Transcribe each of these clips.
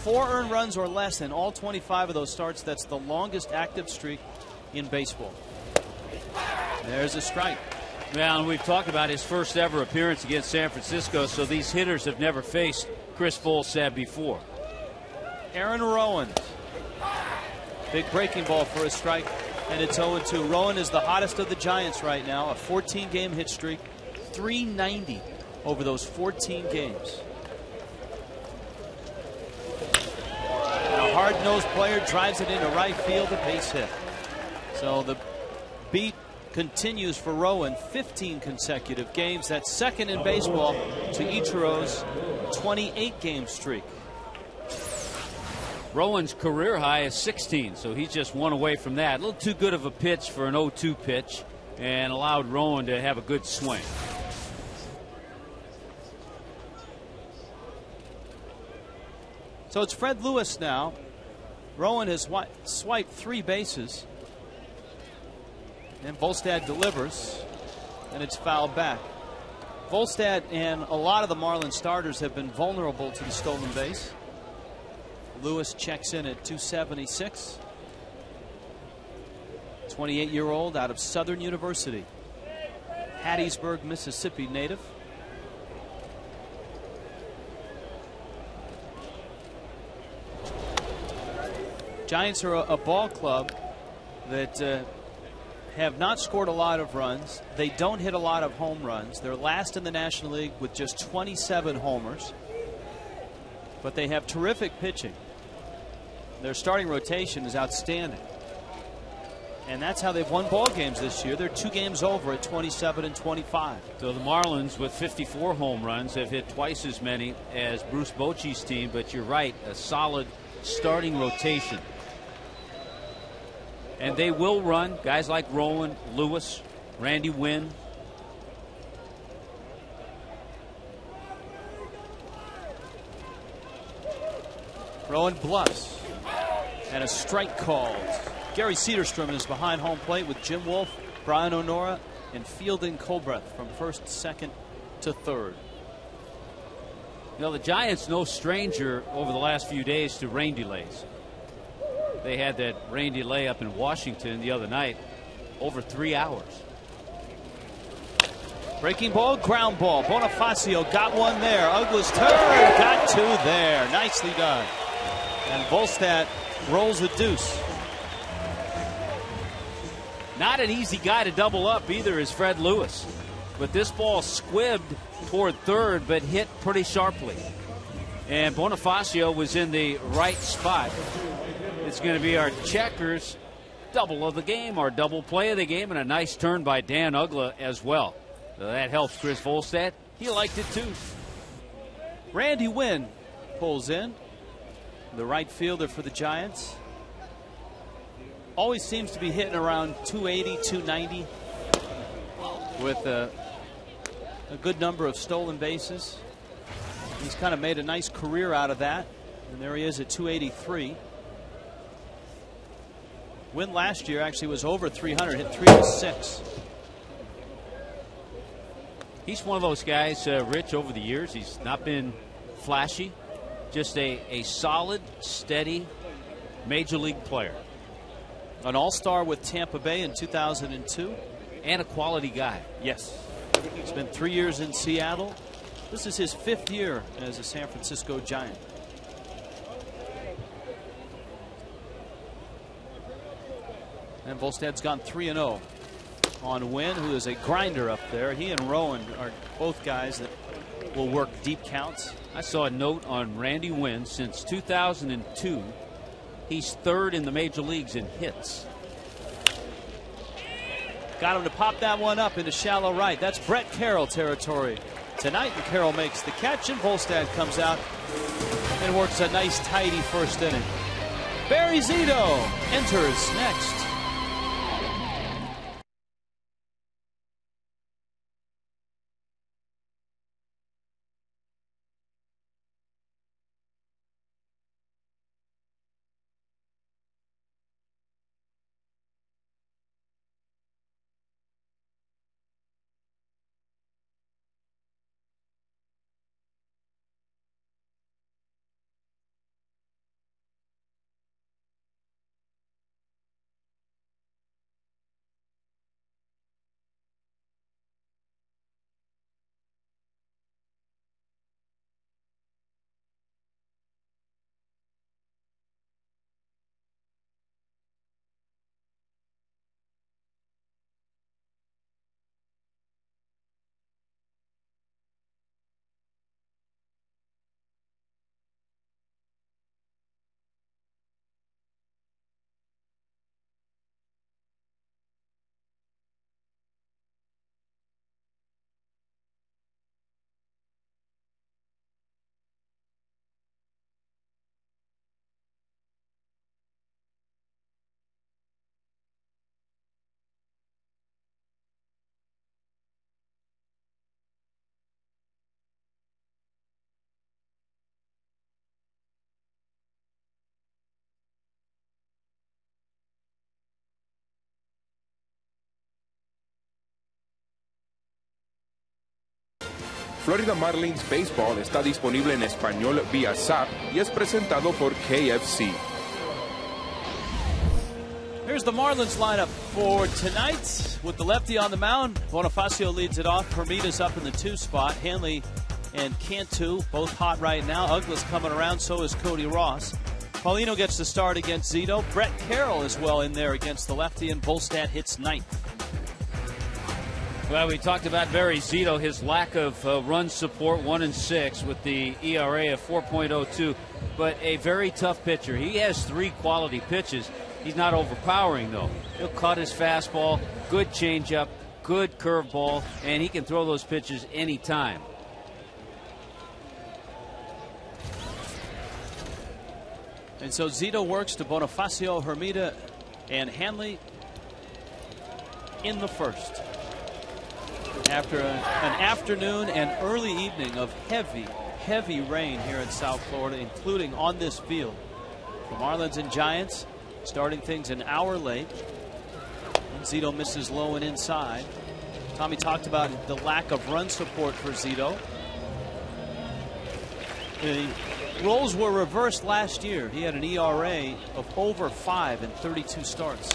4 earned runs or less in all 25 of those starts. That's the longest active streak in baseball. There's a strike. Well, and we've talked about his first ever appearance against San Francisco, so these hitters have never faced Chris Volstad before. Aaron Rowan. Big breaking ball for a strike, and it's 0-2. Rowan is the hottest of the Giants right now. A 14-game hit streak, 390 over those 14 games. And a hard-nosed player drives it into right field, a base hit. So the beat continues for Rowan. 15 consecutive games. That's second in baseball to Ichiro's 28-game streak. Rowan's career high is 16, so he's just one away from that. A little too good of a pitch for an 0-2 pitch, and allowed Rowan to have a good swing. So it's Fred Lewis now. Rowan has swiped 3 bases. And Volstad delivers, and it's fouled back. Volstad and a lot of the Marlins starters have been vulnerable to the stolen base. Lewis checks in at 276. 28-year-old out of Southern University. Hattiesburg, Mississippi native. Giants are a ball club that have not scored a lot of runs. They don't hit a lot of home runs. They're last in the National League with just 27 homers. But they have terrific pitching. Their starting rotation is outstanding. And that's how they've won ball games this year. They're 2 games over at 27 and 25. So the Marlins, with 54 home runs, have hit twice as many as Bruce Bochy's team. But you're right, a solid starting rotation. And they will run guys like Rowan, Lewis, Randy Wynn. Rowan bluffs. And a strike called. Gary Cederstrom is behind home plate with Jim Wolf, Brian O'Nora, and Fielding Colbreth from first, second to third. You know, the Giants no stranger over the last few days to rain delays. They had that rain delay up in Washington the other night, over 3 hours. Breaking ball, ground ball. Bonifacio got one there. Uggla's turn, got 2 there. Nicely done. And Volstad rolls a deuce. Not an easy guy to double up either is Fred Lewis. But this ball squibbed toward third, but hit pretty sharply. And Bonifacio was in the right spot. It's going to be our checkers double of the game, our double play of the game, and a nice turn by Dan Uggla as well. So that helps Chris Volstad. He liked it too. Randy Wynn pulls in, the right fielder for the Giants. Always seems to be hitting around 280, 290 with a good number of stolen bases. He's kind of made a nice career out of that. And there he is at 283. Win last year actually was over 300, hit 306. He's one of those guys, Rich, over the years. He's not been flashy, just a solid, steady major league player. An all-star with Tampa Bay in 2002. And a quality guy. Yes. Spent 3 years in Seattle. This is his 5th year as a San Francisco Giant. And Volstad's gone 3-0 on Wynn, who is a grinder up there. He and Rowan are both guys that will work deep counts. I saw a note on Randy Wynn. Since 2002, he's 3rd in the major leagues in hits. Got him to pop that one up into shallow right. That's Brett Carroll territory tonight, and Carroll makes the catch, and Volstad comes out and works a nice tidy first inning. Barry Zito enters next. Florida Marlins Baseball está disponible en español vía SAP y es presentado por KFC. Here's the Marlins lineup for tonight with the lefty on the mound. Bonifacio leads it off. Hermita's up in the 2 spot. Hanley and Cantu both hot right now. Uggla's coming around, so is Cody Ross. Paulino gets the start against Zito. Brett Carroll is well in there against the lefty, and Bolstad hits 9th. Well, we talked about Barry Zito, his lack of run support, 1-6 with the ERA of 4.02, but a very tough pitcher. He has 3 quality pitches. He's not overpowering, though. He'll cut his fastball, good changeup, good curveball, and he can throw those pitches anytime. And so Zito works to Bonifacio, Hermita, and Hanley in the first. After an afternoon and early evening of heavy rain here in South Florida, including on this field. The Marlins and Giants starting things an hour late. And Zito misses low and inside. Tommy talked about the lack of run support for Zito. The roles were reversed last year. He had an ERA of over 5 in 32 starts.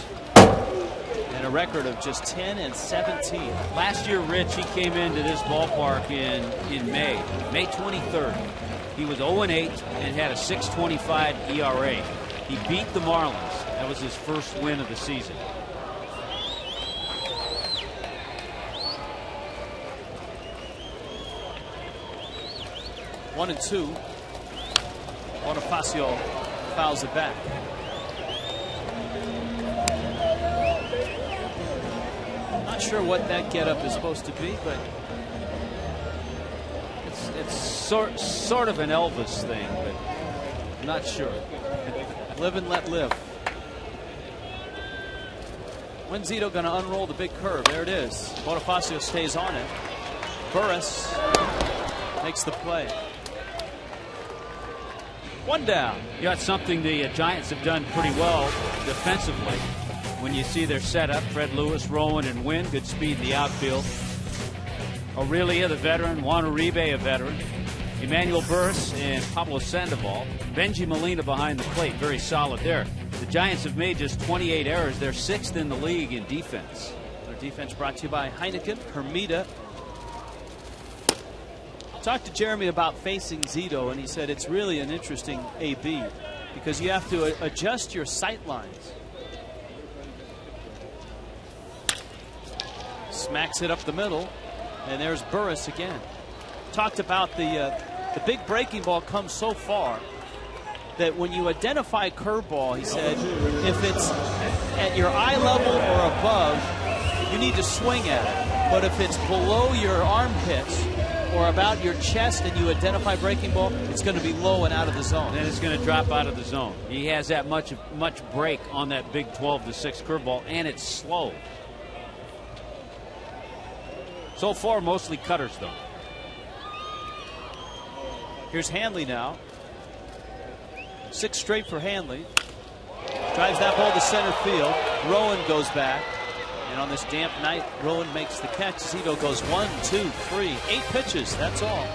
And a record of just 10 and 17. Last year, Rich, he came into this ballpark in May 23rd. He was 0-8 and had a 6.25 ERA. He beat the Marlins. That was his first win of the season. One and 2. Bonifacio fouls it back. Not sure what that getup is supposed to be, but it's sort of an Elvis thing, but I'm not sure. Live and let live. When's Zito going to unroll the big curve? There it is. Bonifacio stays on it. Burris makes the play. 1 down. You got something the Giants have done pretty well defensively. When you see their setup, Fred Lewis, Rowan, and Wynn, good speed in the outfield. Aurelia, the veteran. Juan Uribe, a veteran. Emmanuel Burris and Pablo Sandoval. Benji Molina behind the plate. Very solid there. The Giants have made just 28 errors. They're 6th in the league in defense. Their defense brought to you by Heineken. Hermita. Talked to Jeremy about facing Zito, and he said it's really an interesting AB because you have to adjust your sight lines. Smacks it up the middle, and there's Burris again. Talked about the big breaking ball comes so far that when you identify curveball, he said, if it's at your eye level or above, you need to swing at it. But if it's below your armpits or about your chest and you identify breaking ball, it's going to be low and out of the zone. Then it's going to drop out of the zone. He has that much break on that big 12-6 curveball, and it's slow. So far, mostly cutters, though. Here's Hanley now. 6 straight for Hanley. Drives that ball to center field. Rowan goes back. And on this damp night, Rowan makes the catch. Zito goes 1, 2, 3, 8 pitches. That's all.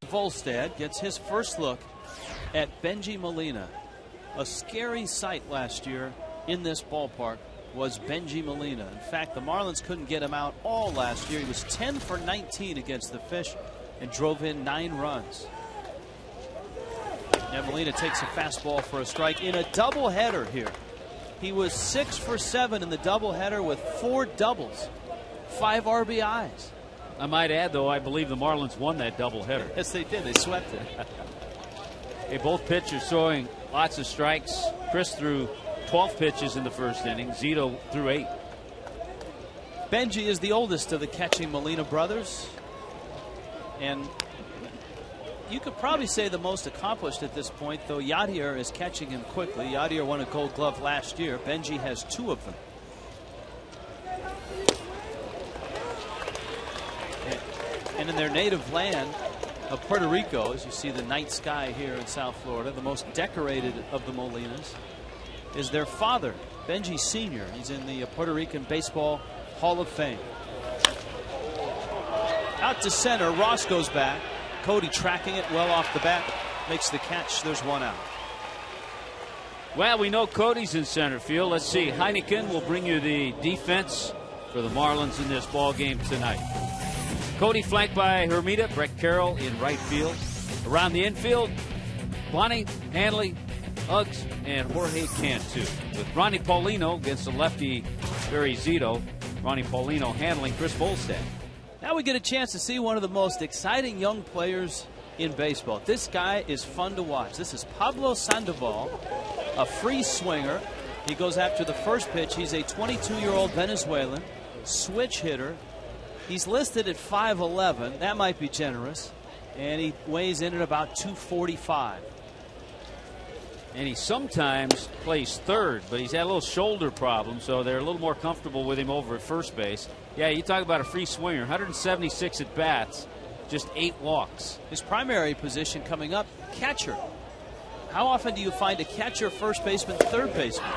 Volstad gets his first look at Benji Molina. A scary sight last year in this ballpark was Benji Molina. In fact, the Marlins couldn't get him out all last year. He was 10 for 19 against the Fish and drove in 9 runs. And Molina takes a fastball for a strike in a doubleheader here. He was 6 for 7 in the doubleheader with 4 doubles, 5 RBIs. I might add, though, I believe the Marlins won that doubleheader. Yes, they did. They swept it. Hey, both pitchers throwing lots of strikes. Chris threw 12 pitches in the first inning. Zito threw 8. Benji is the oldest of the catching Molina brothers. And you could probably say the most accomplished at this point, though Yadier is catching him quickly. Yadier won a Gold Glove last year. Benji has 2 of them. And in their native land of Puerto Rico, as you see the night sky here in South Florida, the most decorated of the Molinas is their father, Benji Sr. He's in the Puerto Rican Baseball Hall of Fame. Out to center, Ross goes back. Cody tracking it well off the bat, makes the catch. There's 1 out. Well, we know Cody's in center field. Let's see. Heineken will bring you the defense for the Marlins in this ball game tonight. Cody flanked by Hermida, Brett Carroll in right field. Around the infield, Bonnie, Hanley, Uggs, and Jorge Cantu. With Ronnie Paulino against the lefty Barry Zito. Ronnie Paulino handling Chris Volstad. Now we get a chance to see one of the most exciting young players in baseball. This guy is fun to watch. This is Pablo Sandoval, a free swinger. He goes after the first pitch. He's a 22-year-old Venezuelan switch hitter. He's listed at 5'11". That might be generous. And he weighs in at about 245. And he sometimes plays third, but he's had a little shoulder problem, so they're a little more comfortable with him over at first base. Yeah, you talk about a free swinger, 176 at bats, just 8 walks. His primary position coming up, catcher. How often do you find a catcher, first baseman, third baseman?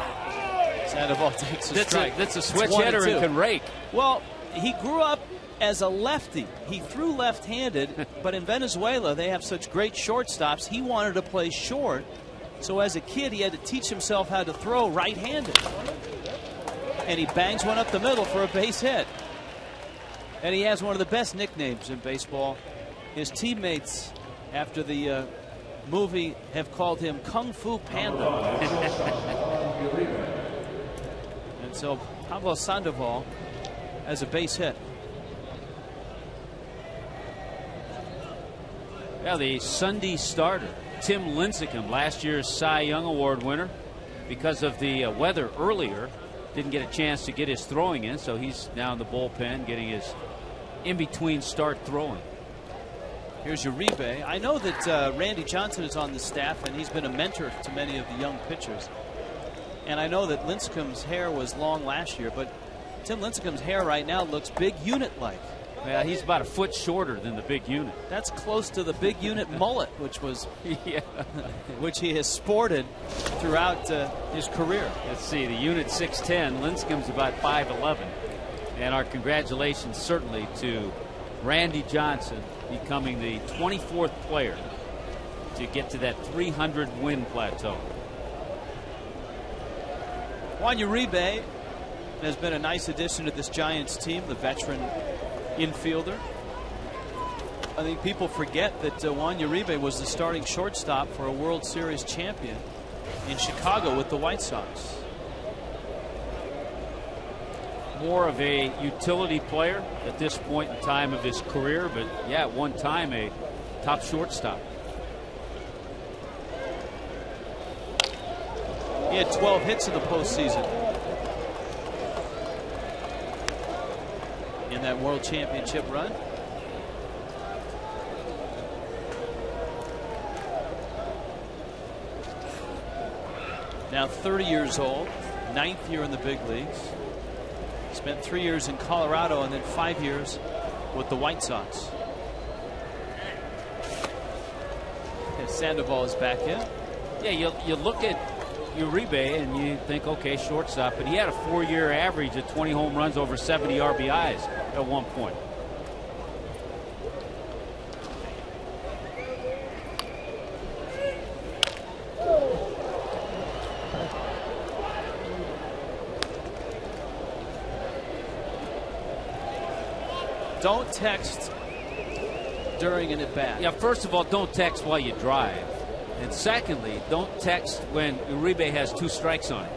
Sandoval takes a strike. That's a switch hitter and can rake. Well, he grew up as a lefty. He threw left-handed, but in Venezuela they have such great shortstops. He wanted to play short, so as a kid he had to teach himself how to throw right-handed. And he bangs one up the middle for a base hit. And he has one of the best nicknames in baseball. His teammates, after the movie, have called him Kung Fu Panda. And so Pablo Sandoval has a base hit. Yeah, the Sunday starter, Tim Lincecum, last year's Cy Young Award winner, because of the weather earlier, didn't get a chance to get his throwing in, so he's now in the bullpen getting his in-between start throwing. Here's Uribe. I know that Randy Johnson is on the staff, and he's been a mentor to many of the young pitchers. And I know that Lincecum's hair was long last year, but Tim Lincecum's hair right now looks big unit-like. Yeah, he's about a foot shorter than the big unit. That's close to the big unit mullet, which was which he has sported throughout his career. Let's see, the unit 6'10", Lincecum's about 5'11". And our congratulations certainly to Randy Johnson becoming the 24th player to get to that 300 win plateau. Juan Uribe has been a nice addition to this Giants team, the veteran infielder. I think people forget that Juan Uribe was the starting shortstop for a World Series champion in Chicago with the White Sox. More of a utility player at this point in time of his career, but yeah, at one time a top shortstop. He had 12 hits in the postseason in that World Championship run. Now 30 years old, 9th year in the big leagues. Spent 3 years in Colorado and then 5 years with the White Sox. And Sandoval is back in. Yeah, you look at Uribe and you think, okay, shortstop, but he had a 4-year average of 20 home runs, over 70 RBIs at one point. Don't text during an at-bat. Yeah, first of all, don't text while you drive. And secondly, don't text when Uribe has 2 strikes on it.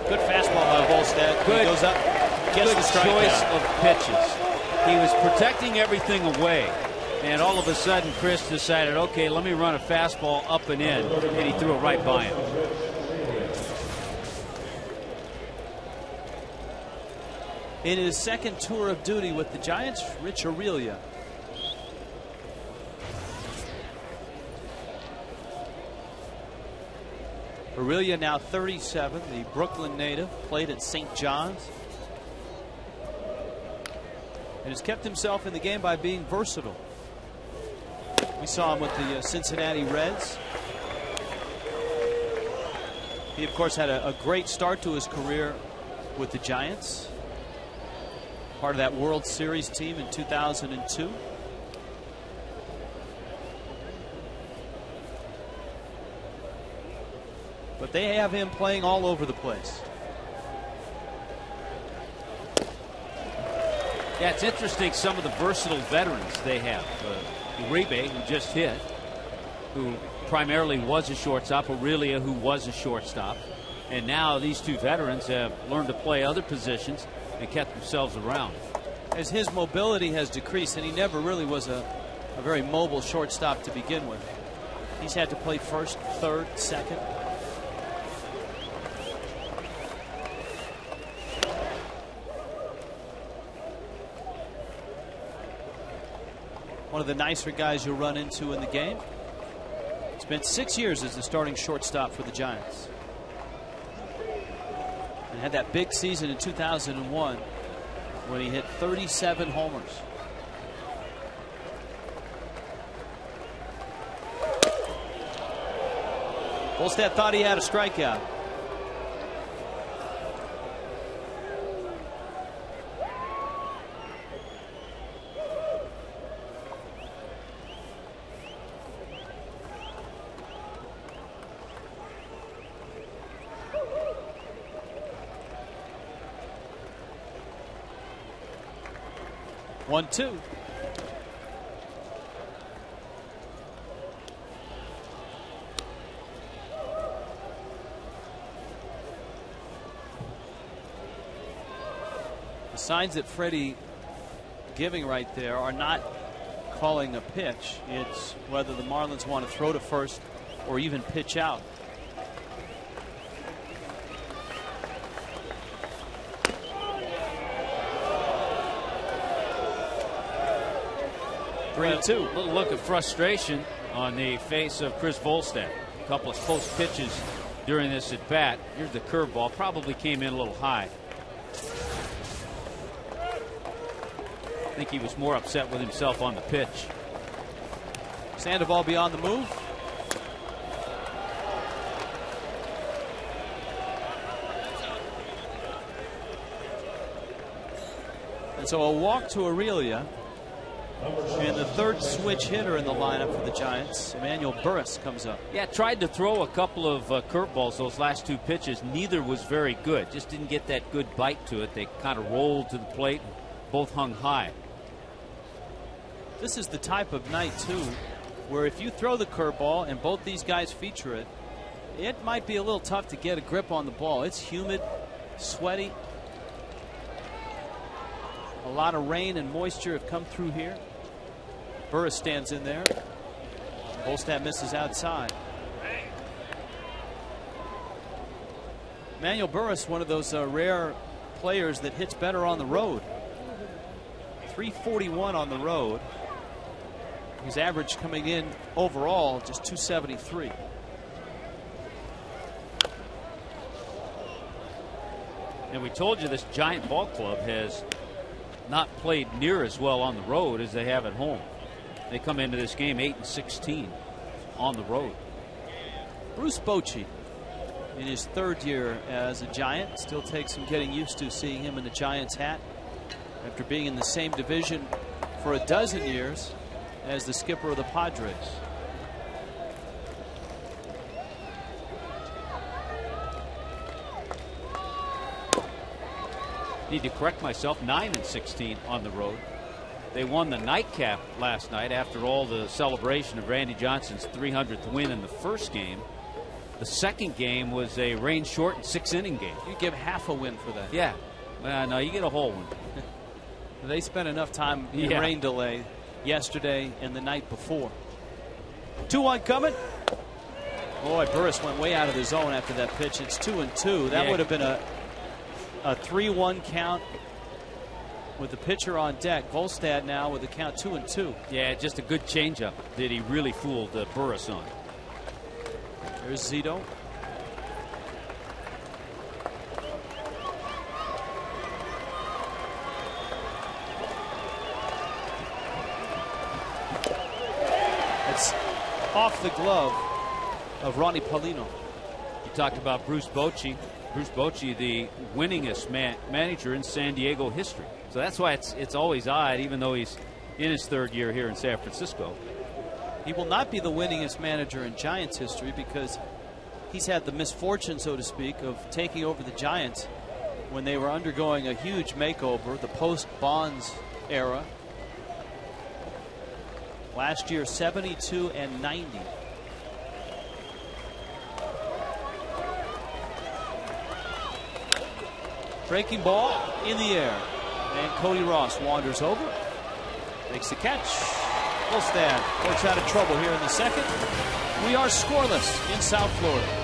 Good fastball by Volstad. Good, he goes up, gets the strike choice out. of pitches. He was protecting everything away. And all of a sudden, Chris decided, okay, let me run a fastball up and in. And he threw it right by him. In his second tour of duty with the Giants, Rich Aurelia. Aurelia, now 37, the Brooklyn native, played at St. John's. And has kept himself in the game by being versatile. We saw him with the Cincinnati Reds. He, of course, had a great start to his career with the Giants. Part of that World Series team in 2002. But they have him playing all over the place. Yeah, it's interesting some of the versatile veterans they have. Uribe, who just hit, who primarily was a shortstop. Aurelia, who was a shortstop. And now these 2 veterans have learned to play other positions and kept themselves around. As his mobility has decreased, and he never really was a very mobile shortstop to begin with. He's had to play first, third, second. One of the nicer guys you'll run into in the game. Spent 6 years as the starting shortstop for the Giants. And had that big season in 2001 when he hit 37 homers. Volstad thought he had a strikeout. One, two. The signs that Freddie giving right there are not calling a pitch. It's whether the Marlins want to throw to first or even pitch out. A little look of frustration on the face of Chris Volstad. A couple of close pitches during this at bat. Here's the curveball. Probably came in a little high. I think he was more upset with himself on the pitch. Sandoval beyond the move. And so a walk to Aurelia. And the third switch hitter in the lineup for the Giants, Emmanuel Burris, comes up. Yeah, tried to throw a couple of curveballs those last 2 pitches. Neither was very good. Just didn't get that good bite to it. They kind of rolled to the plate. Both hung high. This is the type of night, too, where if you throw the curveball and both these guys feature it, it might be a little tough to get a grip on the ball. It's humid, sweaty. A lot of rain and moisture have come through here. Burris stands in there. Volstad misses outside. Emmanuel Burris, one of those rare players that hits better on the road. 341 on the road. His average coming in overall just 273. And we told you this Giant ball club has not played near as well on the road as they have at home. They come into this game 8-16 on the road. Bruce Bochy, in his 3rd year as a Giant, still takes some getting used to seeing him in the Giants hat after being in the same division for a dozen years as the skipper of the Padres. Need to correct myself. 9-16 on the road. They won the nightcap last night after all the celebration of Randy Johnson's 300th win in the first game. The second game was a rain-short and 6-inning game. You give half a win for that. Yeah. No, you get a whole one. They spent enough time in rain delay yesterday and the night before. 2-1 coming. Boy, Burris went way out of the zone after that pitch. It's 2-2. That would have been a 3-1 count with the pitcher on deck. Volstad now with the count 2-2. Yeah, just a good changeup that he really fooled Burris on. There's Zito. It's off the glove of Ronnie Paulino. You talked about Bruce Bochy. Bruce Bochy, the winningest manager in San Diego history. So that's why it's always odd, even though he's in his third year here in San Francisco. He will not be the winningest manager in Giants history because he's had the misfortune, so to speak, of taking over the Giants when they were undergoing a huge makeover, the post-Bonds era. Last year, 72-90. Breaking ball in the air. And Cody Ross wanders over. Makes the catch. Volstad works out of trouble here in the second. We are scoreless in South Florida.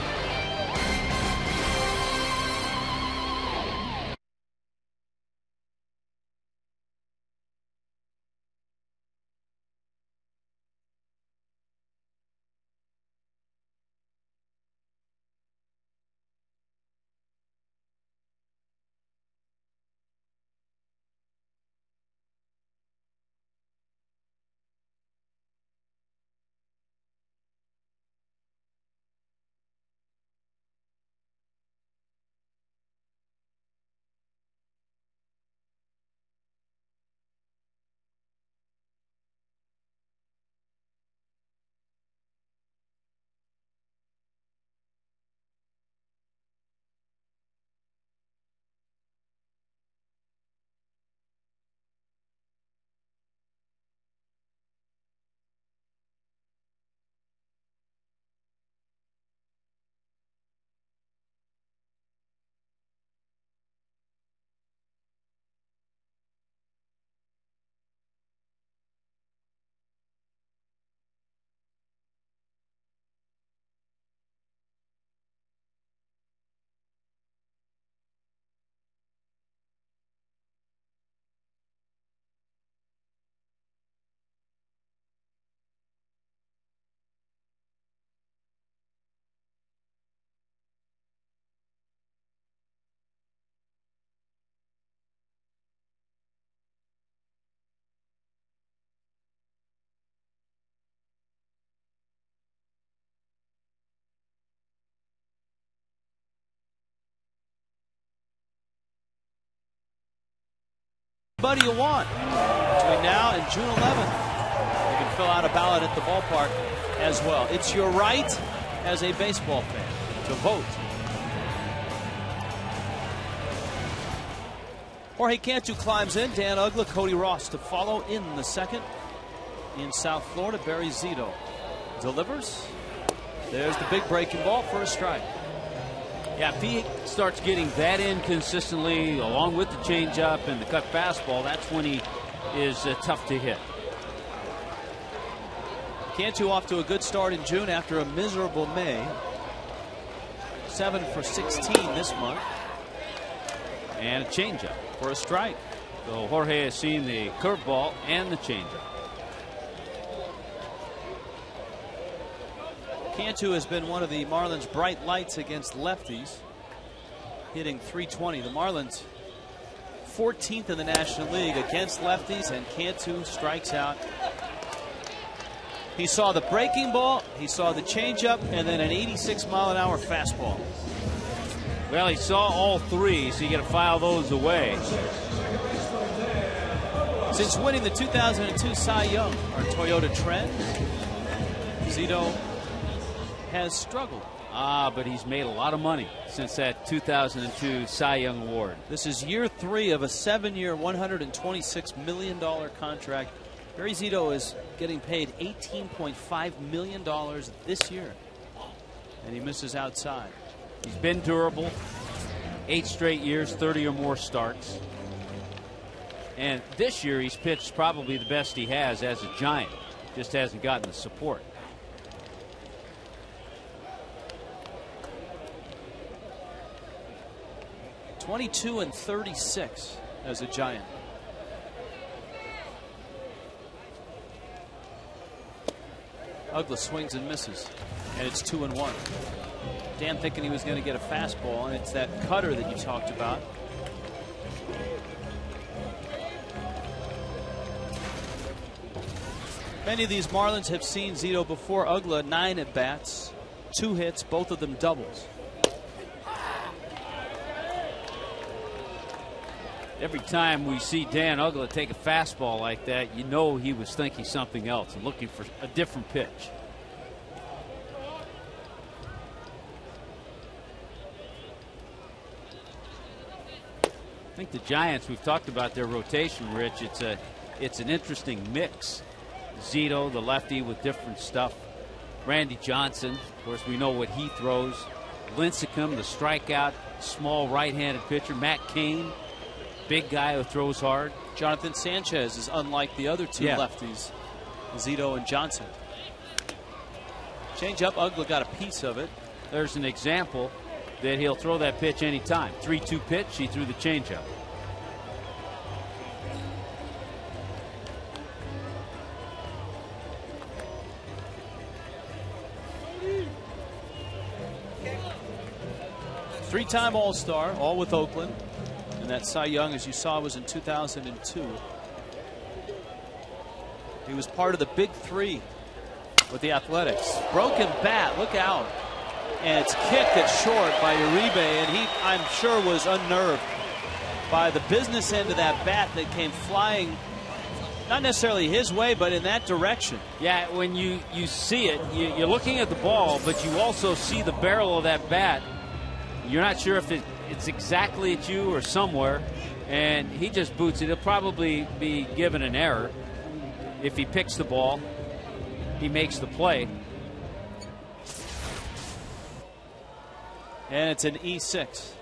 Anybody you want between now and June 11th. You can fill out a ballot at the ballpark as well. It's your right as a baseball fan to vote. Jorge Cantu climbs in. Dan Uggla, Cody Ross to follow in the second. In South Florida, Barry Zito delivers. There's the big breaking ball for a strike. Yeah, if he starts getting that in consistently, along with the changeup and the cut fastball, that's when he is tough to hit. Cantu off to a good start in June after a miserable May. 7 for 16 this month. And a changeup for a strike. So Jorge has seen the curveball and the changeup. Cantu has been one of the Marlins' bright lights against lefties, hitting .320. The Marlins 14th in the National League against lefties, and Cantu strikes out. He saw the breaking ball, he saw the changeup, and then an 86-mile-an-hour fastball. Well, he saw all three, so you got to file those away. Since winning the 2002 Cy Young, our Toyota trend, Zito has struggled But he's made a lot of money since that 2002 Cy Young Award. This is year 3 of a 7-year, $126 million contract. Barry Zito is getting paid $18.5 million this year, and he misses outside. He's been durable, 8 straight years, 30 or more starts. And this year he's pitched probably the best he has as a Giant. Just hasn't gotten the support. .22-36 as a Giant. Uggla swings and misses, and it's 2-1. Dan thinking he was going to get a fastball, and it's that cutter that you talked about. Many of these Marlins have seen Zito before. Uggla 9 at bats, 2 hits, both of them doubles. Every time we see Dan Uggla take a fastball like that, you know he was thinking something else and looking for a different pitch. I think the Giants, we've talked about their rotation, Rich. It's an interesting mix. Zito, the lefty, with different stuff. Randy Johnson, of course, we know what he throws. Lincecum, the strikeout, small right-handed pitcher. Matt Cain, big guy who throws hard. Jonathan Sanchez is unlike the other 2 lefties, Zito and Johnson. Change up, Uggla got a piece of it. There's an example that he'll throw that pitch anytime. 3-2 pitch, he threw the changeup. Three-time All-Star, all with Oakland. And that Cy Young, as you saw, was in 2002. He was part of the Big 3 with the Athletics. Broken bat, look out. And it's kicked at short by Uribe, and he, I'm sure, was unnerved by the business end of that bat that came flying, not necessarily his way, but in that direction. Yeah, when you see it, you're looking at the ball, but you also see the barrel of that bat. You're not sure if it's exactly at you or somewhere, and he just boots it. He'll probably be given an error. If he picks the ball, he makes the play. And it's an E6.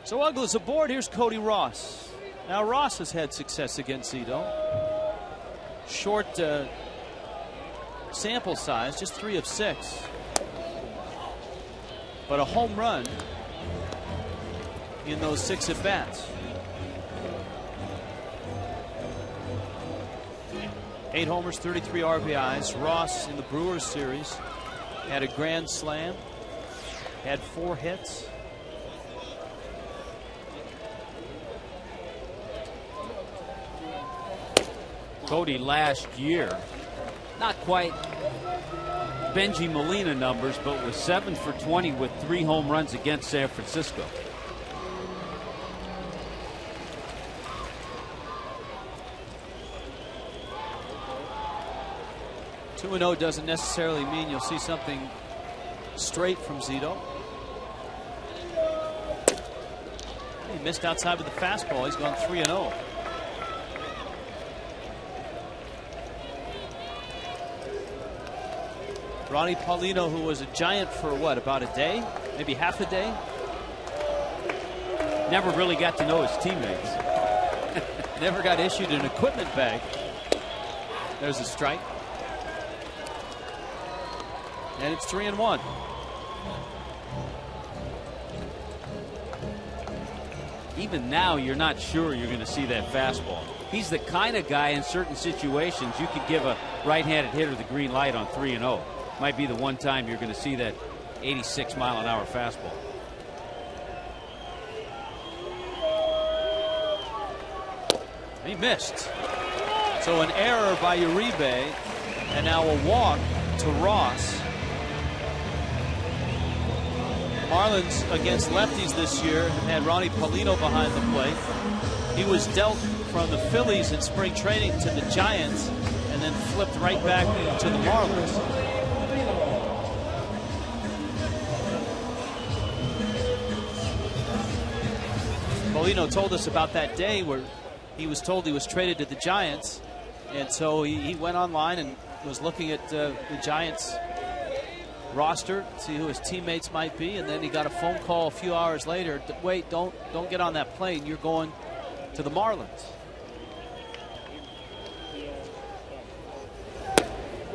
So Uggla's aboard. Here's Cody Ross. Now Ross has had success against Zito. Short sample size, just 3 of 6. But a home run in those 6 at bats. 8 homers, 33 RBIs. Ross in the Brewers series had a grand slam, had 4 hits. Cody last year, not quite Benji Molina numbers, but was 7 for 20 with 3 home runs against San Francisco. Two 2-0 doesn't necessarily mean you'll see something straight from Zito. He missed outside with the fastball. He's gone 3-0. Ronnie Paulino, who was a Giant for what, about a day? Maybe half a day? Never really got to know his teammates. Never got issued an equipment bag. There's a strike. And it's 3-1. Even now, you're not sure you're going to see that fastball. He's the kind of guy in certain situations you could give a right-handed hitter the green light on 3-0. Might be the one time you're going to see that 86-mile-an-hour fastball. He missed. So an error by Uribe, and now a walk to Ross. Marlins against lefties this year have had Ronnie Paulino behind the plate. He was dealt from the Phillies in spring training to the Giants, and then flipped right back to the Marlins. Paulino told us about that day where he was told he was traded to the Giants, and so he went online and was looking at the Giants roster, see who his teammates might be, and then he got a phone call a few hours later. Wait, don't get on that plane. You're going to the Marlins.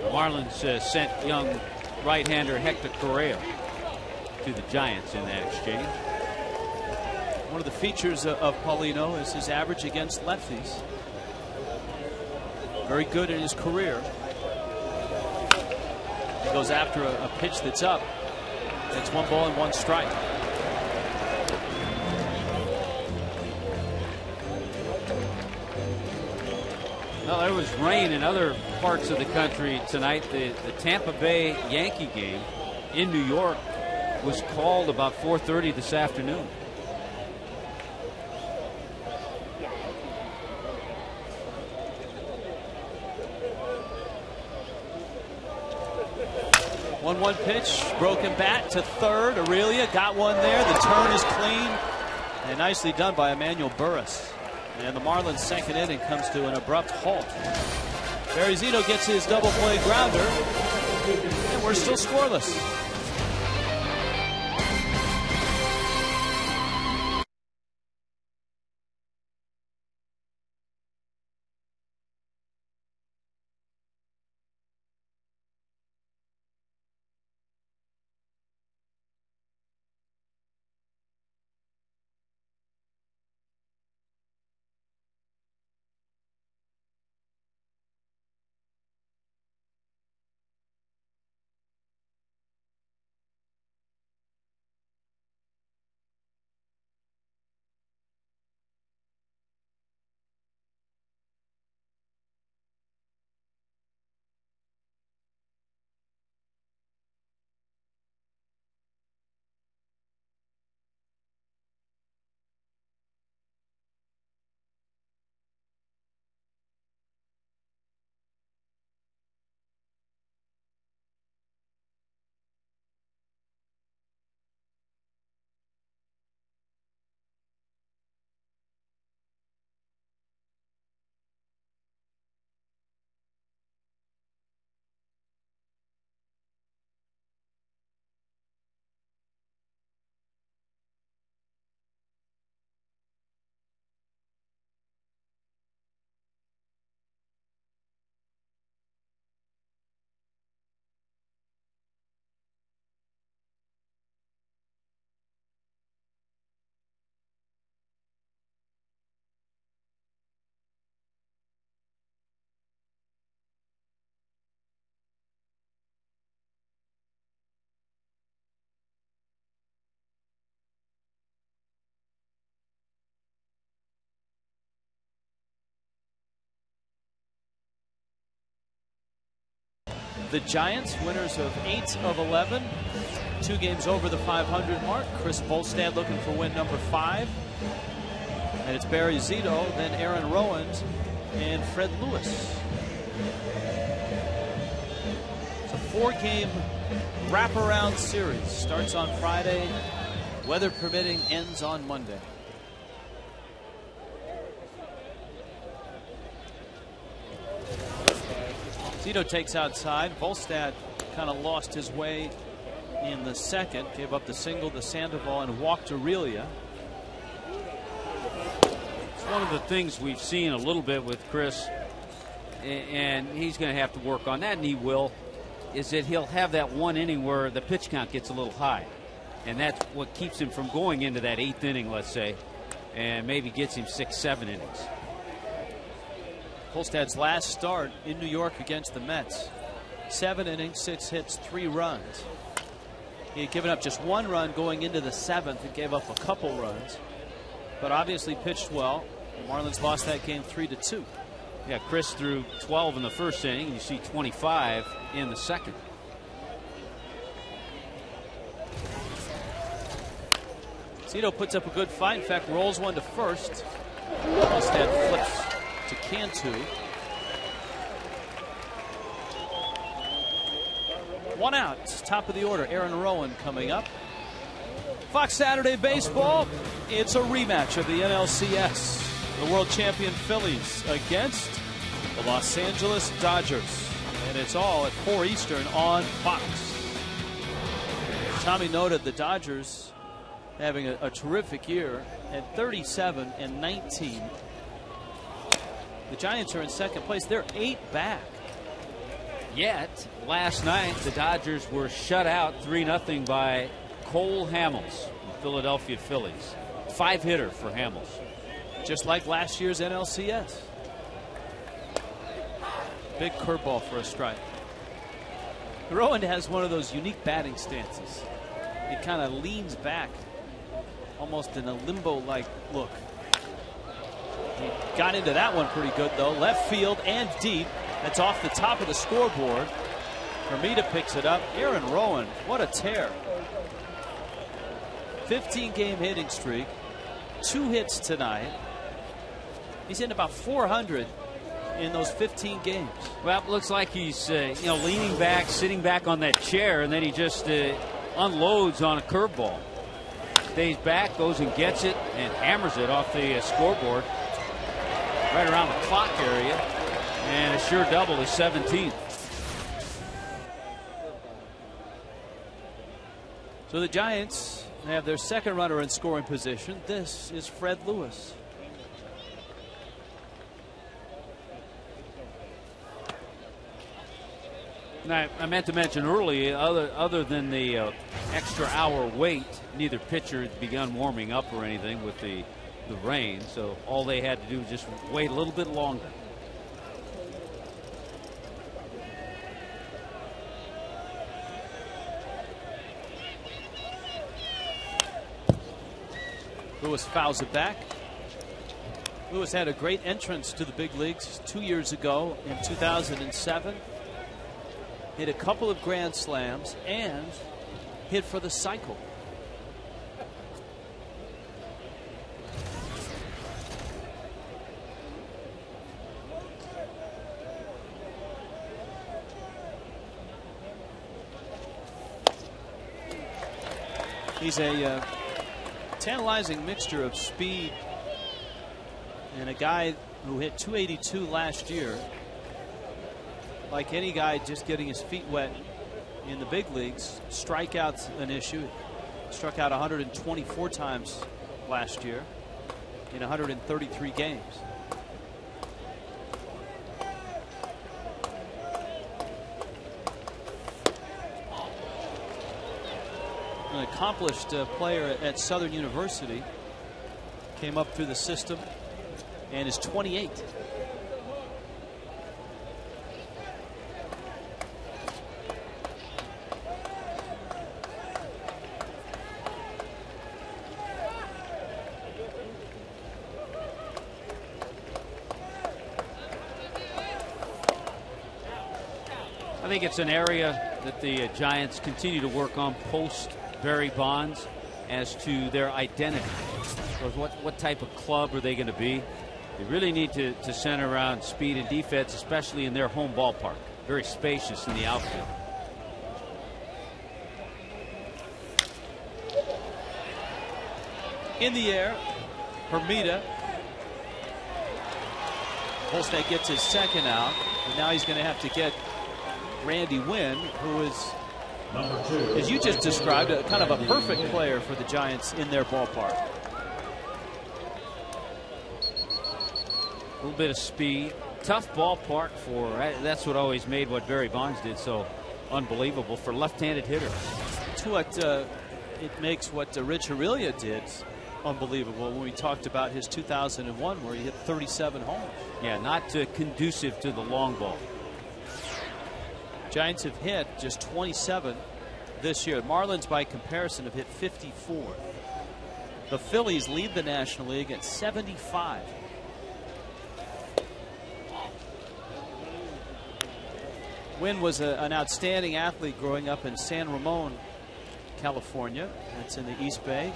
The Marlins sent young right-hander Hector Correa to the Giants in that exchange. One of the features of Paulino is his average against lefties. Very good in his career. He goes after a pitch that's up. It's 1 ball and 1 strike. Well, there was rain in other parts of the country tonight. The Tampa Bay Yankee game in New York was called about 4:30 this afternoon. One pitch, broken bat to third. Aurelia got one there. The turn is clean and nicely done by Emmanuel Burris. And the Marlins' second inning comes to an abrupt halt. Barry Zito gets his double play grounder, and we're still scoreless. The Giants, winners of 8 of 11, 2 games over the 500 mark. Chris Bolstad looking for win number 5. And it's Barry Zito, then Aaron Rowand, and Fred Lewis. It's a 4-game wraparound series. Starts on Friday, weather permitting, ends on Monday. Zito takes outside. Volstad kind of lost his way in the second. Gave up the single to Sandoval and walked Aurelia. It's one of the things we've seen a little bit with Chris, and he's going to have to work on that, and he will, is that he'll have that one inning where the pitch count gets a little high. And that's what keeps him from going into that 8th inning, let's say, and maybe gets him 6, 7 innings. Volstad's last start in New York against the Mets, 7 innings, 6 hits, 3 runs. He had given up just 1 run going into the 7th and gave up a couple runs, but obviously pitched well. The Marlins lost that game 3-2. Yeah, Chris threw 12 in the first inning. You see 25 in the second. Zito puts up a good fight. In fact, rolls one to first. Volstad flips Cantu. 1 out. Top of the order. Aaron Rowan coming up. Fox Saturday Baseball. It's a rematch of the NLCS. The world champion Phillies against the Los Angeles Dodgers. And it's all at 4 Eastern on Fox. Tommy noted the Dodgers having a terrific year at 37-19. The Giants are in second place. They're 8 back. Yet, last night, the Dodgers were shut out 3-0 by Cole Hamels, the Philadelphia Phillies. 5-hitter for Hamels. Just like last year's NLCS. Big curveball for a strike. Rowan has one of those unique batting stances. He kind of leans back, almost in a limbo-like look. He got into that one pretty good, though. Left field and deep. That's off the top of the scoreboard. Hermida picks it up. Aaron Rowan, what a tear. 15-game hitting streak. 2 hits tonight. He's hitting about 400 in those 15 games. Well, it looks like he's leaning back, sitting back on that chair, and then he just unloads on a curveball. Stays back, goes and gets it, and hammers it off the scoreboard right around the clock area. And a sure double, is 17th. So the Giants have their second runner in scoring position. This is Fred Lewis. Now, I meant to mention earlier, other than the extra hour wait, neither pitcher had begun warming up or anything with the rain. So all they had to do was just wait a little bit longer. Lewis fouls it back. Lewis had a great entrance to the big leagues 2 years ago in 2007. Hit a couple of grand slams and hit for the cycle. He's a tantalizing mixture of speed and a guy who hit 282 last year. Like any guy just getting his feet wet in the big leagues. Strikeouts an issue. Struck out 124 times last year in 133 games. An accomplished player at Southern University. Came up through the system and is 28. I think it's an area that the Giants continue to work on post Barry Bonds as to their identity. What type of club are they going to be? They really need to center around speed and defense, especially in their home ballpark. Very spacious in the outfield. In the air, Hermida. Holstad gets his second out, and now he's going to have to get Randy Wynn, who is, as you just described, a kind of a perfect player for the Giants in their ballpark. A little bit of speed. Tough ballpark for, that's what always made what Barry Bonds did so unbelievable for left-handed hitters. To what it makes what Rich Aurelia did unbelievable when we talked about his 2001 where he hit 37 homers. Yeah, not conducive to the long ball. Giants have hit just 27 this year. Marlins, by comparison, have hit 54. The Phillies lead the National League at 75. Wynn was an outstanding athlete growing up in San Ramon, California. That's in the East Bay,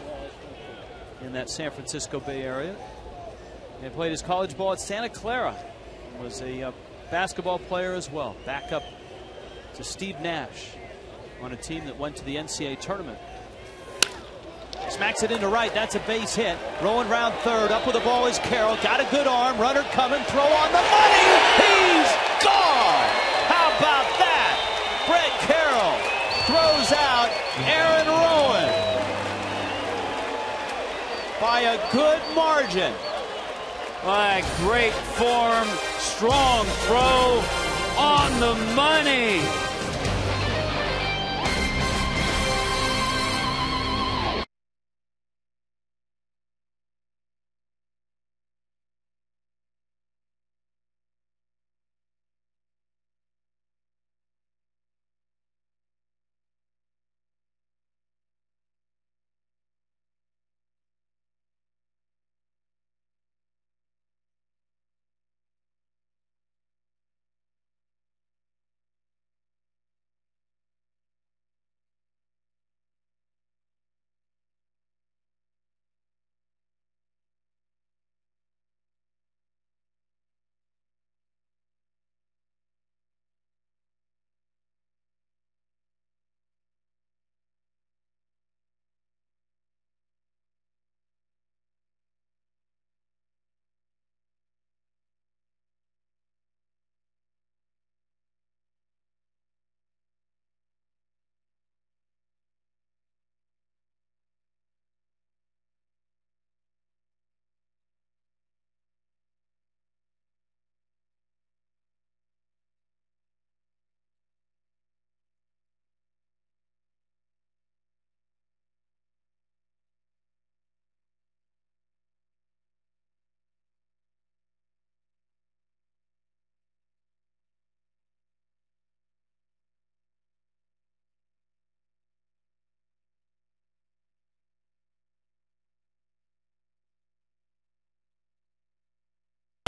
in that San Francisco Bay Area. And played his college ball at Santa Clara was a basketball player as well. Back up to Steve Nash on a team that went to the NCAA tournament. Smacks it into right. That's a base hit. Rolling round third. Up with the ball is Carroll. Got a good arm. Runner coming. Throw on the money. He's gone. How about that? Brett Carroll throws out Aaron Rowan by a good margin. Great form. Strong throw on the money.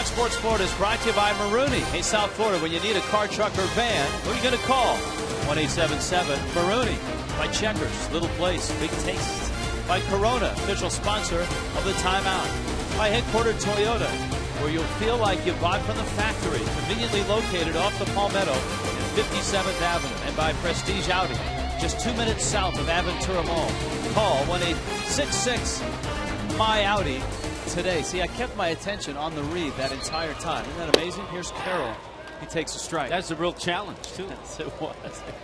Sports Florida is brought to you by Marooney. Hey, South Florida, when you need a car, truck, or van, who are you going to call? 1-877-MAROONEY. By Checkers, Little Place, Big Taste. By Corona, official sponsor of the Timeout. By Headquarter Toyota, where you'll feel like you bought from the factory, conveniently located off the Palmetto and 57th Avenue. And by Prestige Audi, just 2 minutes south of Aventura Mall. Call 1-866-MY-AUDI. Today. See, I kept my attention on the read that entire time. Isn't that amazing? Here's Carroll. He takes a strike. That's a real challenge, too. Yes, it was.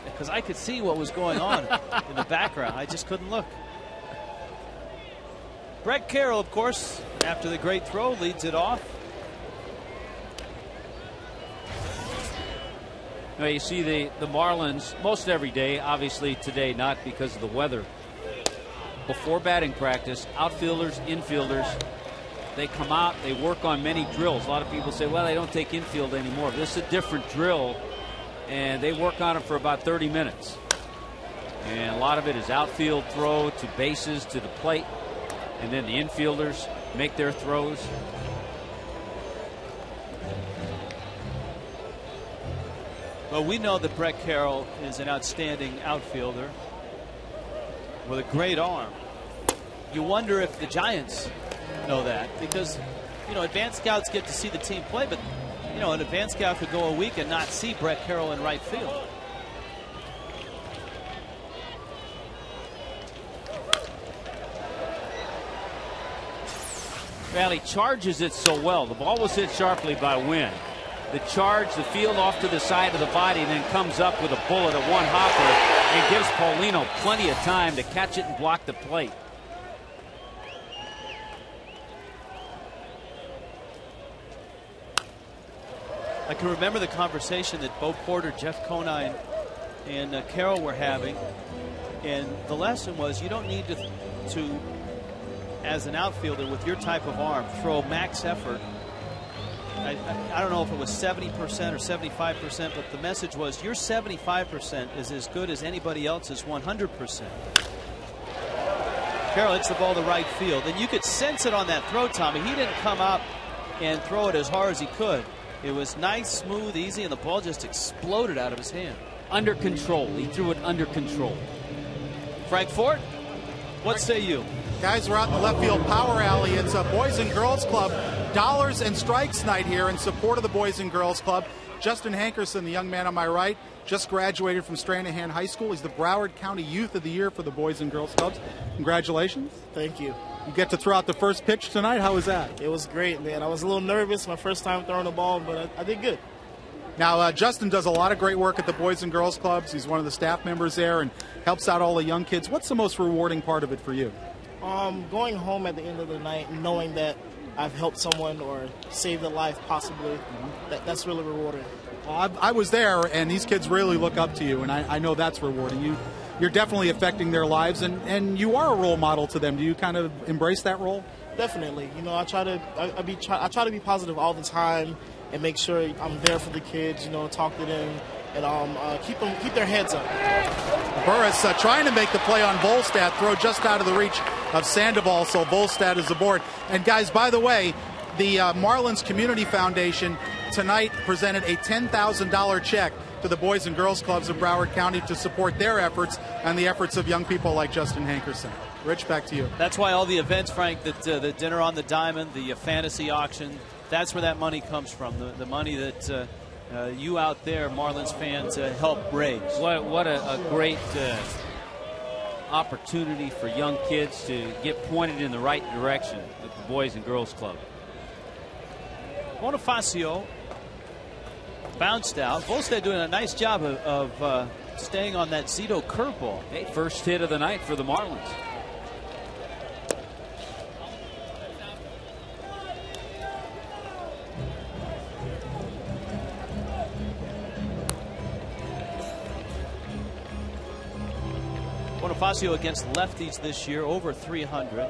Because I could see what was going on in the background. I just couldn't look. Brett Carroll, of course, after the great throw, leads it off. Now you see the Marlins most every day, obviously today not because of the weather. Before batting practice, outfielders, infielders, they come out, they work on many drills. A lot of people say, well, they don't take infield anymore. This is a different drill, and they work on it for about 30 minutes. And a lot of it is outfield throw to bases, to the plate, and then the infielders make their throws. Well, we know that Brett Carroll is an outstanding outfielder with a great arm. You wonder if the Giants know that, because, you know, advanced scouts get to see the team play, but, you know, an advanced scout could go a week and not see Brett Carroll in right field. Well, he charges it so well. The ball was hit sharply by Wynn. The charge, the field off to the side of the body, and then comes up with a bullet at one hopper and gives Paulino plenty of time to catch it and block the plate. I can remember the conversation that Bo Porter, Jeff Conine, and Carroll were having, and the lesson was you don't need to, as an outfielder with your type of arm, throw max effort. I don't know if it was 70% or 75%, but the message was your 75% is as good as anybody else's 100%. Carroll hits the ball to right field, and you could sense it on that throw, Tommy. He didn't come up and throw it as hard as he could. It was nice, smooth, easy, and the ball just exploded out of his hand. Under control. He threw it under control. Frank Fort, what say you? Guys, we're out in the left field power alley. It's a Boys and Girls Club Dollars and Strikes night here in support of the Boys and Girls Club. Justin Hankerson, the young man on my right, just graduated from Stranahan High School. He's the Broward County Youth of the Year for the Boys and Girls Clubs. Congratulations. Thank you. You get to throw out the first pitch tonight. How was that? It was great, man. I was a little nervous my first time throwing the ball, but I did good. Now, Justin does a lot of great work at the Boys and Girls Clubs. He's one of the staff members there and helps out all the young kids. What's the most rewarding part of it for you? Going home at the end of the night and knowing that I've helped someone or saved a life possibly, that's really rewarding. I was there, and these kids really look up to you, and I know that's rewarding. You're definitely affecting their lives, and you are a role model to them. Do you kind of embrace that role? Definitely. You know, I try to be positive all the time and make sure I'm there for the kids. You know, talk to them and keep their heads up. Burris trying to make the play on Volstad, throw just out of the reach of Sandoval, so Volstad is aboard. And guys, by the way, the Marlins Community Foundation tonight presented a $10,000 check to the Boys and Girls Clubs of Broward County to support their efforts and the efforts of young people like Justin Hankerson. Rich, back to you. That's why all the events, Frank, that the dinner on the diamond, the fantasy auction, that's where that money comes from, the money that you out there, Marlins fans, help raise. What a great opportunity for young kids to get pointed in the right direction with the Boys and Girls Club. Bonifacio bounced out. Volstad doing a nice job of staying on that Zito curveball. Hey, first hit of the night for the Marlins. Bonifacio against lefties this year, over 300.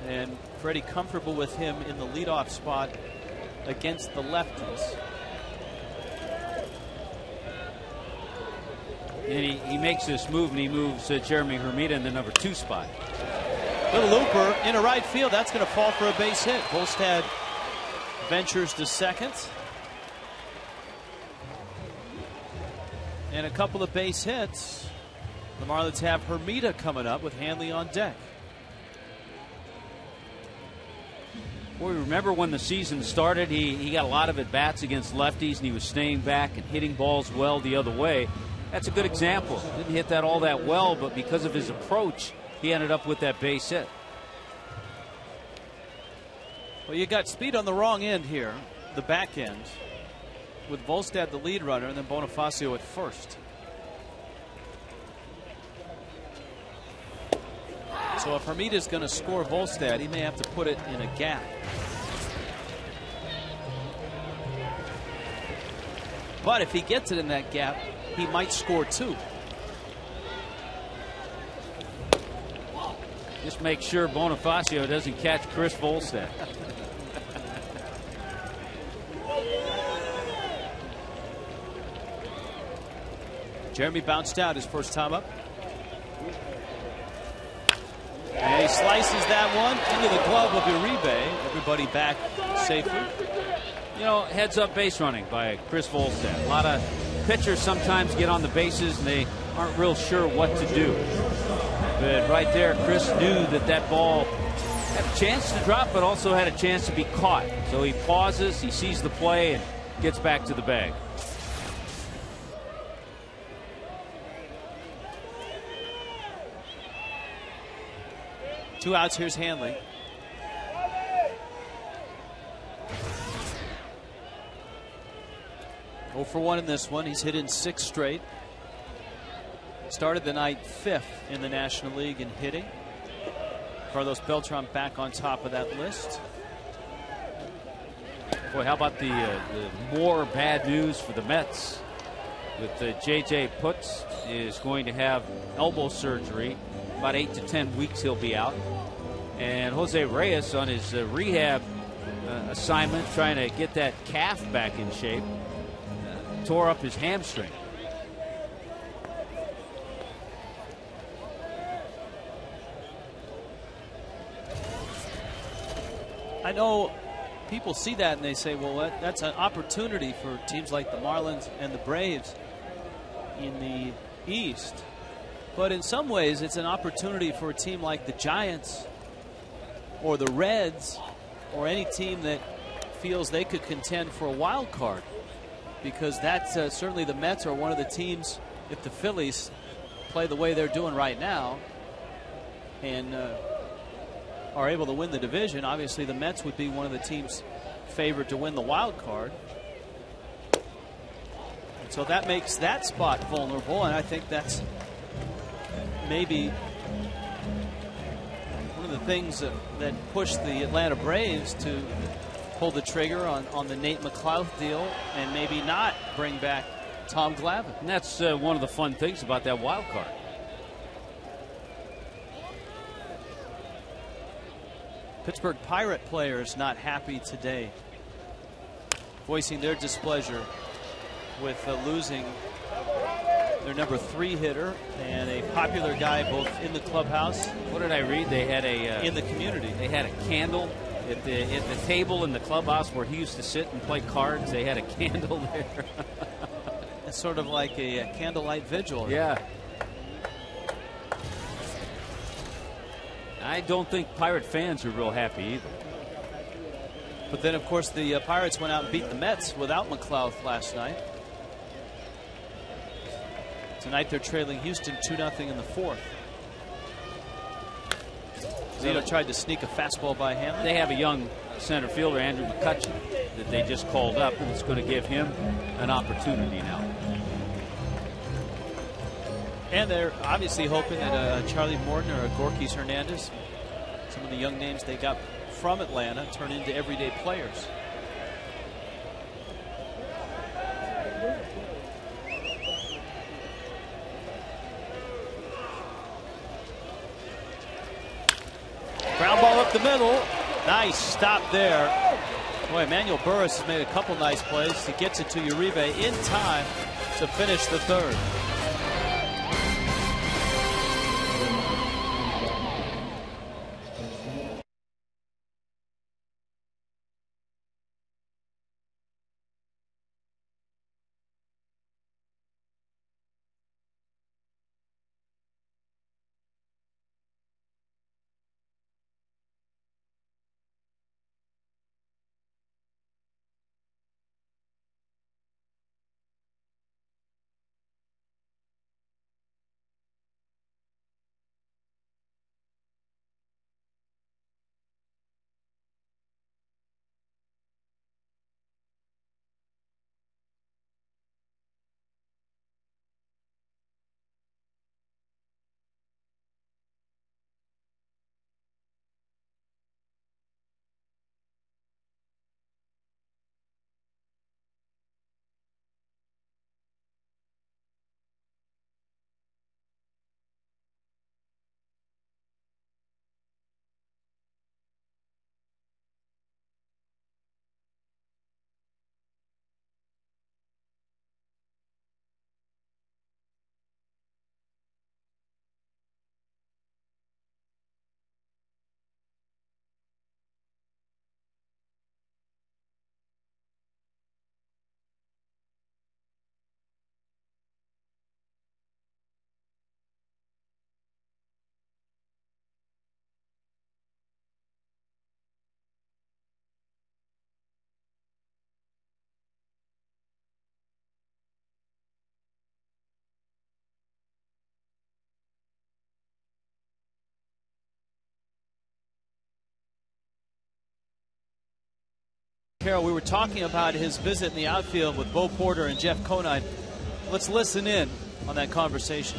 And Freddie comfortable with him in the leadoff spot against the lefties. And he makes this move, and he moves Jeremy Hermida in the number 2 spot. Little looper into right field. That's going to fall for a base hit. Volstad ventures to second. And a couple of base hits. The Marlins have Hermida coming up with Hanley on deck. Boy, remember when the season started, he got a lot of at-bats against lefties, and he was staying back and hitting balls well the other way. That's a good example. Didn't hit that all that well, but because of his approach, he ended up with that base hit. Well, you got speed on the wrong end here, the back end, with Volstad the lead runner and then Bonifacio at first. So if Hermida's going to score Volstad, he may have to put it in a gap. But if he gets it in that gap, he might score 2. Just make sure Bonifacio doesn't catch Chris Volstad. Jeremy bounced out his first time up. And he slices that one into the glove of Uribe. Everybody back safely. You know, heads up base running by Chris Volstad. A lot of pitchers sometimes get on the bases and they aren't real sure what to do. But right there, Chris knew that ball had a chance to drop, but also had a chance to be caught. So he pauses, he sees the play, and gets back to the bag. Two outs. Here's Hanley. Oh for 1 in this one. He's hit in 6 straight. Started the night 5th in the National League in hitting. Carlos Beltran back on top of that list. Boy, how about the more bad news for the Mets? With J.J. Putz is going to have elbow surgery. About 8 to 10 weeks he'll be out. And Jose Reyes on his rehab assignment, trying to get that calf back in shape, tore up his hamstring. I know people see that and they say, well, that's an opportunity for teams like the Marlins and the Braves in the East. But in some ways, it's an opportunity for a team like the Giants or the Reds or any team that feels they could contend for a wild card, because that's certainly the Mets are one of the teams, if the Phillies play the way they're doing right now and are able to win the division, obviously the Mets would be one of the teams favored to win the wild card. And so that makes that spot vulnerable, and I think that's maybe one of the things that pushed the Atlanta Braves to pull the trigger on the Nate McLouth deal and maybe not bring back Tom Glavine. And that's one of the fun things about that wild card. Pittsburgh Pirate players not happy today, voicing their displeasure with losing their number 3 hitter and a popular guy both in the clubhouse. What did I read? They had a in the community. They had a candle at the table in the clubhouse where he used to sit and play cards. They had a candle there. It's sort of like a candlelight vigil. Yeah. I don't think Pirate fans are real happy either. But then, of course, the Pirates went out and beat the Mets without McLouth last night. Tonight they're trailing Houston 2-0 in the 4th. Zito tried to sneak a fastball by Hammond. They have a young center fielder, Andrew McCutcheon, that they just called up, and it's going to give him an opportunity now. And they're obviously hoping that Charlie Morton or Gorkis Hernandez, some of the young names they got from Atlanta, turn into everyday players. Ground ball up the middle. Nice stop there. Boy, Emmanuel Burris has made a couple nice plays. He gets it to Uribe in time to finish the 3rd. Carol, we were talking about his visit in the outfield with Bo Porter and Jeff Conine. Let's listen in on that conversation.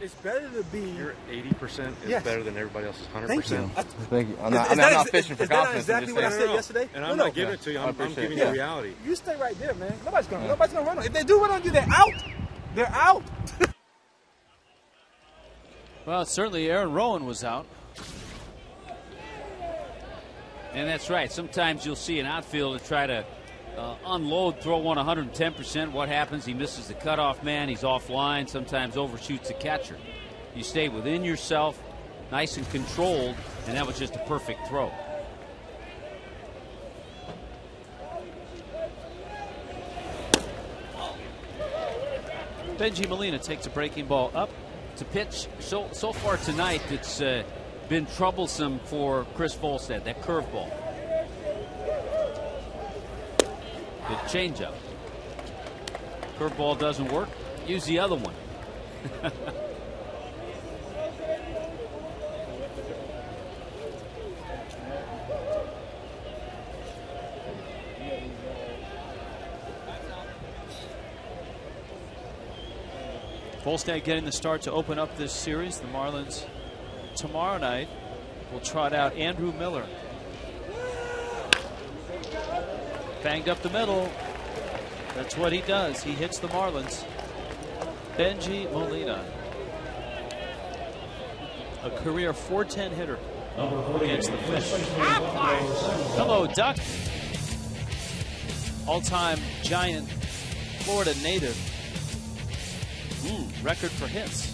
It's better to be. Your 80% is better than everybody else's 100%. Thank you. Thank you. I'm not fishing for confidence. Is that exactly what I said yesterday? And I'm not giving it to you. I'm giving you reality. You stay right there, man. Nobody's gonna run on. If they do run on you, they're out. They're out. Well, certainly Aaron Rowan was out. And that's right. Sometimes you'll see an outfielder try to unload, throw one 110%. What happens? He misses the cutoff man. He's offline. Sometimes overshoots the catcher. You stay within yourself, nice and controlled, and that was just a perfect throw. Benji Molina takes a breaking ball up It's a pitch so far tonight that's been troublesome for Chris Volstad, that curveball. The changeup. Curveball doesn't work. Use the other one. Volstad getting the start to open up this series. The Marlins tomorrow night will trot out Andrew Miller. Banged up the middle. That's what he does. He hits the Marlins. Benji Molina, a career .410 hitter against the Fish. Hello, Duck. All-time Giant Florida native. Record for hits.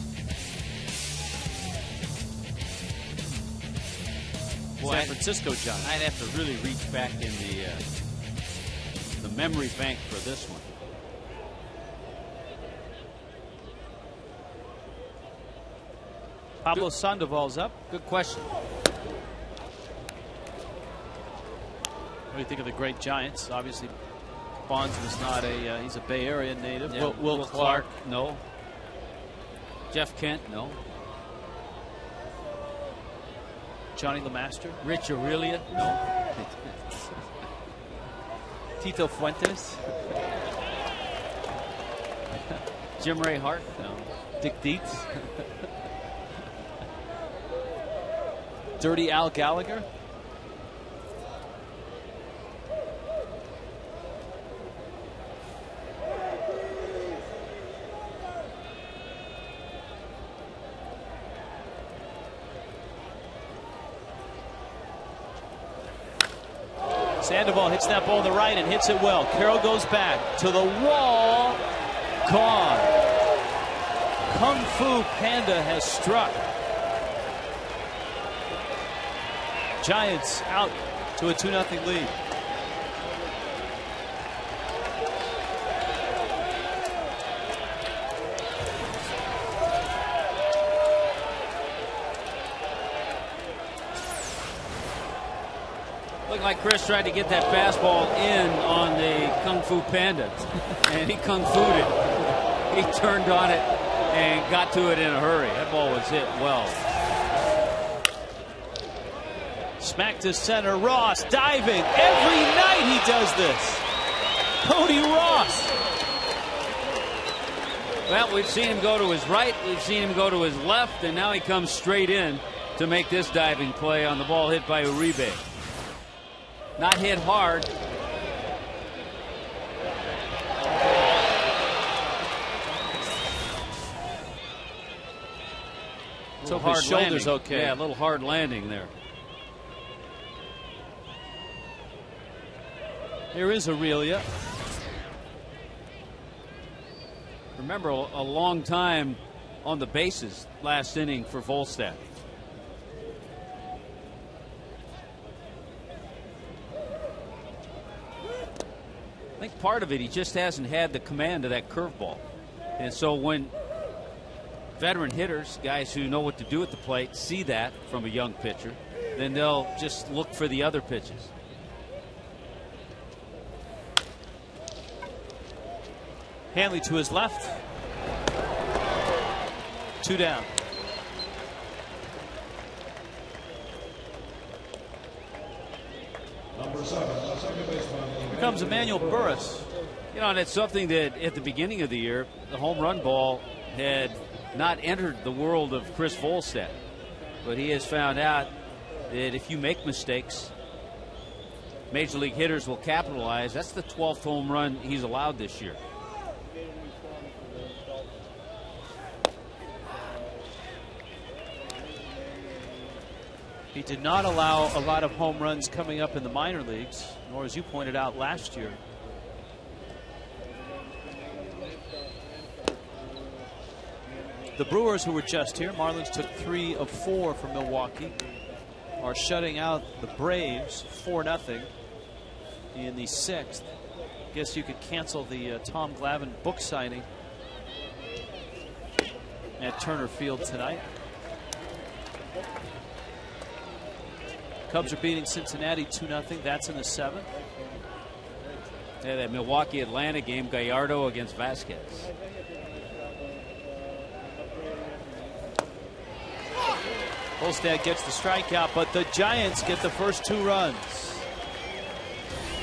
Boy, San Francisco Giant. I'd have to really reach back in the memory bank for this one. Pablo Sandoval's up. Good question. What do you think of the great Giants? Obviously, Bonds was not a, he's a Bay Area native. Yeah, Will Clark, no. Jeff Kent, no. Johnny LeMaster, Rich Aurelia, no. Tito Fuentes, Jim Ray Hart, no. Dick Dietz, Dirty Al Gallagher. Sandoval hits that ball to the right and hits it well. Carroll goes back to the wall. Gone. Kung Fu Panda has struck. Giants out to a 2-0 lead. Looked like Chris tried to get that fastball in on the Kung Fu Panda, and he Kung Fu'd it. He turned on it and got to it in a hurry. That ball was hit well. Smack to center. Ross diving. Every night he does this. Cody Ross. Well, we've seen him go to his right, we've seen him go to his left, and now he comes straight in to make this diving play on the ball hit by Uribe. Not hit hard. So his shoulder's okay. Yeah, a little hard landing there. Here is Aurelia. Remember, a long time on the bases last inning for Volstad. I think part of it, he just hasn't had the command of that curveball. And so when veteran hitters, guys who know what to do at the plate, see that from a young pitcher, then they'll just look for the other pitches. Hanley to his left. 2 down. Here comes Emmanuel Burris. You know, and it's something that at the beginning of the year, the home run ball had not entered the world of Chris Volstad. But he has found out that if you make mistakes, major league hitters will capitalize. That's the 12th home run he's allowed this year. He did not allow a lot of home runs coming up in the minor leagues, nor, as you pointed out, last year. The Brewers, who were just here, Marlins took 3 of 4 from Milwaukee, are shutting out the Braves 4-0 in the 6th. Guess you could cancel the Tom Glavine book signing. at Turner Field tonight. Cubs are beating Cincinnati 2-0. That's in the 7th. Yeah, that Milwaukee-Atlanta game, Gallardo against Vasquez. Volstad gets the strikeout, but the Giants get the first 2 runs.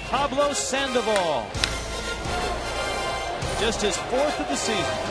Pablo Sandoval, just his 4th of the season.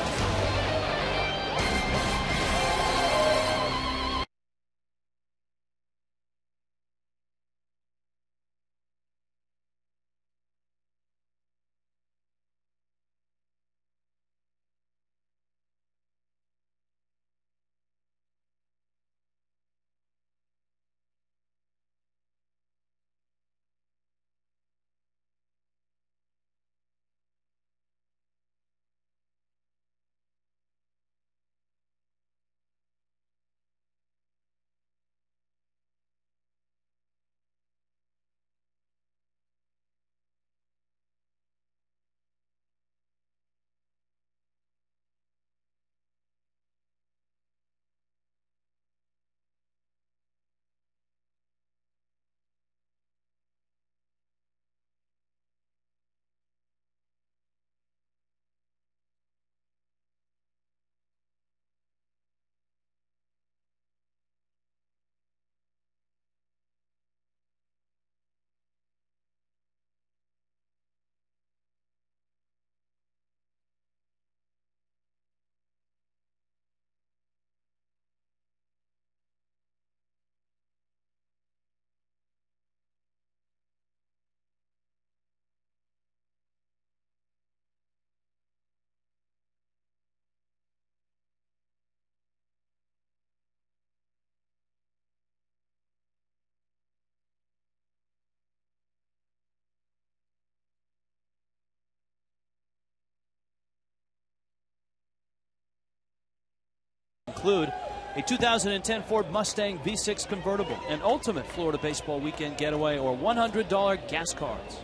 Include a 2010 Ford Mustang V6 convertible, an ultimate Florida baseball weekend getaway, or $100 gas cards.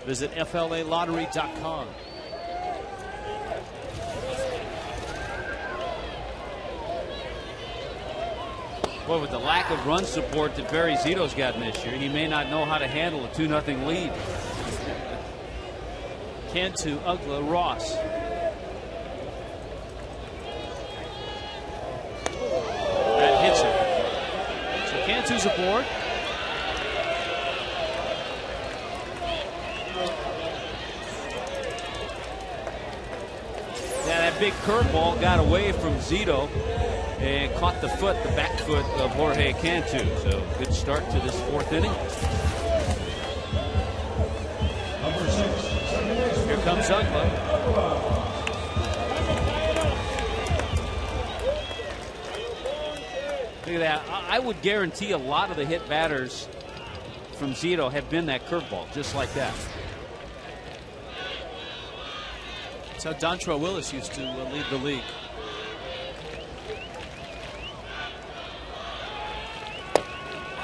Visit FLAlottery.com. Well, with the lack of run support that Barry Zito's gotten this year, he may not know how to handle a 2-0 lead. Cantu, Ugla, Ross. That hits him. So Cantu's aboard. Yeah, that big curveball got away from Zito and caught the back foot of Jorge Cantu. So good start to this 4th inning. Here comes Ugla. Look at that. I would guarantee a lot of the hit batters from Zito have been that curveball, just like that. That's how Dontrell Willis used to lead the league.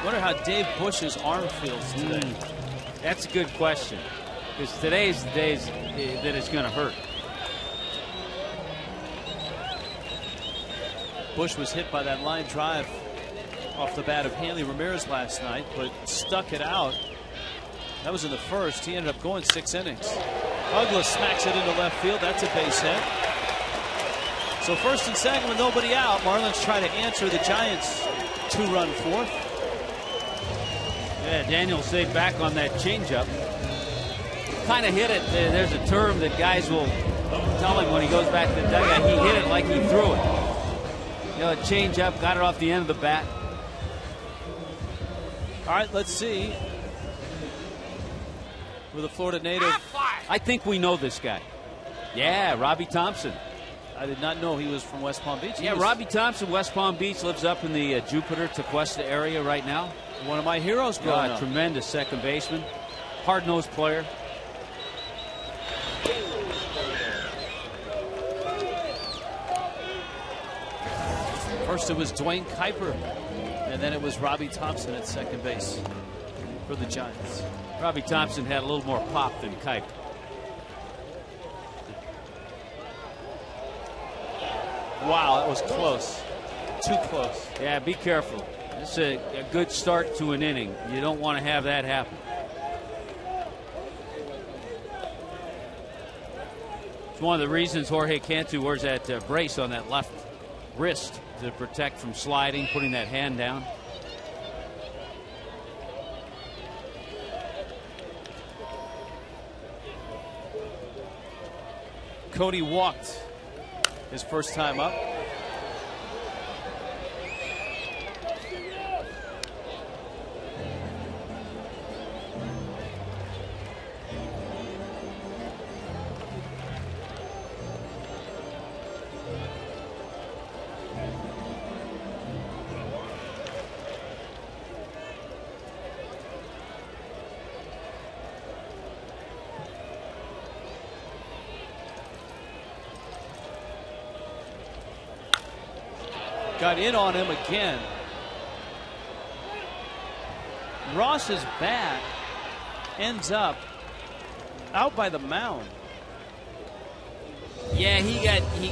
Wonder how Dave Bush's arm feels today. That's a good question, because today's the days that it's going to hurt. Bush was hit by that line drive off the bat of Hanley Ramirez last night, but stuck it out. That was in the 1st. He ended up going 6 innings. Ugla smacks it into left field. That's a base hit. So 1st and 2nd with nobody out. Marlins try to answer the Giants' 2-run 4th. Yeah, Daniel stayed back on that changeup. Kind of hit it. There's a term that guys will tell him when he goes back to the dugout. He hit it like he threw it. You know, a changeup, got it off the end of the bat. All right, let's see. With a Florida native. I think we know this guy. Yeah, Robbie Thompson. I did not know he was from West Palm Beach. Robbie Thompson, West Palm Beach, lives up in the Jupiter, Tequesta area right now. One of my heroes growing up. Tremendous second baseman. Hard-nosed player. First it was Dwayne Kuiper, and then it was Robbie Thompson at second base for the Giants. Robbie Thompson had a little more pop than Kuiper. Wow, that was close. Too close. Yeah, be careful. It's a good start to an inning. You don't want to have that happen. It's one of the reasons Jorge Cantu wears that brace on that left wrist to protect from sliding, putting that hand down. Cody walked his first time up. Got in on him again. Ross's bat ends up out by the mound. Yeah, he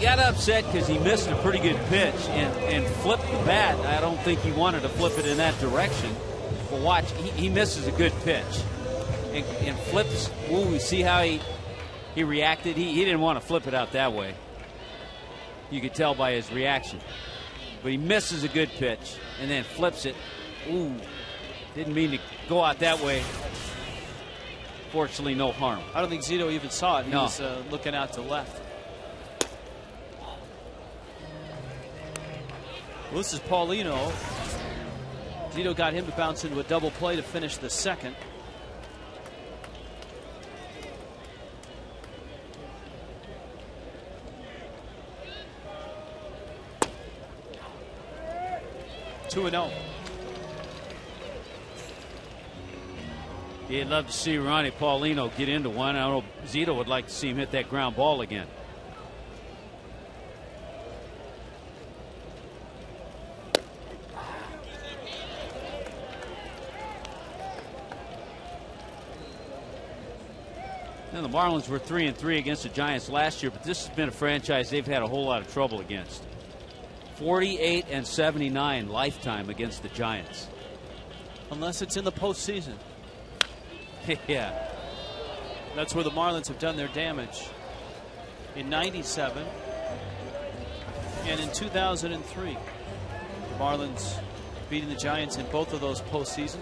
got upset because he missed a pretty good pitch and flipped the bat. I don't think he wanted to flip it in that direction. But watch, he misses a good pitch and flips. Ooh, see how he reacted? He didn't want to flip it out that way. You could tell by his reaction. But he misses a good pitch and then flips it. Ooh, didn't mean to go out that way. Fortunately, no harm. I don't think Zito even saw it. He was looking out to left. Well, this is Paulino. Zito got him to bounce into a double play to finish the second. Two and 0. Yeah, I'd love to see Ronnie Paulino get into one. I don't know, Zito would like to see him hit that ground ball again. Now, the Marlins were 3-3 against the Giants last year, but this has been a franchise they've had a whole lot of trouble against. 48-79 lifetime against the Giants. Unless it's in the postseason. Yeah. That's where the Marlins have done their damage. In '97 and in 2003. The Marlins beating the Giants in both of those postseasons.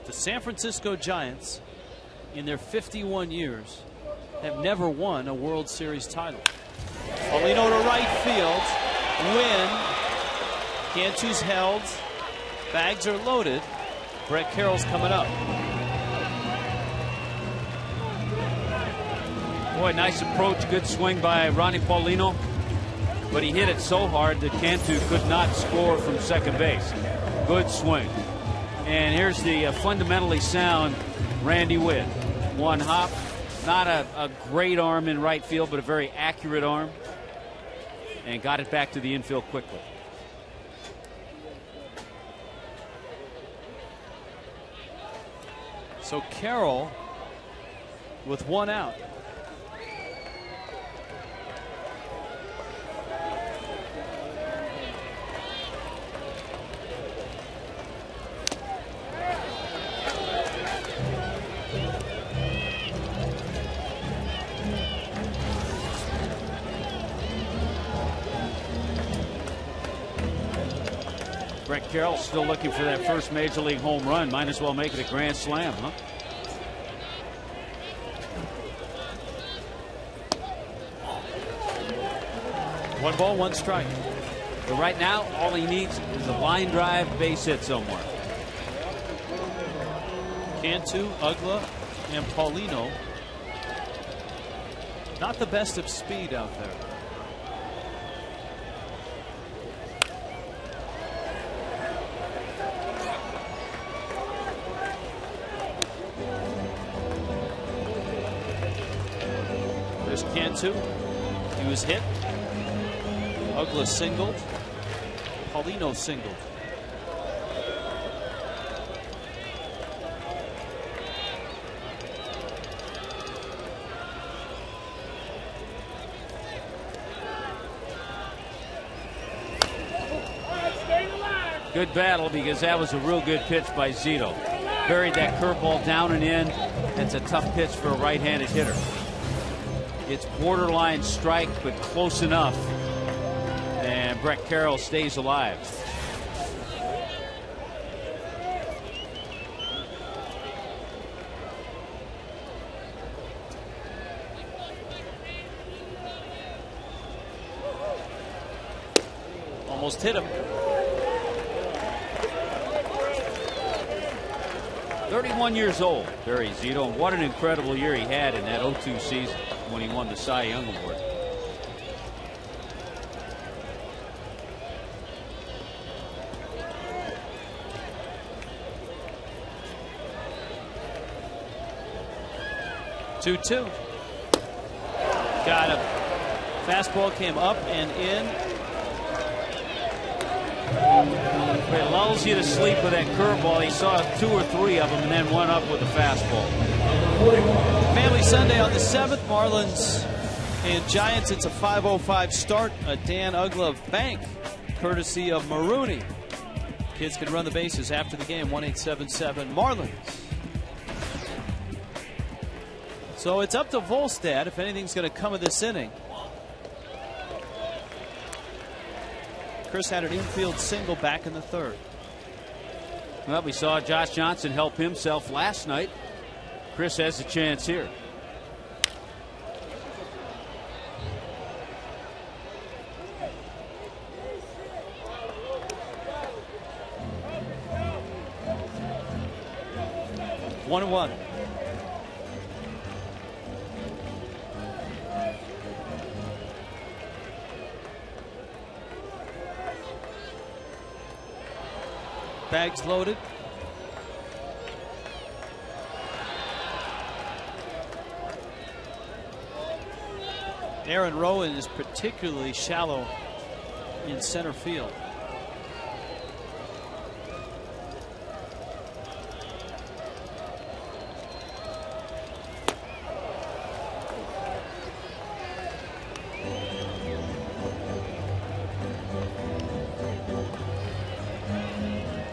The San Francisco Giants, in their 51 years, have never won a World Series title. Paulino to right field. Win. Cantu's held. Bags are loaded. Brett Carroll's coming up. Boy, nice approach. Good swing by Ronnie Paulino. But he hit it so hard that Cantu could not score from second base. Good swing. And here's the fundamentally sound Randy Witt. One hop. Not a great arm in right field, but a very accurate arm. And got it back to the infield quickly. So Carroll with one out. Brett Carroll still looking for that first major league home run. Might as well make it a grand slam, huh? One ball, one strike. But right now, all he needs is a line drive, base hit somewhere. Cantu, Ugla, and Paulino. Not the best of speed out there. There's Cantu. He was hit. Ugla singled. Paulino singled. Good battle, because that was a real good pitch by Zito. Buried that curveball down and in. That's a tough pitch for a right-handed hitter. It's borderline strike, but close enough. And Brett Carroll stays alive. Almost hit him. 31 years old, Barry Zito, and what an incredible year he had in that 02 season when he won the Cy Young Award. Two. Got him. Fastball came up and in. It lulls you to sleep with that curveball. He saw 2 or 3 of them and then one up with the fastball. Family Sunday on the 7th. Marlins and Giants. It's a 5:05 start. A Dan Uggla bank, courtesy of Marooney. Kids can run the bases after the game. 1-877 Marlins. So it's up to Volstad if anything's going to come of this inning. Chris had an infield single back in the 3rd. Well, we saw Josh Johnson help himself last night. Chris has a chance here. One and one. Bags loaded. Aaron Rowan is particularly shallow in center field.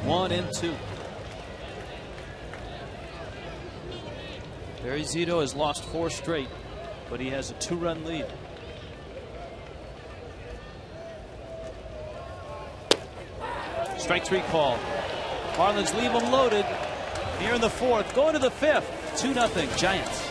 One and two. Barry Zito has lost 4 straight, but he has a 2-run lead. Strike 3 call. Marlins leave them loaded here in the 4th. Going to the 5th. 2-0 Giants.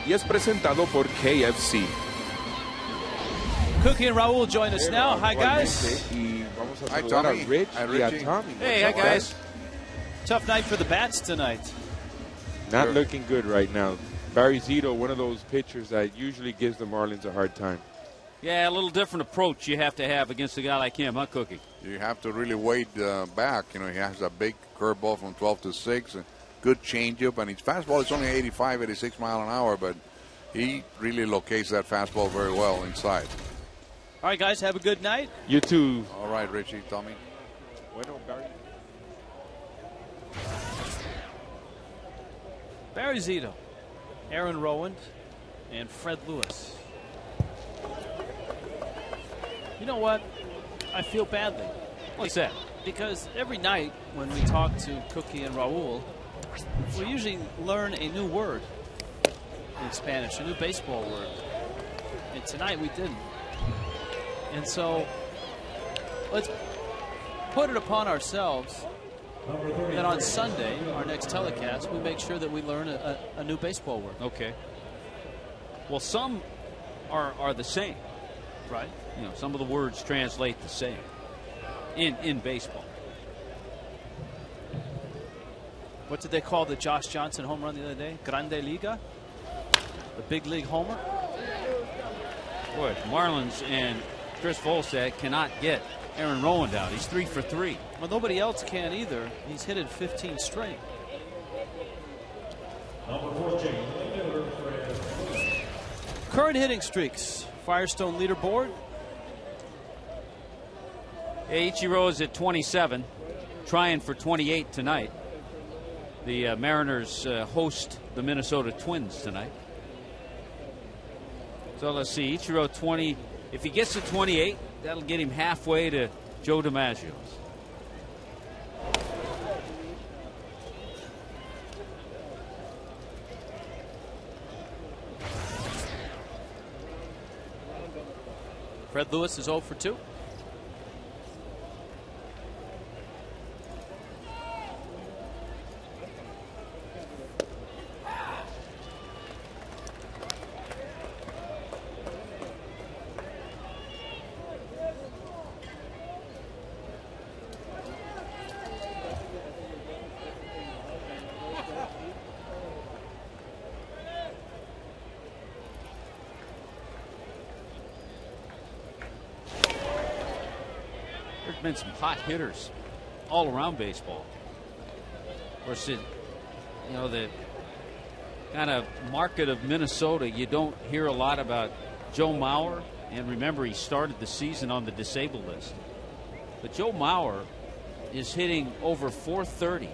Y es presentado por KFC. Cookie and Raul join us now. Hi, guys. Y vamos a saludar a Rich y a Tommy. Hey, hi, guys. Tough night for the bats tonight. Not looking good right now. Barry Zito, one of those pitchers that usually gives the Marlins a hard time. Yeah, a little different approach you have to have against a guy like him, huh, Cookie? You have to really wait back. You know, he has a big curveball from 12 to 6, a good changeup, and his fastball is only 85, 86 mile an hour, but he really locates that fastball very well inside. All right, guys, have a good night. You too. All right, Richie, Tommy. Bueno, Barry. Barry Zito, Aaron Rowand, and Fred Lewis. You know what? I feel badly. What's that? Because every night when we talk to Cookie and Raul, we usually learn a new word in Spanish, a new baseball word. And tonight we didn't. And so let's put it upon ourselves that on Sunday, our next telecast, we make sure that we learn a new baseball word. Okay. Well, some are the same. Right. You know, some of the words translate the same in baseball. What did they call the Josh Johnson home run the other day? Grande Liga? The big league homer? Boy, Marlins and Chris Volstad cannot get Aaron Rowand out. He's 3 for 3. Well, nobody else can either. He's hit it 15 straight. Current hitting streaks. Firestone leaderboard. Ichiro is at 27, trying for 28 tonight. The Mariners host the Minnesota Twins tonight. So let's see, Ichiro 20. If he gets to 28, that'll get him halfway to Joe DiMaggio's. Fred Lewis is 0 for 2. Been some hot hitters all around baseball. Of course, you know, the kind of market of Minnesota, you don't hear a lot about Joe Mauer. And remember, he started the season on the disabled list. But Joe Mauer is hitting over 430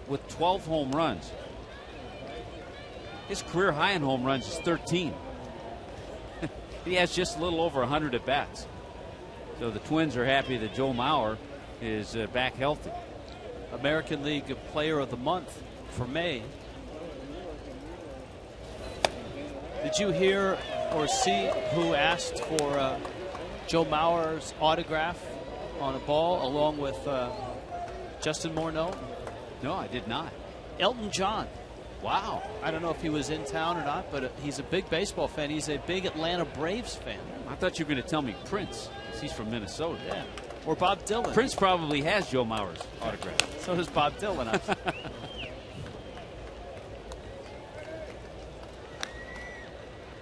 with 12 home runs. His career high in home runs is 13. He has just a little over 100 at bats. So the Twins are happy that Joe Mauer is back healthy. American League Player of the Month for May. Did you hear or see who asked for Joe Mauer's autograph on a ball along with Justin Morneau? No, I did not. Elton John. Wow. I don't know if he was in town or not, but he's a big baseball fan. He's a big Atlanta Braves fan. I thought you were going to tell me Prince. He's from Minnesota. Yeah. Or Bob Dylan. Prince probably has Joe Mauer's autograph. So does Bob Dylan.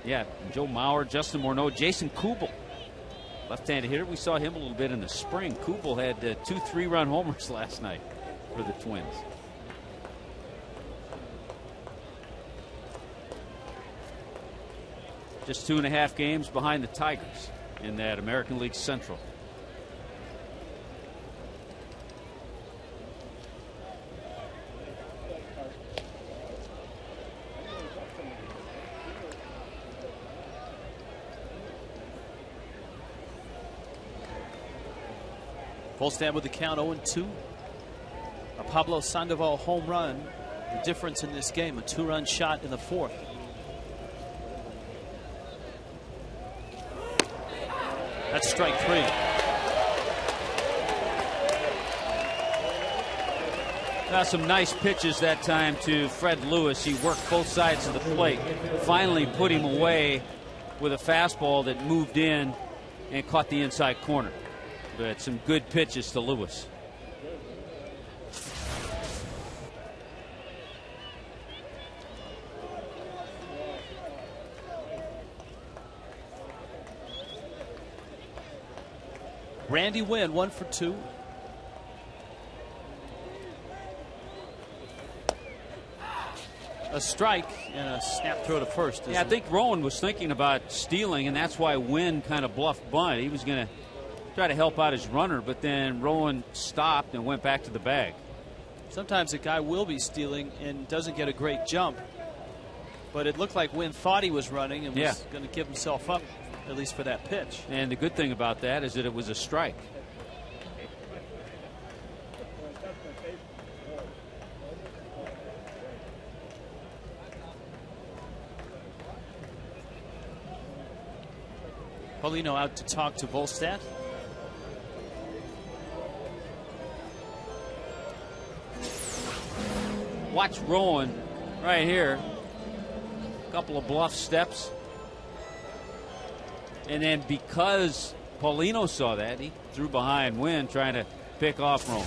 Yeah, Joe Mauer, Justin Morneau, Jason Kubel, left-handed hitter. We saw him a little bit in the spring. Kubel had 2 3-run homers last night for the Twins. Just 2.5 games behind the Tigers in that American League Central. Volstad with the count 0-2. A Pablo Sandoval home run. The difference in this game, a 2-run shot in the 4th. That's strike 3. Got some nice pitches that time to Fred Lewis. He worked both sides of the plate. Finally put him away with a fastball that moved in and caught the inside corner. But some good pitches to Lewis. Randy Wynn, 1 for 2. A strike and a snap throw to first. Yeah, I think Rowan was thinking about stealing, and that's why Wynn kind of bluffed bunt. He was going to try to help out his runner, but then Rowan stopped and went back to the bag. Sometimes a guy will be stealing and doesn't get a great jump, but it looked like Wynn thought he was running and was going to give himself up, at least for that pitch. And the good thing about that is that it was a strike. Paulino out to talk to Volstad. Watch Rowan right here. A couple of bluff steps. And then because Paulino saw that, he threw behind Wynn trying to pick off Rowan.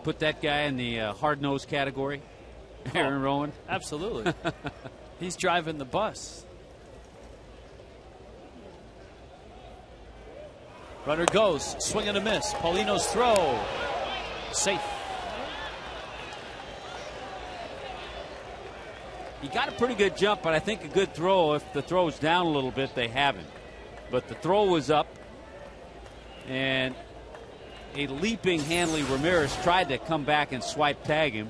Put that guy in the hard-nosed category, Aaron Rowan. Absolutely. He's driving the bus. Runner goes, swing and a miss. Paulino's throw, safe. He got a pretty good jump, but I think a good throw. If the throw's down a little bit, they haven't. But the throw was up, and a leaping Hanley Ramirez tried to come back and swipe tag him.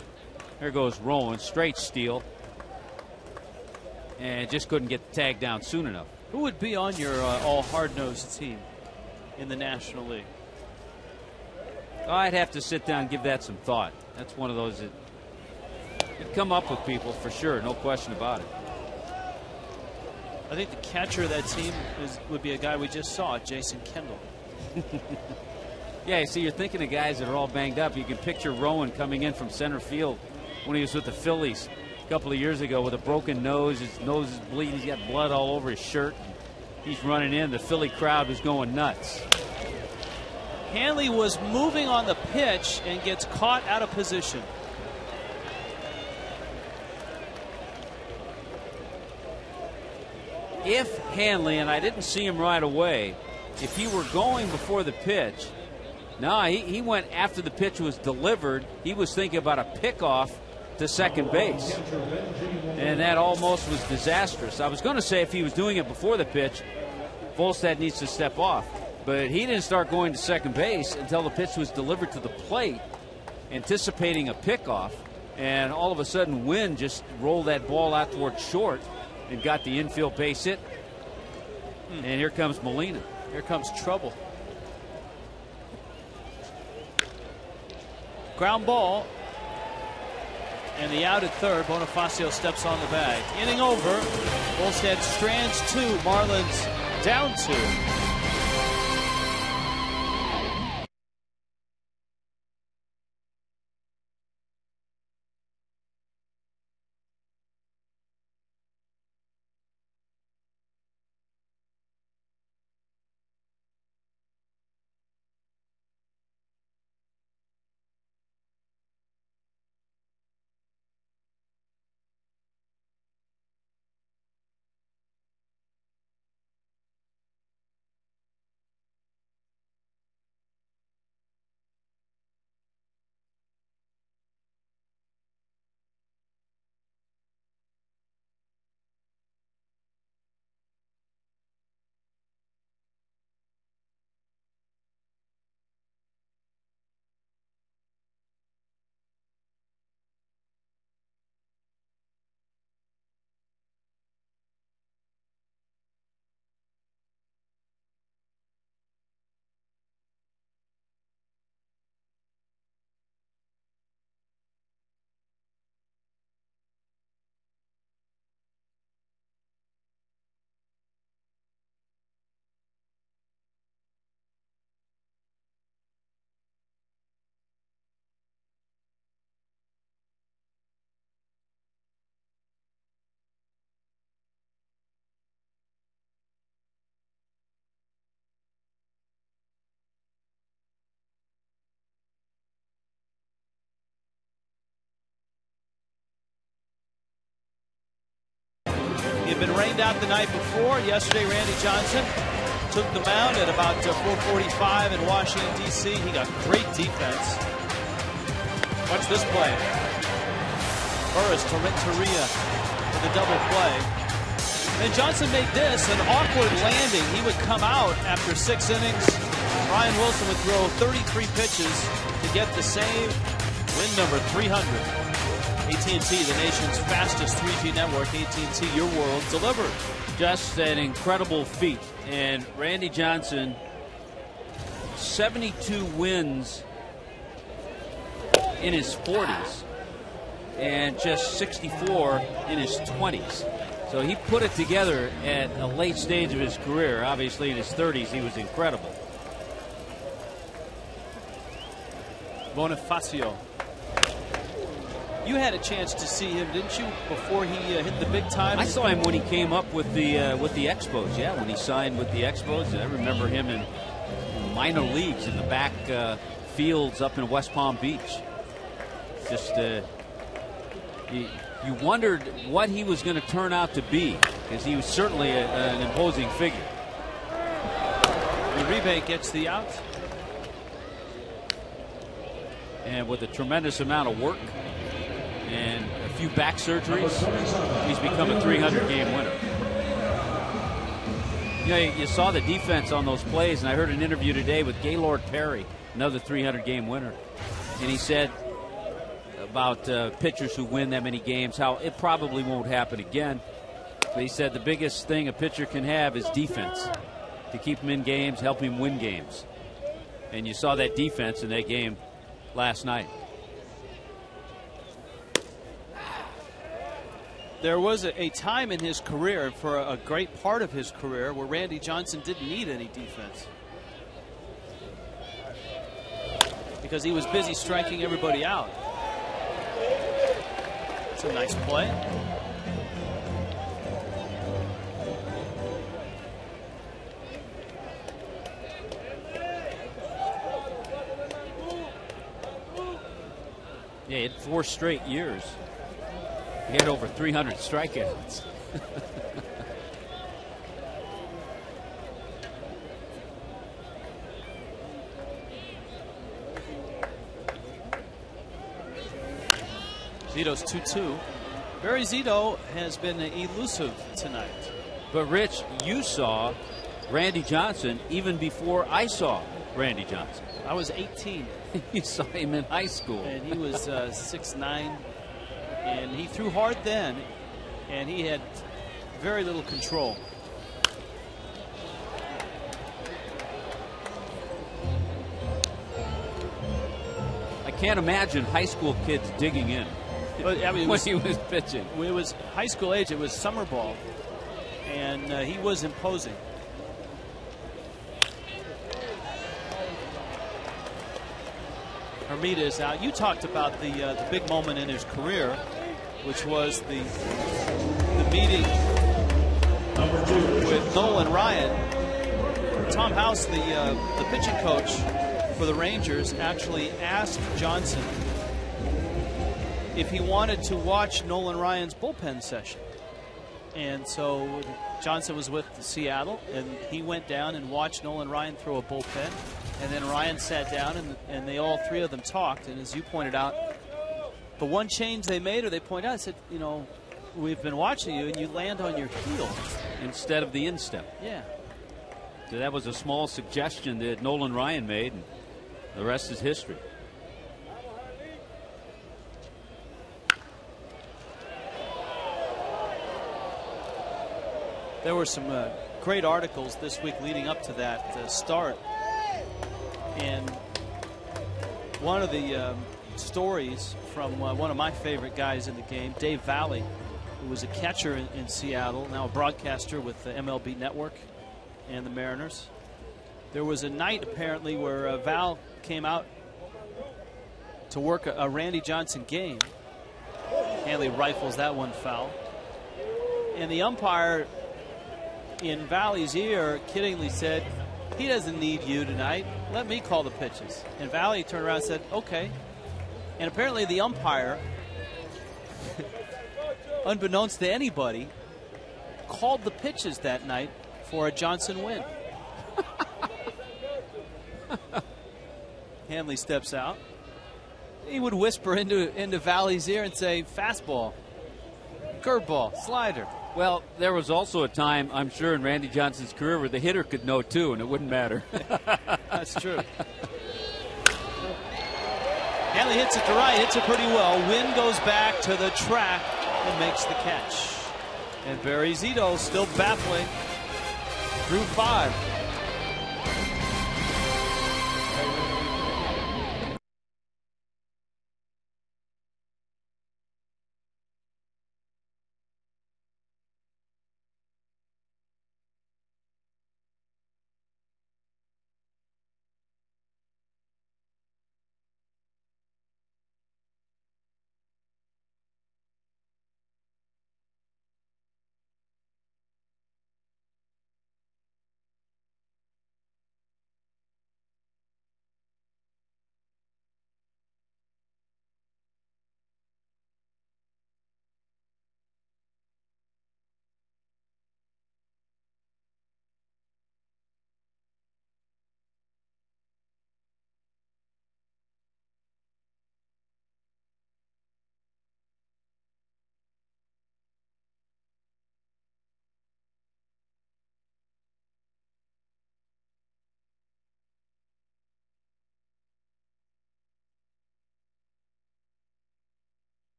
There goes Rowan, straight steal, and just couldn't get the tag down soon enough. Who would be on your all hard-nosed team in the National League? I'd have to sit down and give that some thought. That's one of those that you'd come up with people for sure, no question about it. I think the catcher of that team would be a guy we just saw, Jason Kendall. Yeah, see, you're thinking of guys that are all banged up. You can picture Rowan coming in from center field when he was with the Phillies a couple of years ago with a broken nose. His nose is bleeding. He's got blood all over his shirt. He's running in. The Philly crowd was going nuts. Hanley was moving on the pitch and gets caught out of position. If Hanley, and I didn't see him right away, if he were going before the pitch, no, he went after the pitch was delivered. He was thinking about a pickoff to second base. And that almost was disastrous. I was going to say if he was doing it before the pitch, Volstad needs to step off. But he didn't start going to second base until the pitch was delivered to the plate, anticipating a pickoff. And all of a sudden, Wynn just rolled that ball out towards short and got the infield base hit. And here comes Molina. Here comes trouble. Ground ball. And the out at third. Bonifacio steps on the bag. Inning over. Volstad strands 2. Marlins down 2. They've been rained out the night before. Yesterday, Randy Johnson took the mound at about 4:45 in Washington, D.C. He got great defense. Watch this play. Burris to Renteria for the double play. And Johnson made this an awkward landing. He would come out after 6 innings. Ryan Wilson would throw 33 pitches to get the save. Win number 300. AT&T, the nation's fastest 3G network. AT&T, your world delivered. Just an incredible feat. And Randy Johnson, 72 wins in his 40s and just 64 in his 20s. So he put it together at a late stage of his career. Obviously, in his 30s, he was incredible. Bonifacio. You had a chance to see him, didn't you, before he hit the big time? I saw him when he came up with the Expos. Yeah, when he signed with the Expos. I remember him in minor leagues in the back fields up in West Palm Beach. Just you wondered what he was going to turn out to be, because he was certainly an imposing figure. Uribe gets the out. And with a tremendous amount of work and a few back surgeries, he's become a 300-game winner. You know, you saw the defense on those plays, and I heard an interview today with Gaylord Perry, another 300-game winner, and he said about pitchers who win that many games, how it probably won't happen again. But he said the biggest thing a pitcher can have is defense, to keep him in games, help him win games. And you saw that defense in that game last night. There was a time in his career, for a great part of his career, where Randy Johnson didn't need any defense, because he was busy striking everybody out. It's a nice play. Yeah, he had 4 straight years. He had over 300 strikeouts. Zito's 2-2. Barry Zito has been elusive tonight. But Rich, you saw Randy Johnson even before I saw Randy Johnson. I was 18. You saw him in high school. And he was 6'9", and he threw hard then, and he had very little control. I can't imagine high school kids digging in. But, I mean, when he was pitching. When it was high school age, it was summer ball, and he was imposing. Hermida is out. You talked about the big moment in his career, which was the meeting with Nolan Ryan. Tom House, the pitching coach for the Rangers, actually asked Johnson if he wanted to watch Nolan Ryan's bullpen session. And so Johnson was with Seattle, and he went down and watched Nolan Ryan throw a bullpen. And then Ryan sat down, and they all 3 of them talked. And as you pointed out, the one change they made, or they pointed out, I said, you know, we've been watching you, and you land on your heel instead of the instep. Yeah. So that was a small suggestion that Nolan Ryan made, and the rest is history. There were some great articles this week leading up to that start. And one of the stories from one of my favorite guys in the game, Dave Valley, who was a catcher in Seattle, now a broadcaster with the MLB Network and the Mariners. There was a night, apparently, where Val came out to work a Randy Johnson game. Hanley rifles that one foul. And the umpire in Valley's ear kiddingly said, "He doesn't need you tonight. Let me call the pitches." And Valley turned around and said, "Okay." And apparently the umpire, unbeknownst to anybody, called the pitches that night for a Johnson win. Hanley steps out. He would whisper into Valley's ear and say, fastball, curveball, slider. Well, there was also a time, I'm sure, in Randy Johnson's career where the hitter could know too, and it wouldn't matter. That's true. Hanley hits it to right, hits it pretty well. Wynn goes back to the track and makes the catch. And Barry Zito still baffling through 5.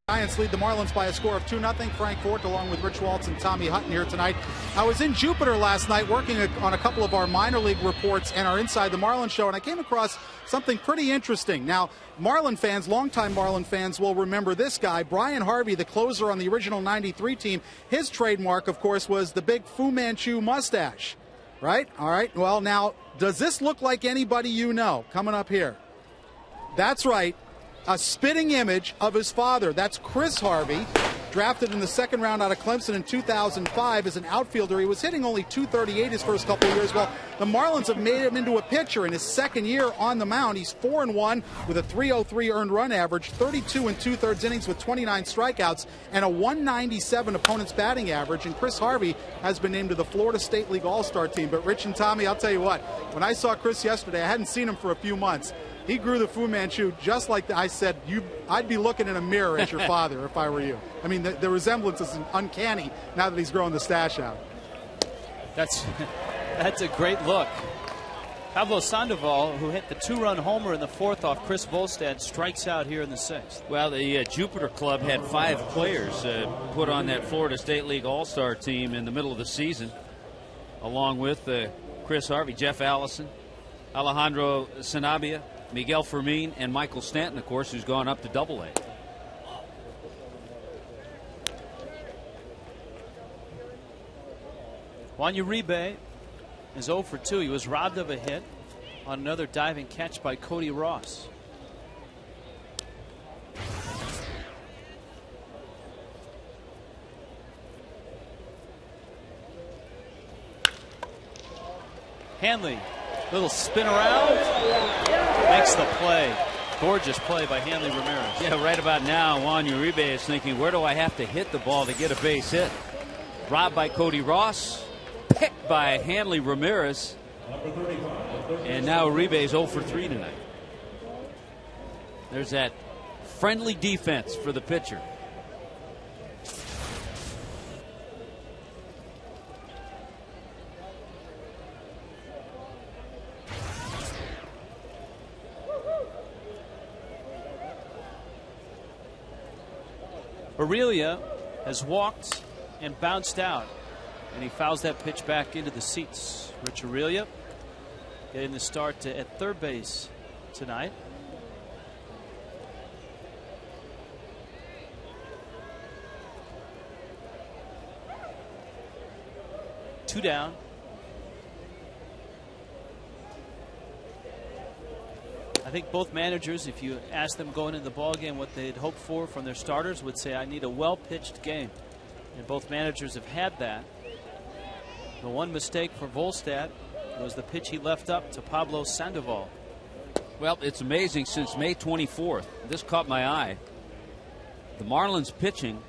Giants lead the Marlins by a score of 2-0. Frank Fort along with Rich Waltz and Tommy Hutton here tonight. I was in Jupiter last night working on a couple of our minor league reports and our Inside the Marlins show, and I came across something pretty interesting. Now, Marlin fans, longtime Marlin fans, will remember this guy, Brian Harvey, the closer on the original 93 team. His trademark, of course, was the big Fu Manchu mustache, right? All right. Well, now, does this look like anybody you know? Coming up here. That's right. A spitting image of his father. That's Chris Harvey, drafted in the second round out of Clemson in 2005 as an outfielder. He was hitting only .238 his first couple of years. Well, the Marlins have made him into a pitcher in his second year on the mound. He's 4-1 with a .303 earned run average, 32 2/3 innings with 29 strikeouts, and a .197 opponent's batting average. And Chris Harvey has been named to the Florida State League All-Star team. But Rich and Tommy, I'll tell you what, when I saw Chris yesterday, I hadn't seen him for a few months. He grew the Fu Manchu just like I said. I'd be looking in a mirror as your father if I were you. I mean, the resemblance is uncanny now that he's growing the stash out. That's a great look. Pablo Sandoval, who hit the 2-run homer in the 4th off Chris Volstad, strikes out here in the 6th. Well, the Jupiter Club had 5 players put on that Florida State League All-Star team in the middle of the season, along with Chris Harvey, Jeff Allison, Alejandro Sanabia, Miguel Fermin, and Michael Stanton, of course, who's gone up to Double-A. Juan Uribe is 0 for 2. He was robbed of a hit on another diving catch by Cody Ross. Hanley, little spin around, makes the play. Gorgeous play by Hanley Ramirez. Yeah, right about now, Juan Uribe is thinking, where do I have to hit the ball to get a base hit? Robbed by Cody Ross, picked by Hanley Ramirez, and now Uribe's 0 for 3 tonight. There's that friendly defense for the pitcher. Aurelia has walked and bounced out, and he fouls that pitch back into the seats. Rich Aurelia getting the start at third base tonight. Two down. I think both managers, if you ask them going into the ball game what they'd hope for from their starters, would say, I need a well-pitched game. And both managers have had that. The one mistake for Volstad was the pitch he left up to Pablo Sandoval. Well, it's amazing. Since May 24th, this caught my eye. The Marlins pitching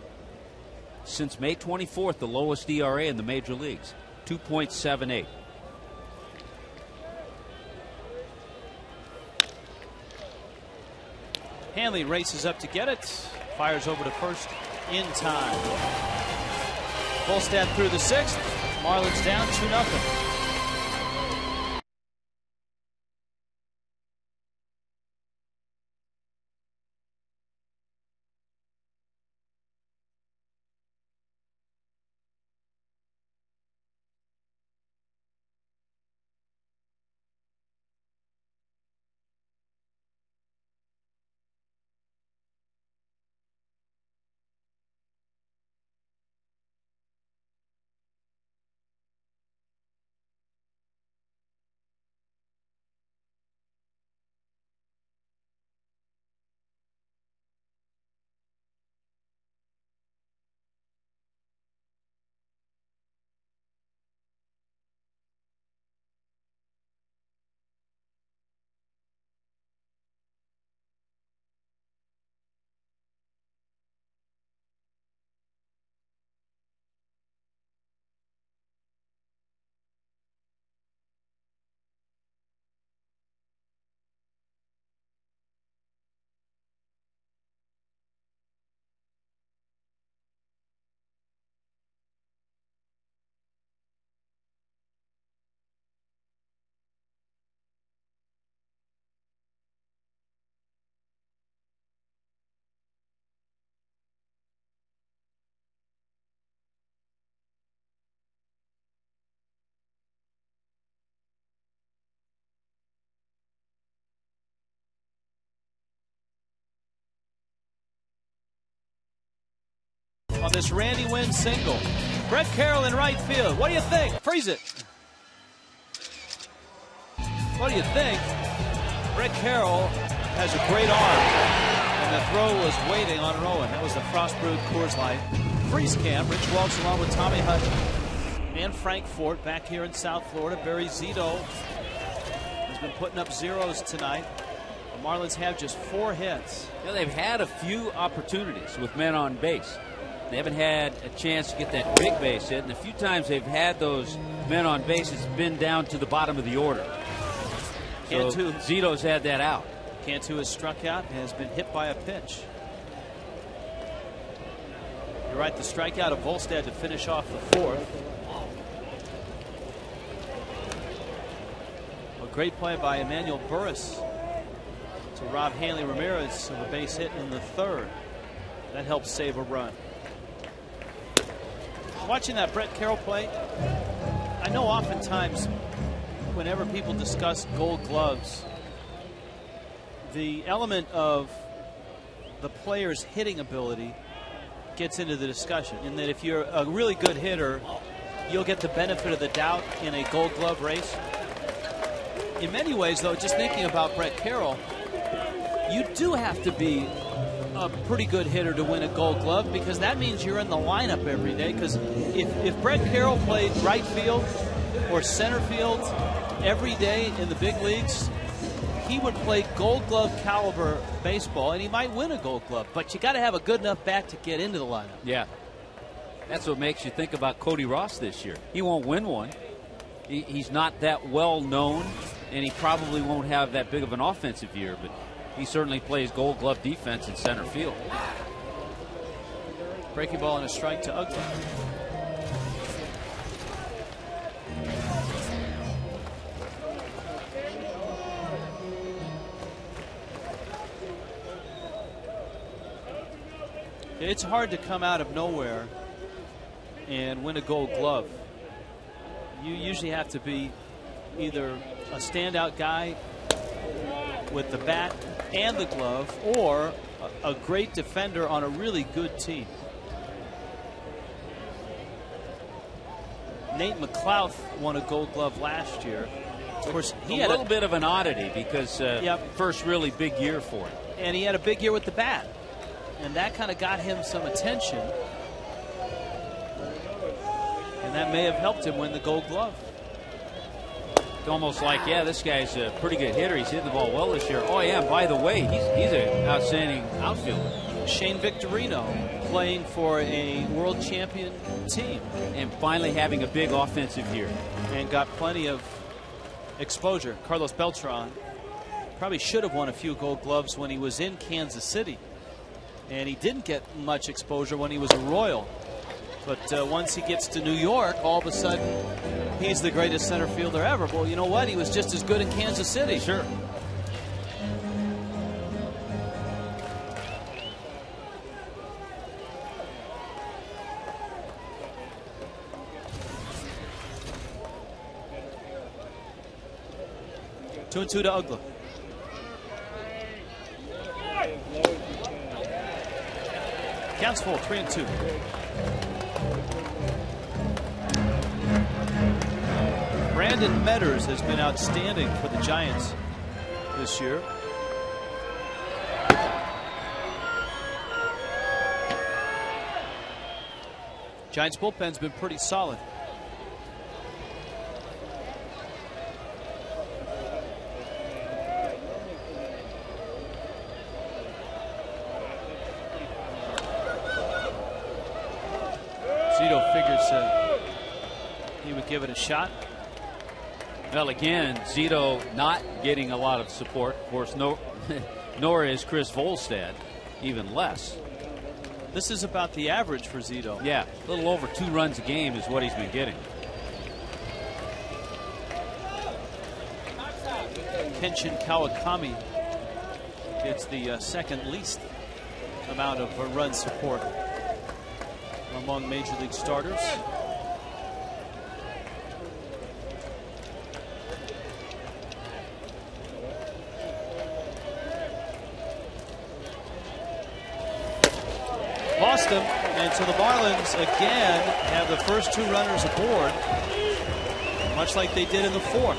since May 24th, the lowest ERA in the major leagues, 2.78. Hanley races up to get it. Fires over to first in time. Volstad through the sixth. Marlins down 2-0. On this Randy Wynn single. Brett Carroll in right field. What do you think? Freeze it. What do you think? Brett Carroll has a great arm. And the throw was waiting on Rowan. That was the Frostbrewed Coors Light freeze cam. Rich Walks along with Tommy Hutt and Frank Fort back here in South Florida. Barry Zito has been putting up zeros tonight. The Marlins have just 4 hits. You know, they've had a few opportunities with men on base. They haven't had a chance to get that big base hit, and the few times they've had those men on base, it's been down to the bottom of the order. So Zito's had that out. Cantu has struck out and has been hit by a pitch. You're right, the strikeout of Volstad to finish off the 4th. A great play by Emmanuel Burris to rob Hanley Ramirez of a base hit in the 3rd. That helps save a run. Watching that Brett Carroll play, I know oftentimes whenever people discuss Gold Gloves, the element of the player's hitting ability gets into the discussion, in that if you're a really good hitter, you'll get the benefit of the doubt in a Gold Glove race. In many ways, though, just thinking about Brett Carroll, you do have to be a pretty good hitter to win a Gold Glove, because that means you're in the lineup every day. Because if Brett Carroll played right field or center field every day in the big leagues, he would play Gold Glove caliber baseball, and he might win a Gold Glove. But you got to have a good enough bat to get into the lineup. Yeah, that's what makes you think about Cody Ross this year. He won't win one. He's not that well known, and he probably won't have that big of an offensive year, but he certainly plays Gold Glove defense in center field. Breaking ball and a strike to Uggla. it's hard to come out of nowhere and win a Gold Glove. You usually have to be either a standout guy with the bat and the glove, or a great defender on a really good team. Nate McLouth won a Gold Glove last year. Of course, he had a little bit of an oddity because first really big year for him. And he had a big year with the bat. And that kind of got him some attention. And that may have helped him win the Gold Glove. It's almost like, yeah, this guy's a pretty good hitter. He's hitting the ball well this year. Oh, yeah, and by the way, he's an outstanding outfielder. Shane Victorino playing for a world champion team. And finally having a big offensive year. And got plenty of exposure. Carlos Beltran probably should have won a few Gold Gloves when he was in Kansas City. And he didn't get much exposure when he was a Royal. But once he gets to New York, all of a sudden, he's the greatest center fielder ever. Well, you know what? He was just as good in Kansas City. Sure. Two and two to Ugla. Counts full, 3-2. Brandon Metters has been outstanding for the Giants this year. Giants bullpen's been pretty solid. Zito figures he would give it a shot. Well, again, Zito not getting a lot of support. Of course, nor is Chris Volstad, even less. This is about the average for Zito. Yeah, a little over 2 runs a game is what he's been getting. Kenshin Kawakami gets the second least amount of run support among Major League starters. Lost him, and so the Marlins again have the first 2 runners aboard, much like they did in the 4th.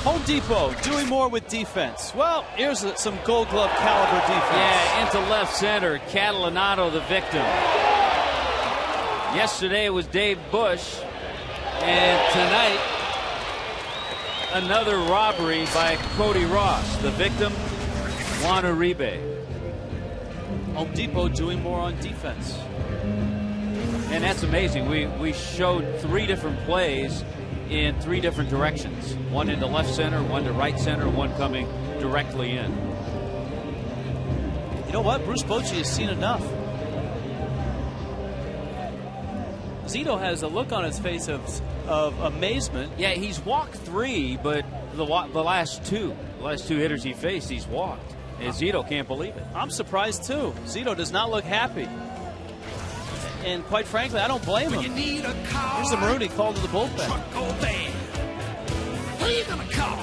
Home Depot doing more with defense. Well, here's some Gold Glove caliber defense. Yeah, into left center. Catalanato the victim. Yesterday it was Dave Bush, and tonight another robbery by Cody Ross. The victim, Juan Uribe. Home Depot doing more on defense. And that's amazing. We showed 3 different plays in 3 different directions. One into left center, one to right center, one coming directly in. You know what? Bruce Bochy has seen enough. Zito has a look on his face of amazement. Yeah, he's walked 3, but the last two hitters he faced, he's walked. And Zito can't believe it. I'm surprised too. Zito does not look happy. And quite frankly, I don't blame him. Here's the Maroon called to the bullpen. Who are you going to call?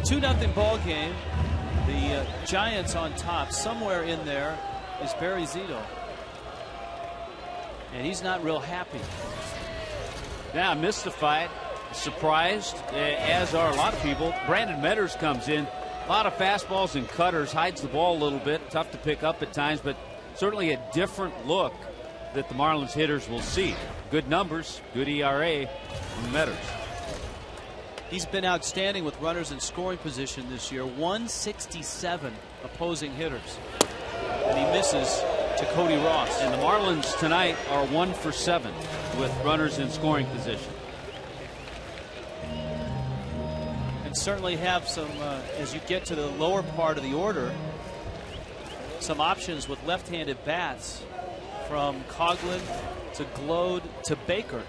2-0 ball game. The Giants on top. Somewhere in there is Barry Zito. And he's not real happy. Yeah, mystified, surprised, as are a lot of people. Brandon Metters comes in. A lot of fastballs and cutters, hides the ball a little bit. Tough to pick up at times, but certainly a different look that the Marlins hitters will see. Good numbers, good ERA from Metters. He's been outstanding with runners in scoring position this year. 167 opposing hitters. And he misses to Cody Ross. And the Marlins tonight are 1 for 7 with runners in scoring position. And certainly have some, as you get to the lower part of the order, some options with left-handed bats from Coughlin to Glode to Baker.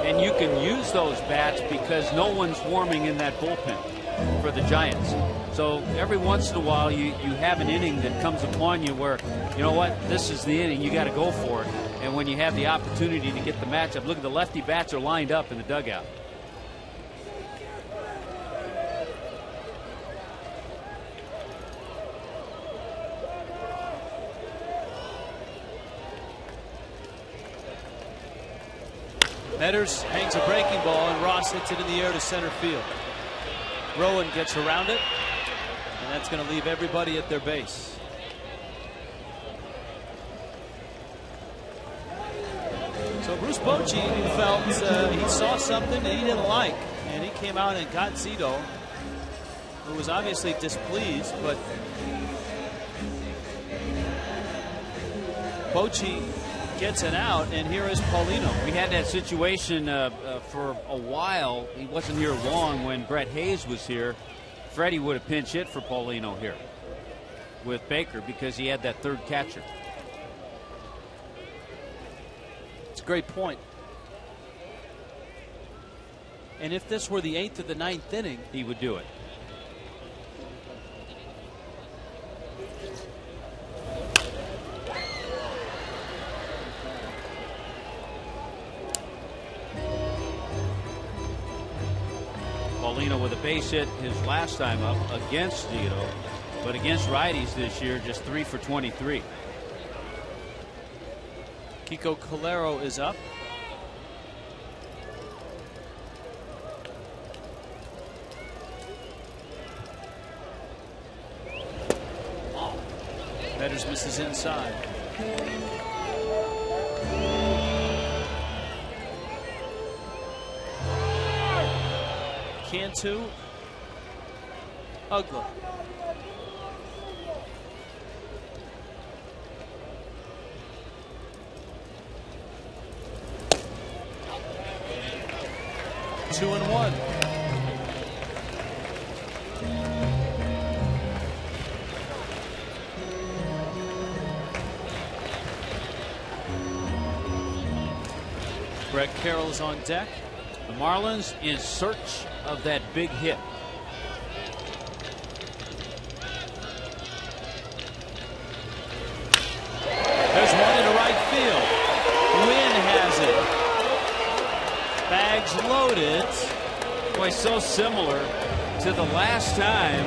And you can use those bats because no one's warming in that bullpen for the Giants. So every once in a while you have an inning that comes upon you where, you know what, this is the inning, you got to go for it. And when you have the opportunity to get the matchup, look at the lefty bats are lined up in the dugout. Metters hangs a breaking ball and Ross hits it in the air to center field. Rowan gets around it, and that's going to leave everybody at their base. So Bruce Bochy felt he saw something that he didn't like, and he came out and got Zito, who was obviously displeased, but Bochy gets it out, and here is Paulino. We had that situation for a while. He wasn't here long when Brett Hayes was here. Freddie would have pinch hit for Paulino here with Baker because he had that third catcher. It's a great point. And if this were the 8th or the 9th inning, he would do it. Paulino with a base hit his last time up against Zito, but against righties this year, just 3 for 23. Kiko Calero is up. Metters misses inside. Cantu, Ugla. Two and one. Brett Carroll is on deck. The Marlins in search of that big hit. There's one into right field. Wynn has it. Bags loaded. Boy, so similar to the last time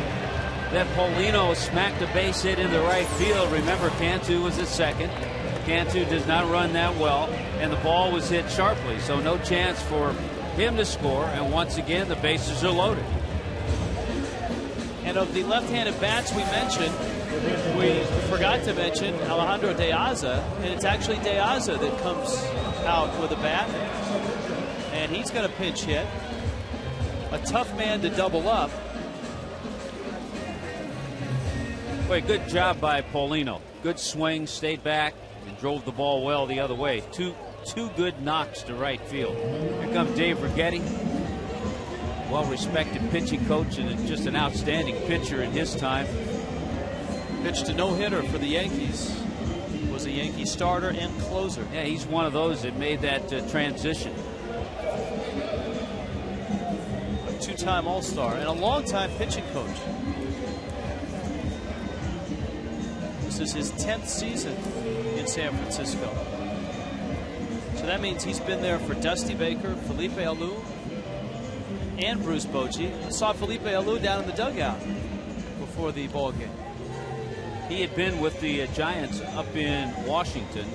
that Paulino smacked a base hit into right field. Remember, Cantu was at second. Cantu does not run that well, and the ball was hit sharply, so no chance for him to score, and once again the bases are loaded. And of the left-handed bats we mentioned, we forgot to mention Alejandro De Aza, and it's actually De Aza that comes out with a bat, and he's going to pinch hit. A tough man to double up. Boy, good job by Paulino. Good swing, stayed back, and drove the ball well the other way. Two good knocks to right field. Here comes Dave Righetti, well-respected pitching coach and just an outstanding pitcher in his time. Pitched a no-hitter for the Yankees. Was a Yankee starter and closer. Yeah, he's one of those that made that transition. A two-time All-Star and a long-time pitching coach. This is his 10th season in San Francisco. So that means he's been there for Dusty Baker, Felipe Alou, and Bruce Bochy. I saw Felipe Alou down in the dugout before the ball game. He had been with the Giants up in Washington.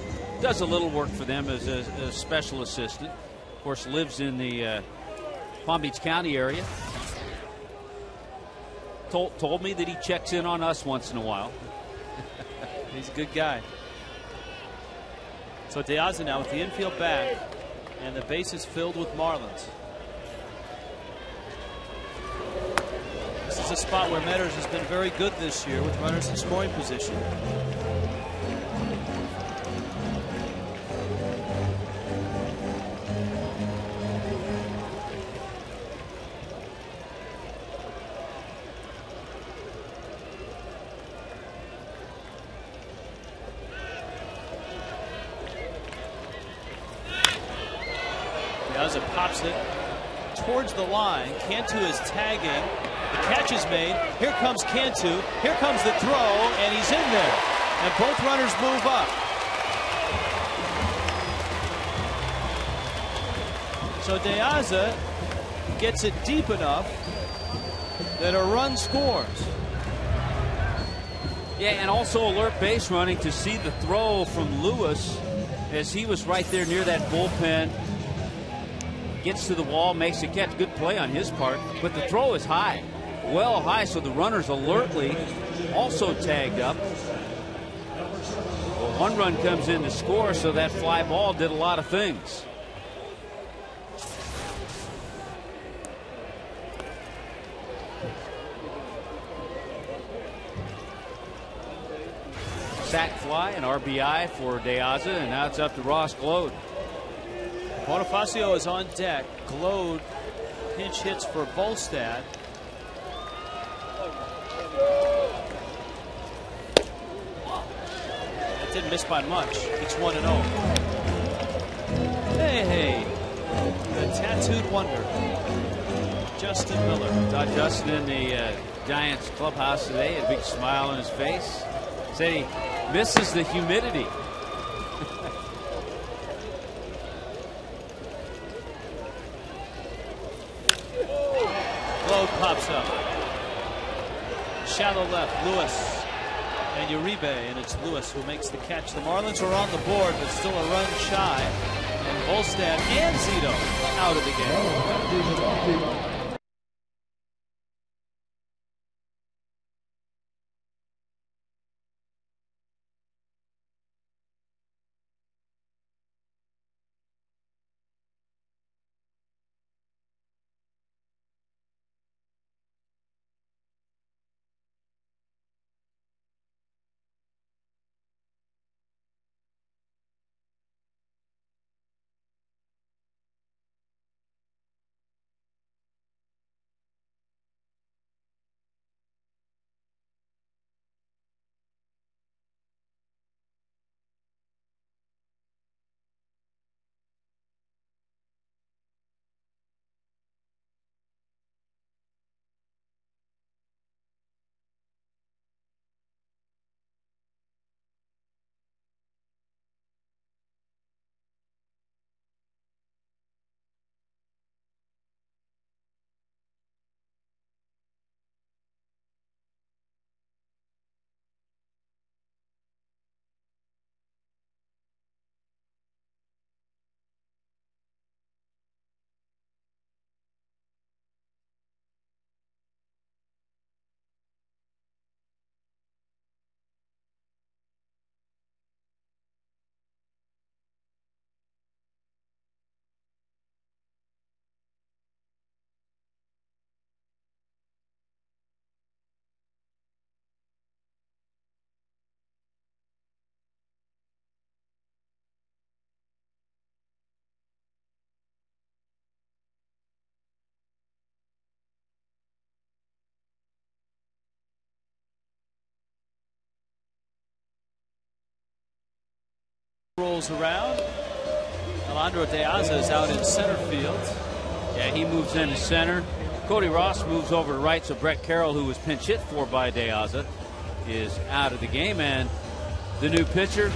Does a little work for them as a special assistant. Of course, lives in the Palm Beach County area. Told me that he checks in on us once in a while. He's a good guy. So De Aza now with the infield back, and the bases filled with Marlins. This is a spot where Metters has been very good this year with runners in scoring position. It pops it towards the line. Cantu is tagging. The catch is made. Here comes Cantu. Here comes the throw, and he's in there. And both runners move up. So De Aza gets it deep enough that a run scores. Yeah, and also alert base running to see the throw from Lewis as he was right there near that bullpen. Gets to the wall, makes a catch. Good play on his part, but the throw is high, well high, so the runners alertly also tagged up. Well, one run comes in to score, so that fly ball did a lot of things. Sac fly, an RBI for De Aza, and now it's up to Ross Glode. Bonifacio is on deck. Glode pinch hits for Volstad. That didn't miss by much. It's 1-0. Hey, the tattooed wonder, Justin Miller. Saw Justin in the Giants clubhouse today, a big smile on his face. Said he misses the humidity. Glode pops up. Shallow left, Lewis and Uribe, and it's Lewis who makes the catch. The Marlins are on the board, but still a run shy. And Volstad and Zito out of the game. Rolls around. Alejandro De Aza is out in center field. Yeah, he moves into center. Cody Ross moves over to right, so Brett Carroll, who was pinch hit for by De Aza, is out of the game. And the new pitcher,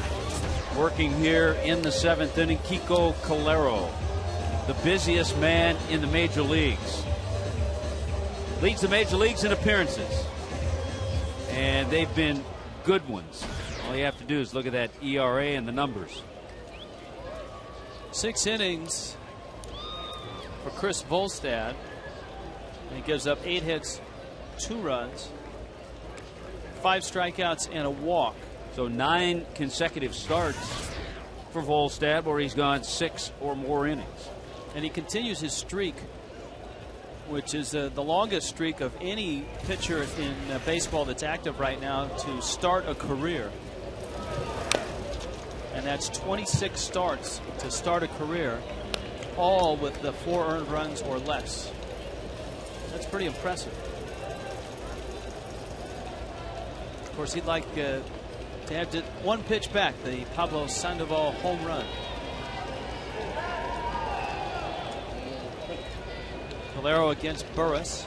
working here in the 7th inning, Kiko Calero, the busiest man in the major leagues. Leads the major leagues in appearances. And they've been good ones. All you have to do is look at that ERA and the numbers. 6 innings for Chris Volstad. And he gives up 8 hits, 2 runs, 5 strikeouts, and a walk. So 9 consecutive starts for Volstad where he's gone 6 or more innings. And he continues his streak, which is the longest streak of any pitcher in baseball that's active right now to start a career. And that's 26 starts to start a career, all with the 4 earned runs or less. That's pretty impressive. Of course, he'd like to have one pitch back, the Pablo Sandoval home run. Calero against Burris.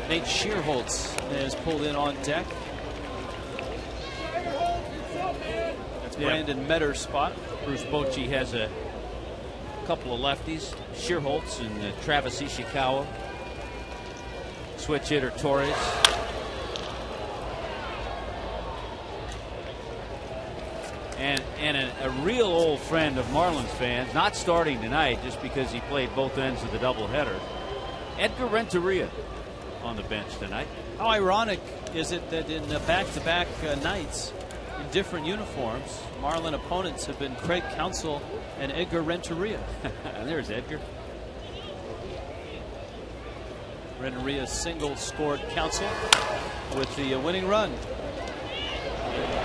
Nate Shearholtz is pulled in on deck. That's Brandon Metter's spot. Bruce Bochy has a couple of lefties, Shearholtz and Travis Ishikawa. Switch hitter Torres. And a real old friend of Marlins fans, not starting tonight just because he played both ends of the doubleheader, Edgar Renteria on the bench tonight. How ironic is it that in back-to-back nights in different uniforms, Marlin opponents have been Craig Counsell and Edgar Renteria. There's Edgar. Renteria single scored Counsell with the winning run.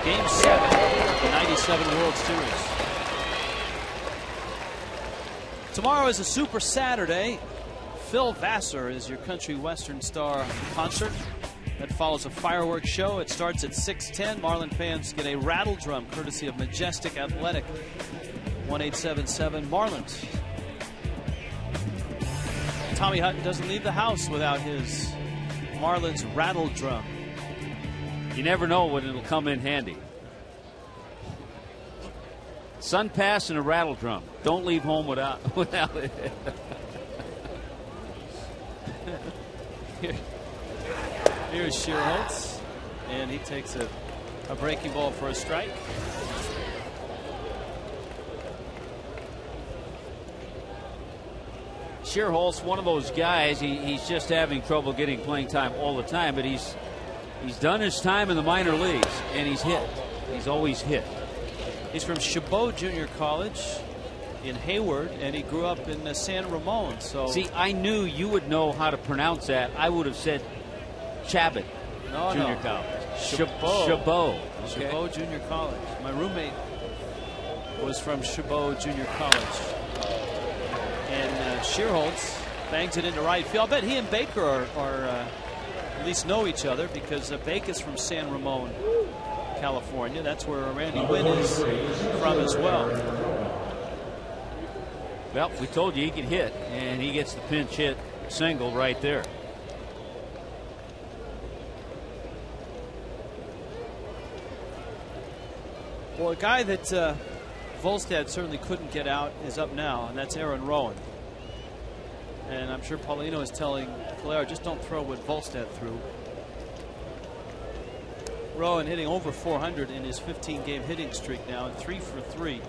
Game 7 of the '97 World Series. Tomorrow is a Super Saturday. Phil Vassar is your country western star concert. That follows a fireworks show. It starts at 6:10. Marlin fans get a rattle drum courtesy of Majestic Athletic. 1-877 Marlins. Tommy Hutton doesn't leave the house without his Marlins rattle drum. You never know when it'll come in handy. Sun pass and a rattle drum. Don't leave home without it. Here's Shearholtz, and he takes a breaking ball for a strike. Shearholtz, one of those guys, he's just having trouble getting playing time all the time, but he's done his time in the minor leagues, and he's hit. He's always hit. He's from Chabot Junior College in Hayward, and he grew up in San Ramon. So see, I knew you would know how to pronounce that. I would have said Chabot Junior College. Chabot. Chabot. Okay. Chabot Junior College. My roommate was from Chabot Junior College. And Shearholtz bangs it into right field. I bet he and Baker are at least know each other, because Baker is from San Ramon, California. That's where Randy Wynn is from as well. Well, we told you he could hit, and he gets the pinch hit single right there. Well, a guy that Volstad certainly couldn't get out is up now, and that's Aaron Rowan. And I'm sure Paulino is telling Calero, just don't throw what Volstad threw. Rowan hitting over 400 in his 15-game hitting streak now, and 3 for 3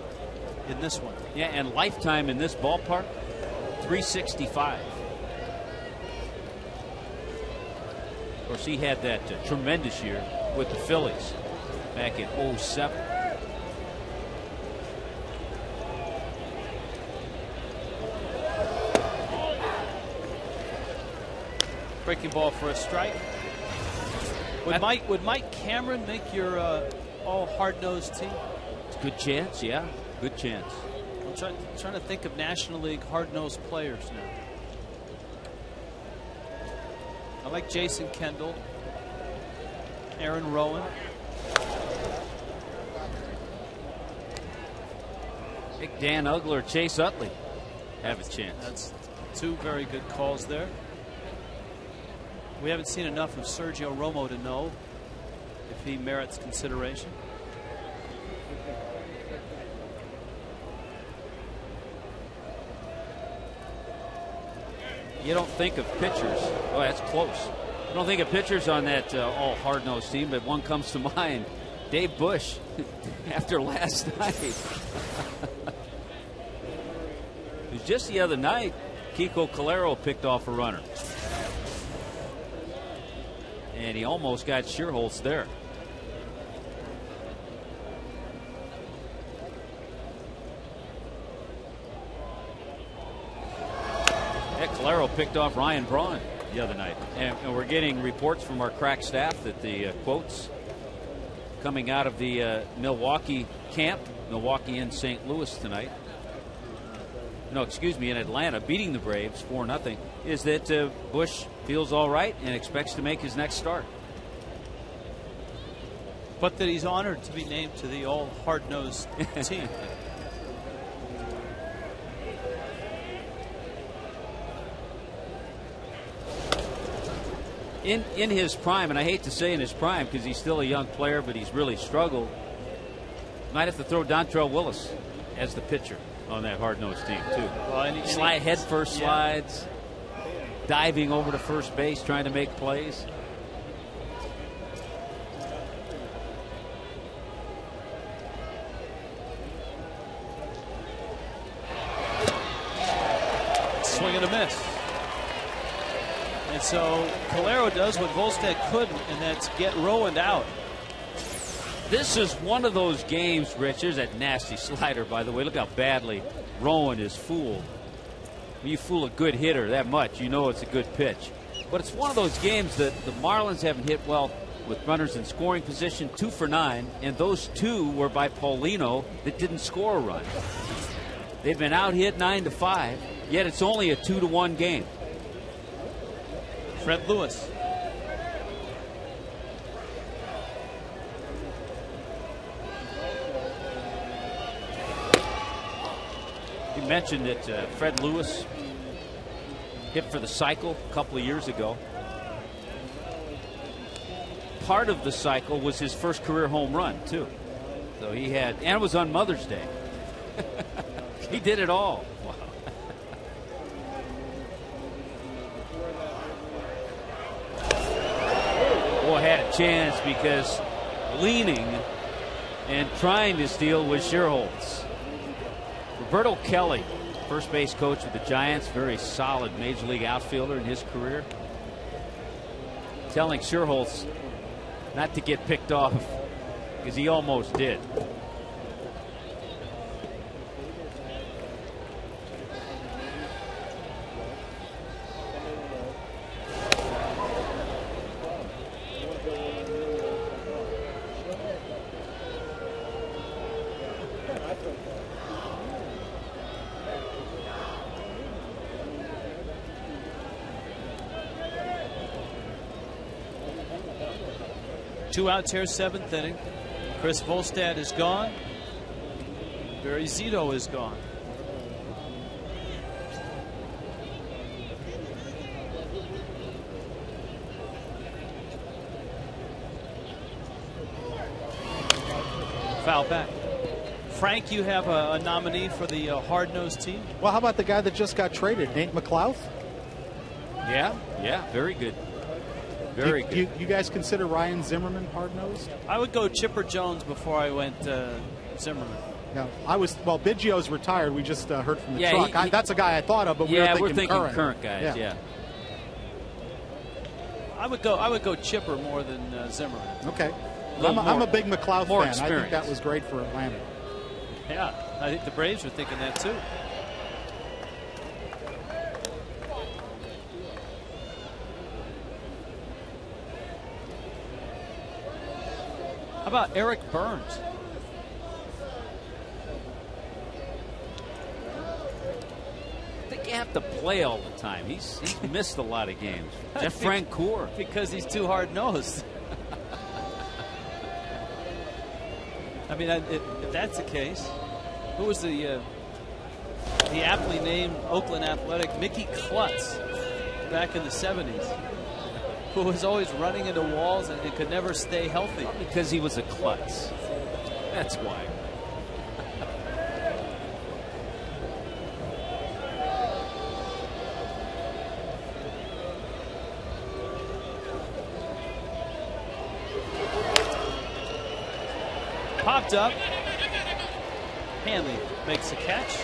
in this one. Yeah, and lifetime in this ballpark, 365. Of course, he had that tremendous year with the Phillies back in '07. Breaking ball for a strike. Would Mike Cameron make your all hard-nosed team? It's a good chance, yeah. Good chance. I'm trying to think of National League hard-nosed players now. I like Jason Kendall, Aaron Rowan. I think Dan Ugler, Chase Utley have a chance. That's 2 very good calls there. We haven't seen enough of Sergio Romo to know if he merits consideration. You don't think of pitchers. Oh, that's close. You don't think of pitchers on that all hard-nosed team, but one comes to mind. Dave Bush, after last night. It was just the other night, Kiko Calero picked off a runner. And he almost got Sherholtz there. Calero picked off Ryan Braun the other night. And we're getting reports from our crack staff that the quotes coming out of the Milwaukee camp, Milwaukee in St. Louis tonight, no, excuse me, in Atlanta, beating the Braves 4-0, is that Bush feels all right and expects to make his next start. But that he's honored to be named to the all hard-nosed team. In his prime, and I hate to say in his prime because he's still a young player, but he's really struggled. Might have to throw Dontrell Willis as the pitcher on that hard-nosed team too. Well, slide head first slides, diving over to first base, trying to make plays. Swing and a miss. And so Calero does what Volstad couldn't, and that's get Rowan out. This is one of those games, Rich. There's that nasty slider, by the way. Look how badly Rowan is fooled. When you fool a good hitter that much, you know it's a good pitch. But it's one of those games that the Marlins haven't hit well with runners in scoring position, 2 for 9, and those 2 were by Paulino that didn't score a run. They've been out hit 9-5, yet it's only a 2-1 game. Fred Lewis. You mentioned that Fred Lewis hit for the cycle a couple of years ago. Part of the cycle was his first career home run, too. So he had, and it was on Mother's Day. He did it all. Wow. Boy, had a chance because leaning and trying to steal was Sherholtz. Roberto Kelly, first base coach of the Giants, very solid major league outfielder in his career, telling Sherholtz not to get picked off because he almost did. Two outs here, 7th inning. Chris Volstad is gone. Barry Zito is gone. Foul back. Frank, you have a nominee for the hard-nosed team? Well, how about the guy that just got traded, Nate McLouth? Yeah, very good. Very good. You guys consider Ryan Zimmerman hard-nosed? I would go Chipper Jones before I went Zimmerman. Yeah, Biggio's retired. We just heard from the truck. That's a guy I thought of, but we're thinking current guys. Yeah. I would go Chipper more than Zimmerman. Okay. I'm a big McLouth fan. Experience. I think that was great for Atlanta. Yeah, I think the Braves were thinking that too. How about Eric Burns? I think you have to play all the time. He's missed a lot of games. Jeff Francoeur. Because he's too hard-nosed. I mean, if that's the case, who was the aptly named Oakland Athletic Mickey Klutz back in the 70s? who was always running into walls and could never stay healthy. Because he was a klutz. That's why. Popped up. Hanley makes the catch.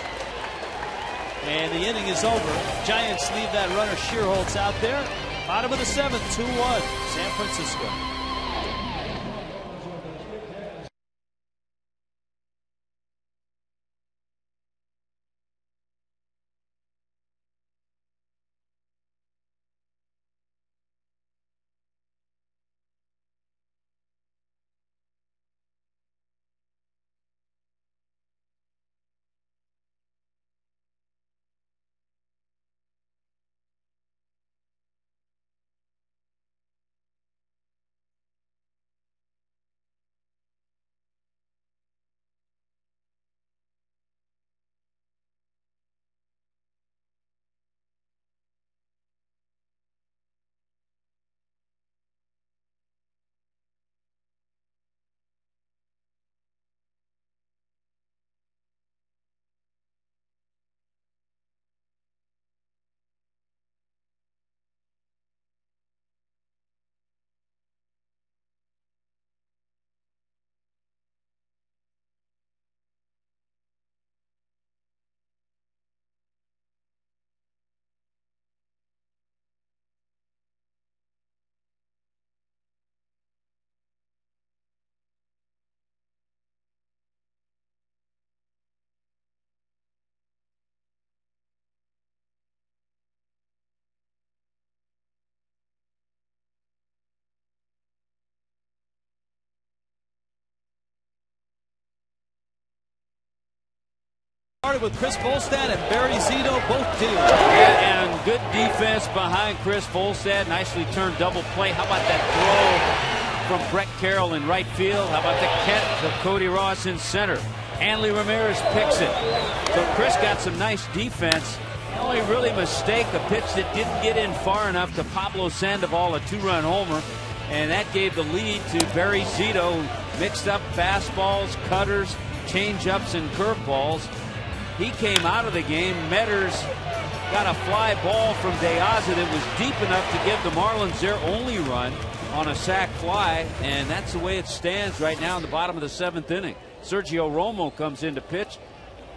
And the inning is over. Giants leave that runner Shearholtz out there. Bottom of the 7th, 2-1, San Francisco. Started with Chris Volstad and Barry Zito, both deal. Yeah, and good defense behind Chris Volstad. Nicely turned double play. How about that throw from Brett Carroll in right field? How about the catch of Cody Ross in center? Hanley Ramirez picks it. So Chris got some nice defense. The only really mistake, a pitch that didn't get in far enough to Pablo Sandoval, a 2-run homer. And that gave the lead to Barry Zito, who mixed up fastballs, cutters, changeups, and curveballs. He came out of the game. Metters got a fly ball from DeAza that was deep enough to give the Marlins their only run on a sac fly, and that's the way it stands right now in the bottom of the 7th inning. Sergio Romo comes in to pitch.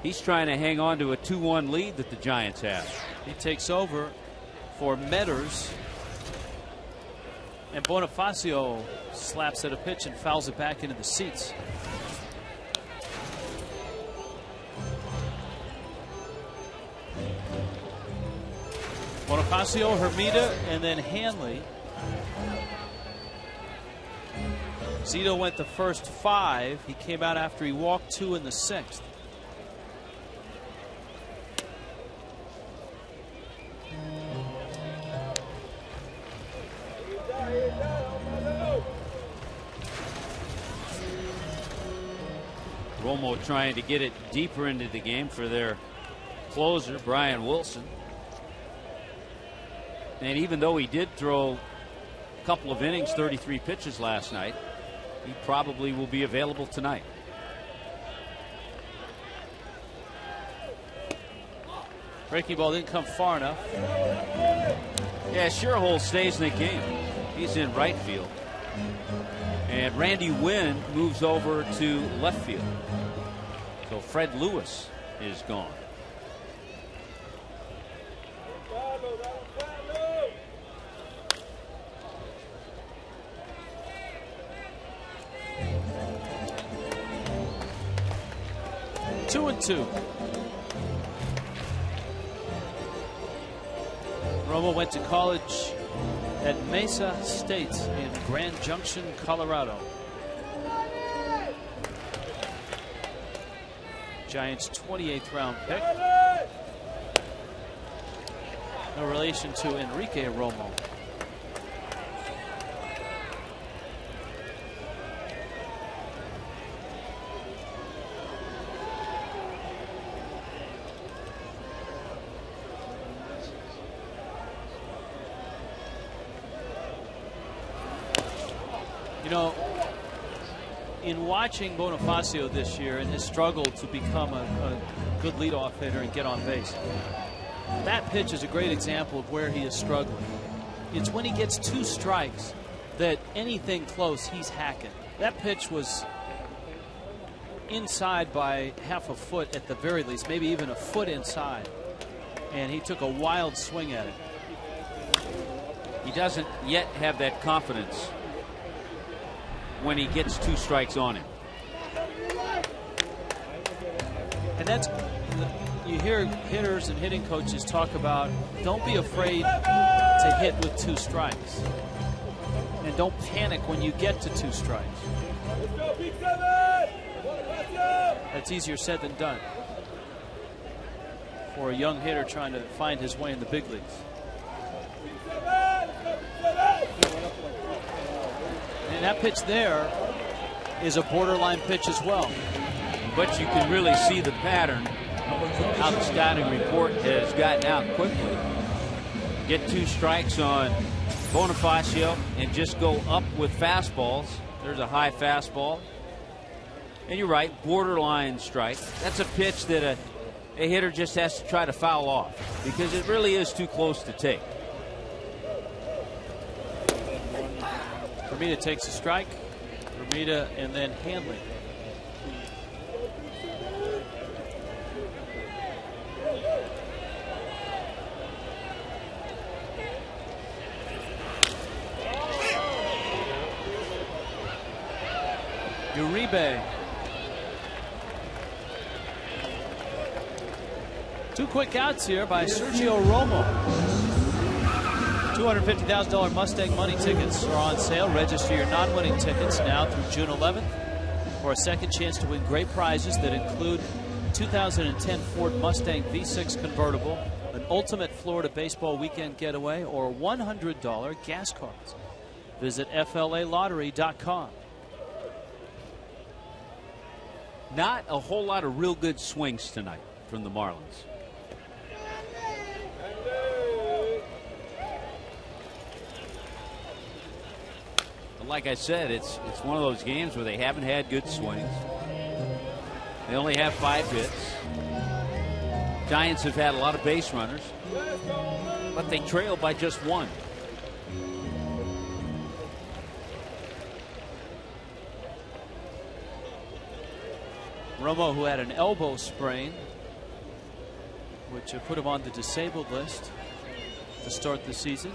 He's trying to hang on to a 2-1 lead that the Giants have. He takes over for Metters. And Bonifacio slaps at a pitch and fouls it back into the seats. Bonifacio, Hermida, and then Hanley. Zito went the first 5. He came out after he walked 2 in the 6th. Romo trying to get it deeper into the game for their closer, Brian Wilson. And even though he did throw a couple of innings, 33 pitches last night, he probably will be available tonight. Breaking ball didn't come far enough. Yeah, Shearholtz stays in the game. He's in right field. And Randy Wynn moves over to left field. So Fred Lewis is gone. Two and 2. Romo went to college at Mesa State in Grand Junction, Colorado. Giants 28th round pick. No relation to Enrique Romo. You know, in watching Bonifacio this year and his struggle to become a good leadoff hitter and get on base, that pitch is a great example of where he is struggling. It's when he gets 2 strikes that anything close, he's hacking. That pitch was inside by half a foot at the very least, maybe even a foot inside. And he took a wild swing at it. He doesn't yet have that confidence when he gets 2 strikes on him. And that's, you hear hitters and hitting coaches talk about, don't be afraid to hit with 2 strikes. And don't panic when you get to 2 strikes. That's easier said than done for a young hitter trying to find his way in the big leagues. And that pitch there is a borderline pitch as well. But you can really see the pattern, how the scouting report has gotten out quickly. Get 2 strikes on Bonifacio and just go up with fastballs. There's a high fastball. And you're right, borderline strike. That's a pitch that a hitter just has to try to foul off because it really is too close to take. Vermita takes a strike. Vermita and then Hanley. Uribe. 2 quick outs here by Sergio Romo. $250,000 Mustang money tickets are on sale. Register your non-winning tickets now through June 11th for a second chance to win great prizes that include 2010 Ford Mustang V6 convertible, an ultimate Florida baseball weekend getaway, or $100 gas cards. Visit FLAlottery.com. Not a whole lot of real good swings tonight from the Marlins. But like I said, it's one of those games where they haven't had good swings. They only have 5 hits. Giants have had a lot of base runners, but they trail by just 1. Romo, who had an elbow sprain, which put him on the disabled list to start the season.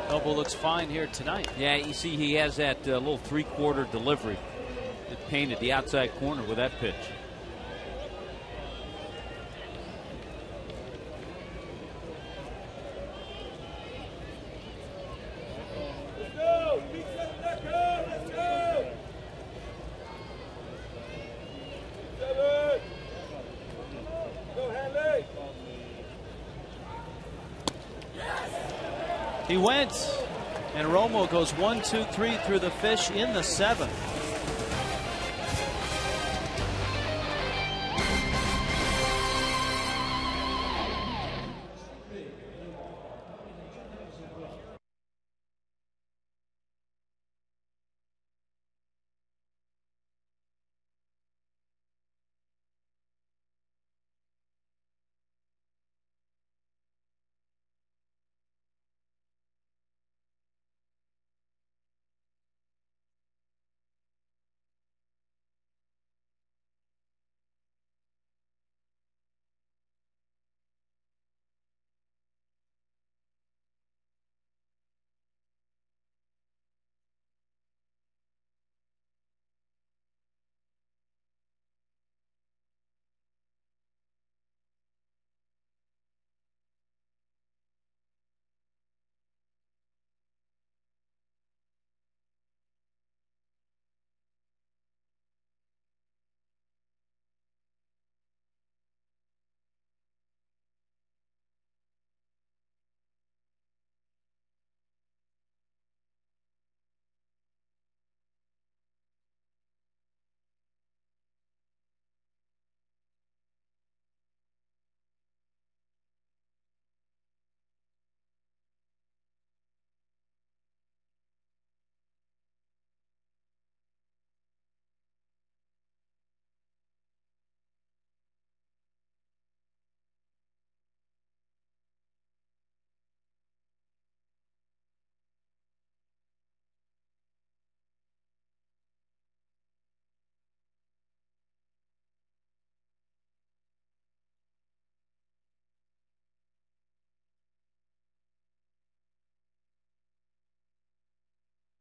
Elbow looks fine here tonight. Yeah, you see he has that little 3/4 delivery that painted the outside corner with that pitch. He went, and Romo goes 1, 2, 3 through the fish in the 7th.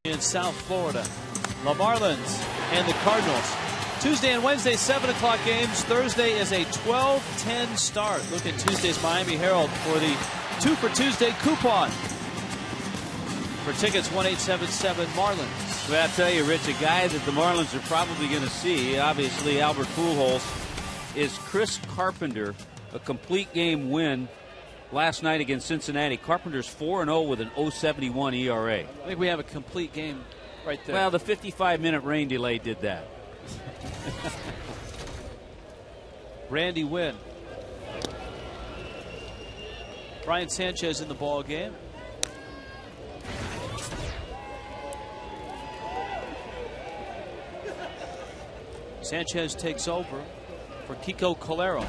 In South Florida, the Marlins and the Cardinals. Tuesday and Wednesday, 7 o'clock games. Thursday is a 12:10 start. Look at Tuesday's Miami Herald for the 2 for Tuesday coupon. For tickets, 1-877 Marlins. Well, I'll tell you, Rich, a guy that the Marlins are probably going to see, obviously Albert Pujols, is Chris Carpenter, a complete game win last night against Cincinnati. Carpenter's 4-0 with an 0.71 ERA. I think we have a complete game right there. Well, the 55-minute rain delay did that. Randy Wynn. Brian Sanchez in the ball game. Sanchez takes over for Kiko Calero.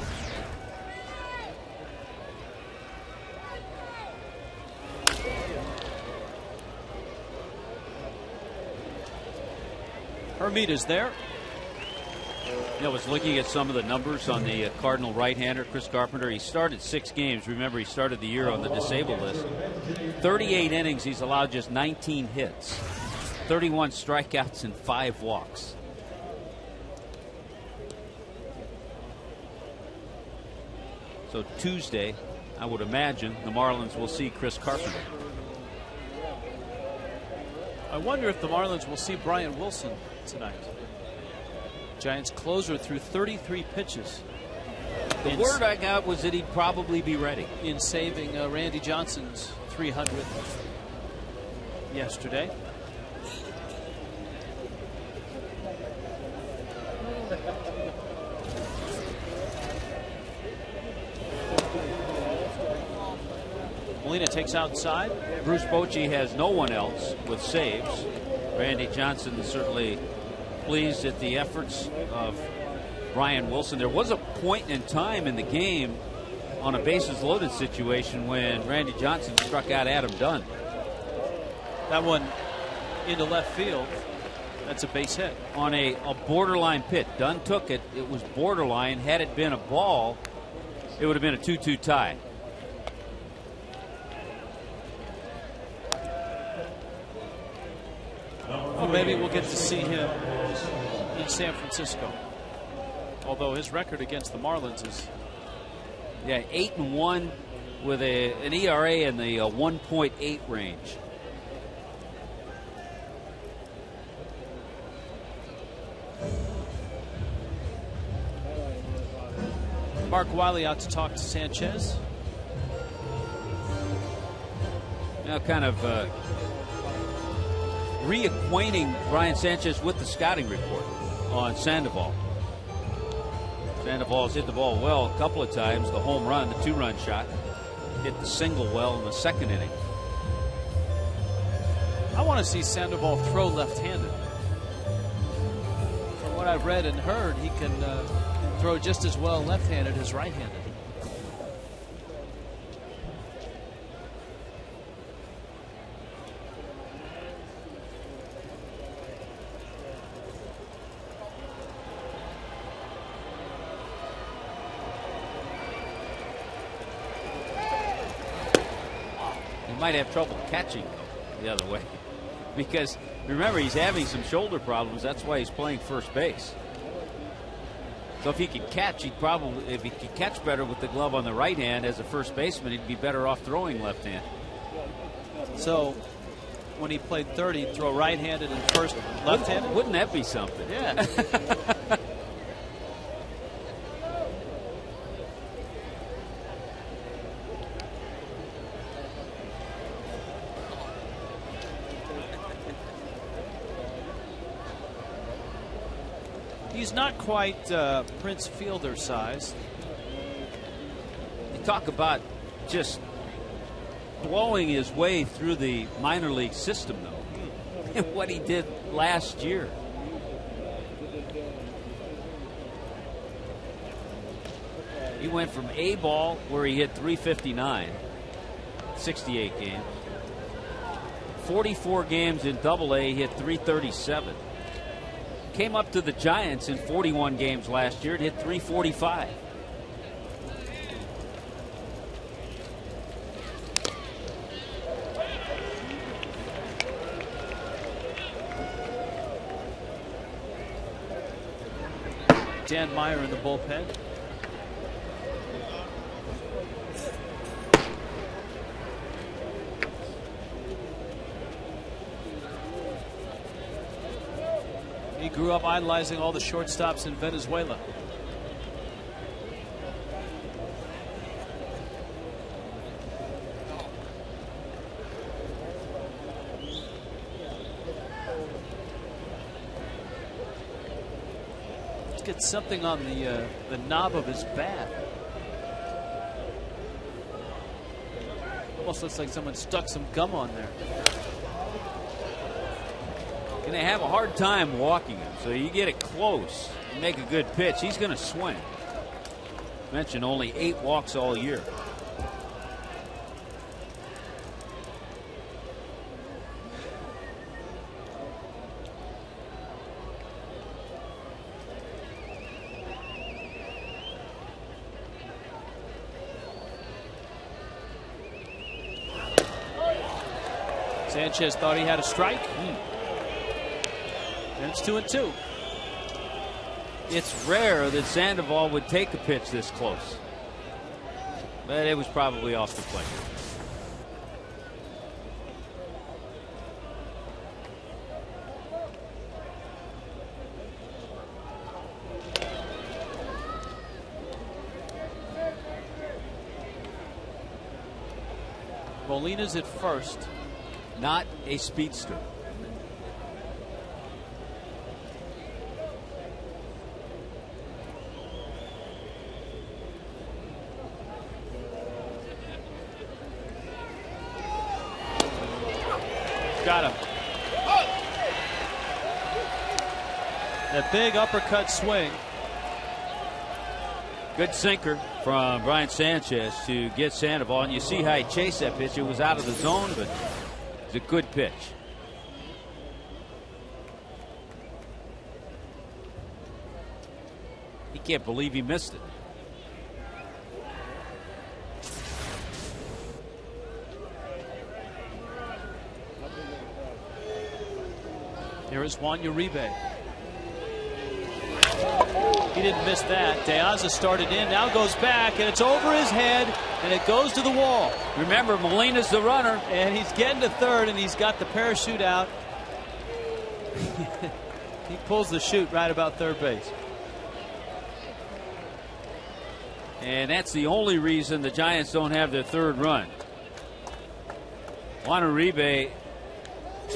Hermite is there. I was looking at some of the numbers on the Cardinal right-hander, Chris Carpenter. He started 6 games. Remember, he started the year on the disabled list. 38 innings, he's allowed just 19 hits, 31 strikeouts, and 5 walks. So Tuesday, I would imagine, the Marlins will see Chris Carpenter. I wonder if the Marlins will see Brian Wilson tonight. Giants closer through 33 pitches. The word I got was that he'd probably be ready. In saving Randy Johnson's 300th yesterday. Molina takes outside. Bruce Bochy has no one else with saves. Randy Johnson is certainly pleased at the efforts of Brian Wilson. There was a point in time in the game on a bases loaded situation when Randy Johnson struck out Adam Dunn. That one into left field. That's a base hit. On a borderline pitch. Dunn took it. It was borderline. Had it been a ball, it would have been a 2-2 tie. Well, maybe we'll get to see him in San Francisco. Although his record against the Marlins is 8-1 with an ERA in the 1.8 range. Mark Wiley out to talk to Sanchez. Now kind of reacquainting Brian Sanchez with the scouting report on Sandoval. Sandoval's hit the ball well a couple of times. The home run, the 2-run shot, hit the single well in the second inning. I want to see Sandoval throw left-handed. From what I've read and heard, he can throw just as well left-handed as right-handed. Might have trouble catching the other way, because remember, he's having some shoulder problems. That's why he's playing first base. So if he could catch, if he could catch better with the glove on the right hand as a first baseman, he'd be better off throwing left hand. So when he played third, he'd throw right-handed and first left-handed. Wouldn't that be something? Yeah. He's not quite Prince Fielder size. You talk about just blowing his way through the minor league system, though, and what he did last year. He went from A ball, where he hit .359, 68 games. 44 games in Double A, he hit .337. Came up to the Giants in 41 games last year. It hit .345. Dan Meyer in the bullpen. He grew up idolizing all the shortstops in Venezuela. Get something on the knob of his bat. Almost looks like someone stuck some gum on there. Going to have a hard time walking him, so you get it close and make a good pitch. He's going to swing. Mentioned only 8 walks all year. Sanchez thought he had a strike. And it's 2-2. It's rare that Sandoval would take a pitch this close, but it was probably off the plate. Molina's at first. Not a speedster. Got him. That big uppercut swing. Good sinker from Brian Sanchez to get Sandoval, and you see how he chased that pitch. It was out of the zone, but it's a good pitch. He can't believe he missed it. Here is Juan Uribe. He didn't miss that. De Aza started in, now goes back, and it's over his head, and it goes to the wall. Remember, Molina's the runner. And he's getting to third, and he's got the parachute out. He pulls the chute right about third base. And that's the only reason the Giants don't have their third run. Juan Uribe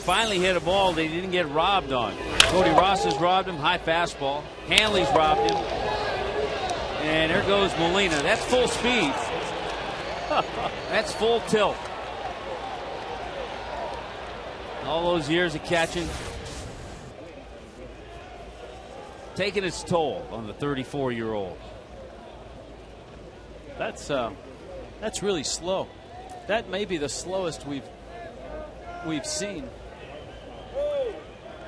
finally hit a ball they didn't get robbed on. Cody Ross has robbed him, high fastball. Hanley's robbed him. And there goes Molina. That's full speed. That's full tilt. All those years of catching, taking its toll on the 34-year-old. That's really slow. That may be the slowest we've seen.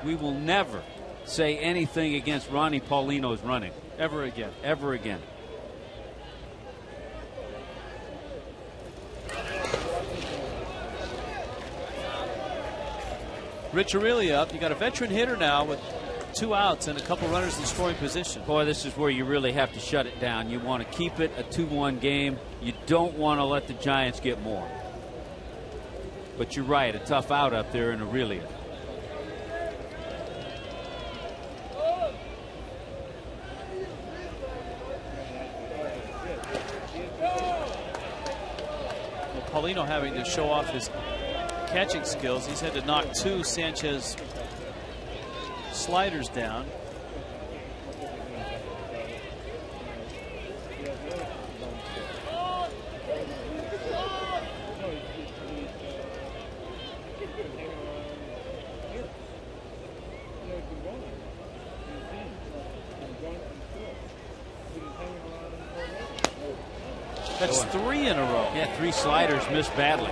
We will never say anything against Ronnie Paulino's running. Ever again. Ever again. Rich Aurelia up. You got a veteran hitter now with 2 outs and a couple runners in scoring position. Boy, this is where you really have to shut it down. You want to keep it a 2-1 game. You don't want to let the Giants get more. But you're right, a tough out up there in Aurelia. Well, Paulino having to show off his catching skills. He's had to knock 2 Sanchez sliders down. That's 3 in a row. Yeah, 3 sliders missed badly.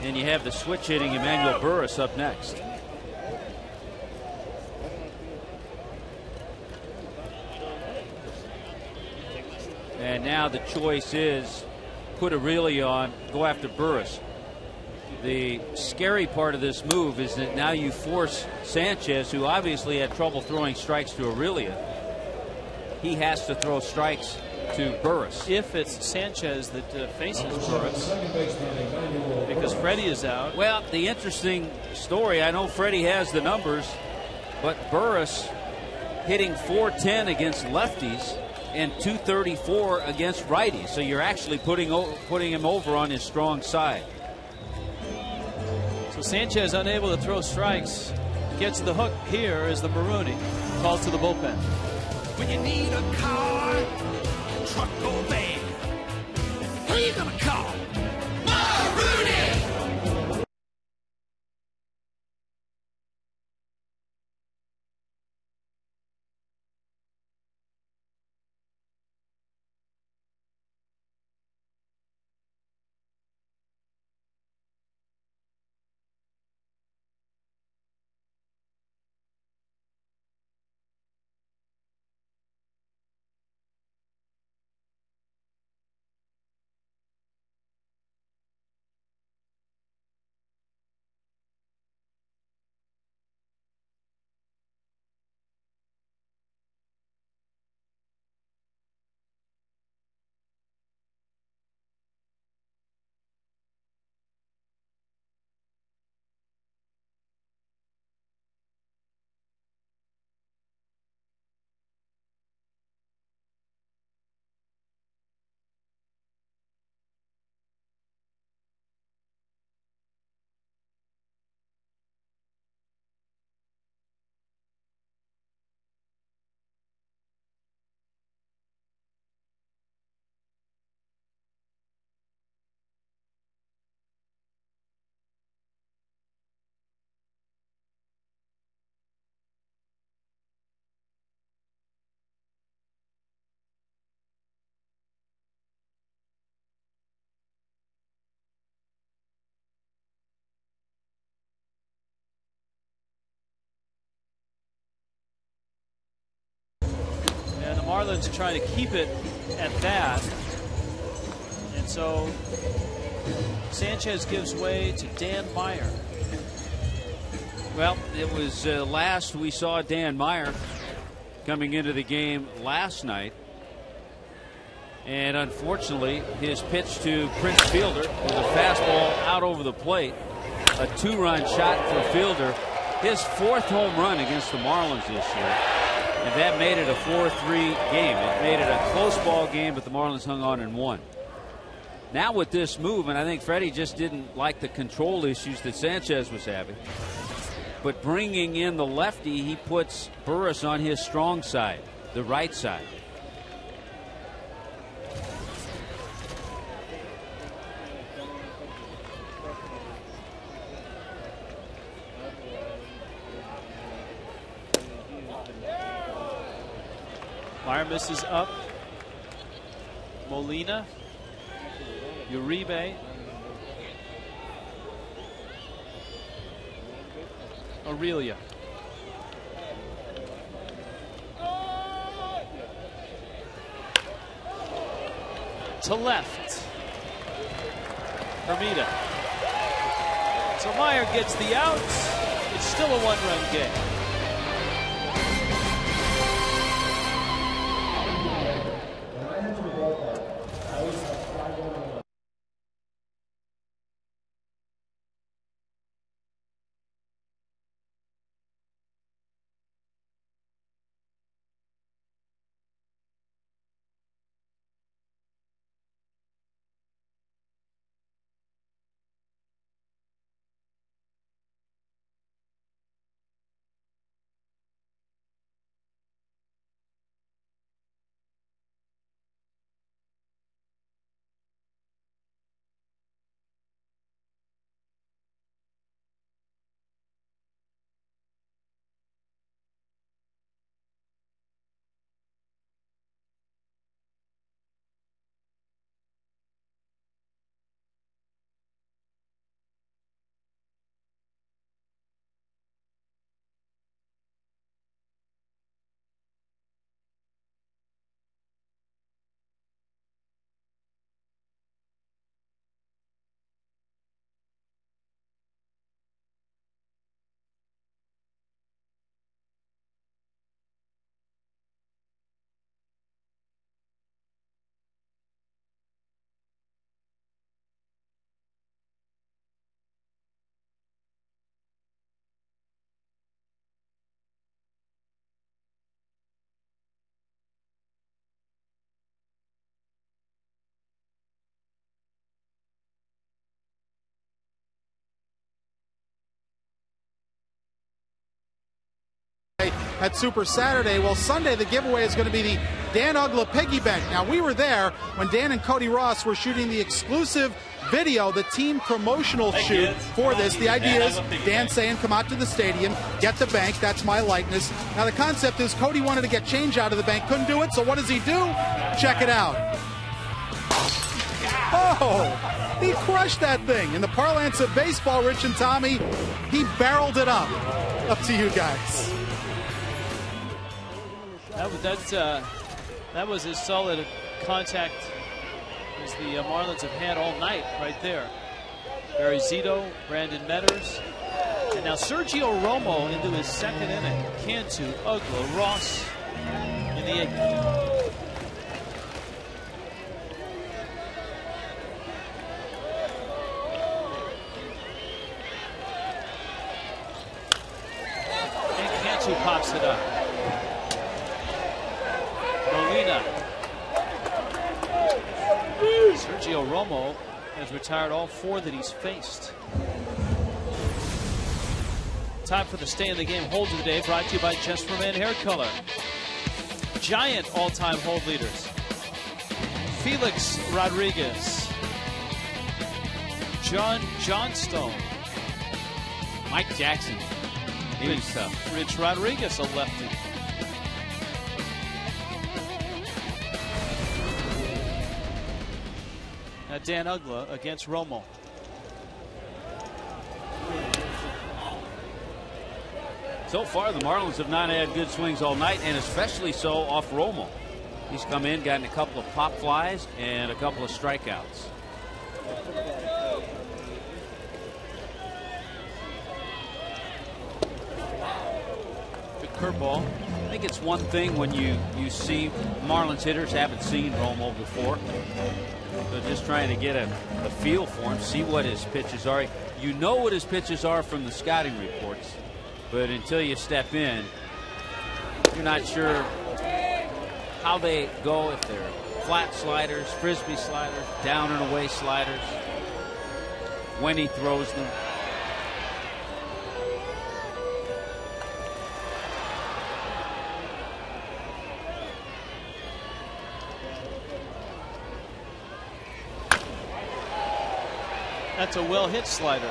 And you have the switch hitting Emmanuel Burris up next. And now the choice is put Aurelia on, go after Burris. The scary part of this move is that now you force Sanchez, who obviously had trouble throwing strikes to Aurelia. He has to throw strikes to Burris. If it's Sanchez that faces Burris, because Freddie is out. Well, the interesting story, I know Freddie has the numbers, but Burris hitting .410 against lefties and .234 against righties. So you're actually putting him over on his strong side. So Sanchez unable to throw strikes, gets the hook here as the Marooney calls to the bullpen. When you need a car, truck or van, who you gonna call? Marooney! And the Marlins trying to keep it at that. And so Sanchez gives way to Dan Meyer. Well, it was last we saw Dan Meyer coming into the game last night. And unfortunately, his pitch to Prince Fielder was a fastball out over the plate. A 2-run shot for Fielder. His 4th home run against the Marlins this year. And that made it a 4-3 game. It made it a close ball game, but the Marlins hung on and won. Now with this move, and I think Freddie just didn't like the control issues that Sanchez was having. But bringing in the lefty, he puts Burris on his strong side, the right side. Meyer misses up. Molina. Uribe. Aurelia. To left. Hermida. So Meyer gets the out. It's still a 1-run game. at Super Saturday. Well, Sunday the giveaway is going to be the Dan Uggla Piggy Bank. Now, we were there when Dan and Cody Ross were shooting the exclusive video, the team promotional shoot for this. The idea is Dan saying, come out to the stadium, get the bank, that's my likeness. Now the concept is Cody wanted to get change out of the bank, couldn't do it, so what does he do? Check it out. Oh, he crushed that thing. In the parlance of baseball, Rich and Tommy, he barreled it up. Up to you guys. That was as solid a contact as the Marlins have had all night right there. Barry Zito, Brandon Metters, and now Sergio Romo into his second inning. Cantu, Uggla, Ross in the eighth. And Cantu pops it up. Molina. Sergio Romo has retired all 4 that he's faced. Time for the stay in the game hold of the day, brought to you by Just for Men Hair Color. Giant all-time hold leaders: Felix Rodriguez, John Johnstone, Mike Jackson. He was tough. Rich Rodriguez, a lefty. Now Dan Uggla against Romo. So far, the Marlins have not had good swings all night, and especially so off Romo. He's come in, gotten a couple of pop flies and a couple of strikeouts. Good curveball. I think it's one thing when you see Marlins hitters haven't seen Romo before. So just trying to get a feel for him, see what his pitches are. You know what his pitches are from the scouting reports, but until you step in, you're not sure how they go, if they're flat sliders, frisbee sliders, down and away sliders, when he throws them. That's a well-hit slider.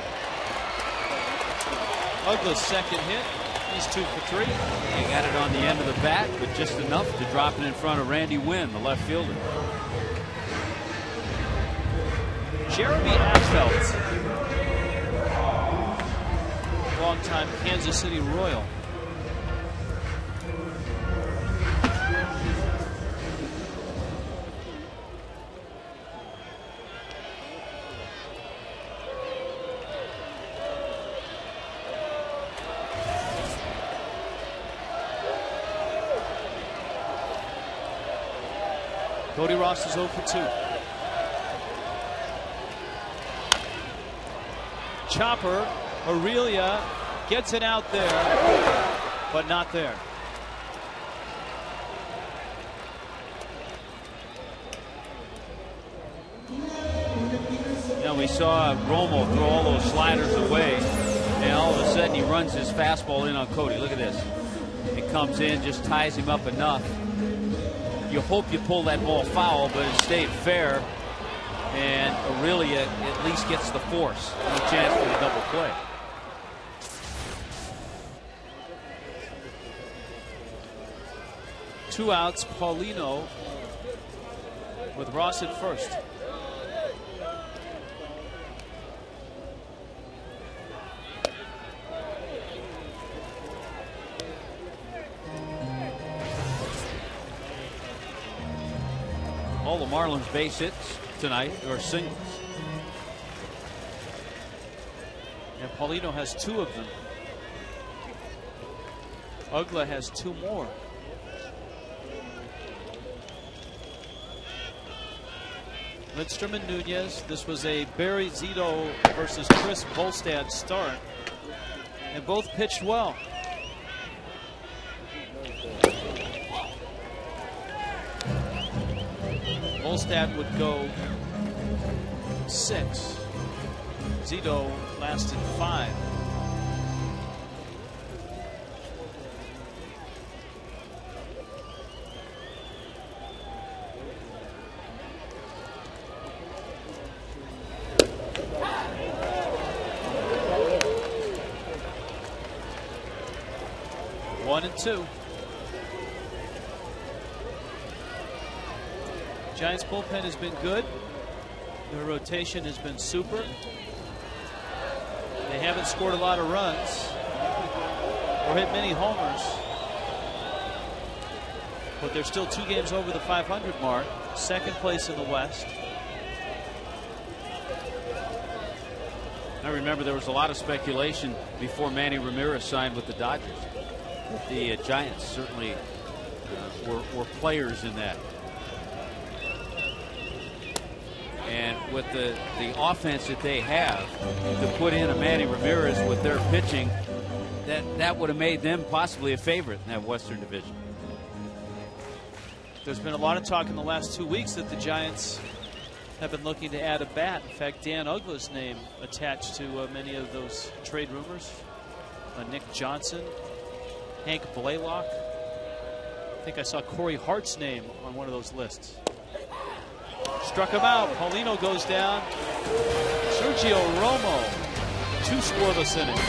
Uggla's second hit. He's 2 for 3. He got it on the end of the bat, but just enough to drop it in front of Randy Wynn, the left fielder. Jeremy Affeldt, longtime Kansas City Royal. Cody Ross is 0 for 2. Chopper, Aurelia gets it out there, but not there. Now we saw Romo throw all those sliders away, and all of a sudden he runs his fastball in on Cody. Look at this. It comes in, just ties him up enough. You hope you pull that ball foul, but it stayed fair, and Aurelia at least gets the force. No chance for the double play. Two outs, Paulino with Ross at first. All the Marlins base hits tonight are singles. And Paulino has 2 of them. Uggla has 2 more. Lindstrom and Nunez. This was a Barry Zito versus Chris Volstad start, and both pitched well. Volstad would go 6. Zito lasted 5. 1-2. Giants bullpen has been good. Their rotation has been super. They haven't scored a lot of runs or hit many homers, but they're still 2 games over the 500 mark, second place in the West. I remember there was a lot of speculation before Manny Ramirez signed with the Dodgers. The Giants certainly were players in that. And with the offense that they have, to put in a Manny Ramirez with their pitching, that would have made them possibly a favorite in that Western Division. There's been a lot of talk in the last 2 weeks that the Giants have been looking to add a bat. In fact, Dan Uggla's name attached to many of those trade rumors. Nick Johnson, Hank Blaylock. I think I saw Corey Hart's name on one of those lists. Struck him out. Paulino goes down. Sergio Romo, 2 scoreless innings.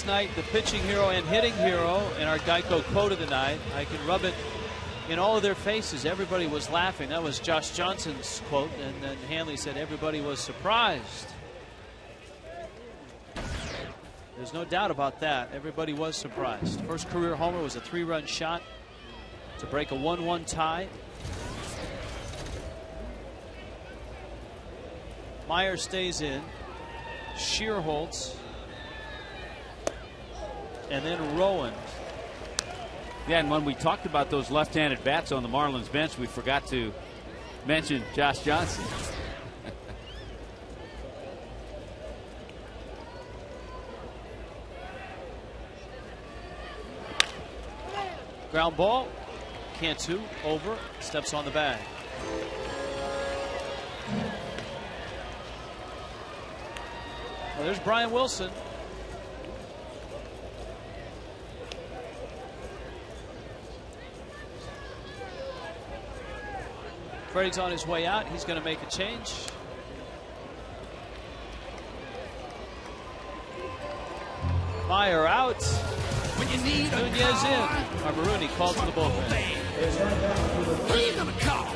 Night, the pitching hero and hitting hero and our Geico quote of the night. I can rub it in all of their faces. Everybody was laughing. That was Josh Johnson's quote, and then Hanley said everybody was surprised. There's no doubt about that. Everybody was surprised. First career homer was a 3-run shot to break a 1-1 tie. Meyer stays in. Shearholtz. And then Rowan. Yeah, and when we talked about those left-handed bats on the Marlins bench, we forgot to mention Josh Johnson. Ground ball. Cantu over. Steps on the bag. Well, there's Brian Wilson. Freddie's on his way out. He's going to make a change. Meyer out. When you need a Nunez in. Marbaruni called to the bullpen. Who you gonna call?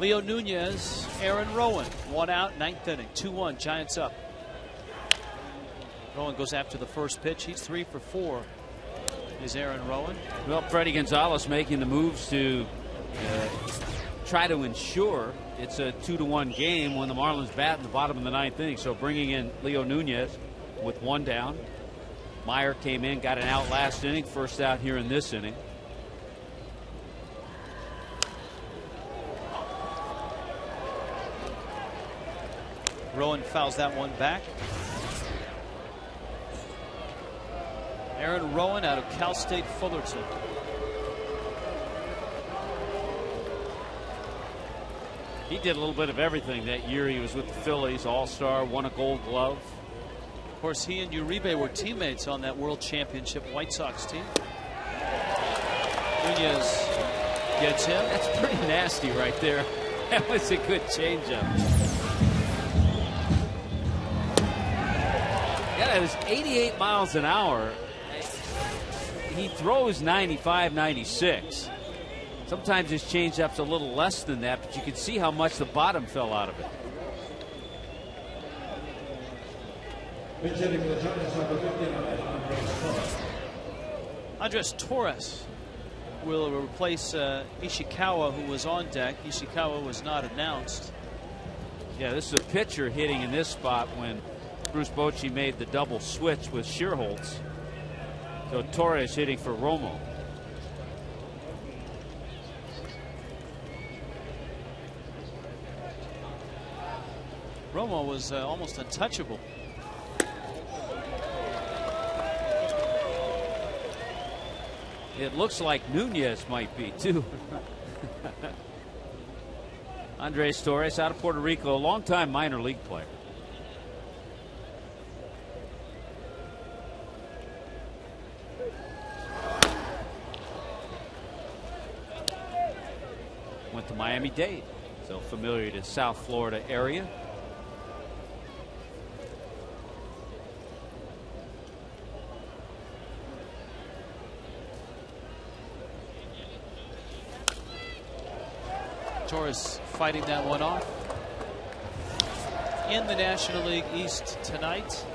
Leo Nunez, Aaron Rowan, 1 out, 9th inning, 2-1, Giants up. Rowan goes after the first pitch. He's 3 for 4. Is Aaron Rowan. Well, Freddie Gonzalez making the moves to try to ensure it's a 2-1 game when the Marlins bat in the bottom of the 9th inning. So bringing in Leo Nunez with 1 down. Meyer came in, got an out last inning, first out here in this inning. Rowan fouls that one back. Aaron Rowan out of Cal State Fullerton. He did a little bit of everything that year. He was with the Phillies, All-Star, won a Gold Glove. Of course, he and Uribe were teammates on that World Championship White Sox team. Nunez gets him. That's pretty nasty right there. That was a good changeup. Yeah, it was 88 miles an hour. He throws 95, 96. Sometimes his changeup's a little less than that, but you can see how much the bottom fell out of it. Andres Torres will replace Ishikawa, who was on deck. Ishikawa was not announced. Yeah, this is a pitcher hitting in this spot when Bruce Bochy made the double switch with Shearholtz. So Torres hitting for Romo. Romo was almost untouchable. It looks like Nunez might be too. Andres Torres out of Puerto Rico, a longtime minor league player. Went to Miami-Dade, so familiar to South Florida area. Torres fighting that one off. In the National League East tonight,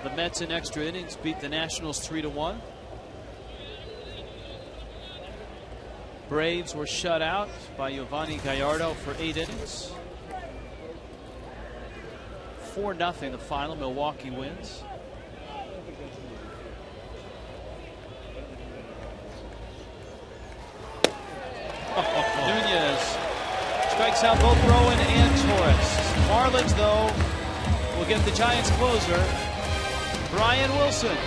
the Mets in extra innings beat the Nationals 3-1. Braves were shut out by Giovanni Gallardo for 8 innings. 4-0 the final. Milwaukee wins. Nunez strikes out both Rowan and Torres. Marlins, though, will get the Giants closer, Brian Wilson.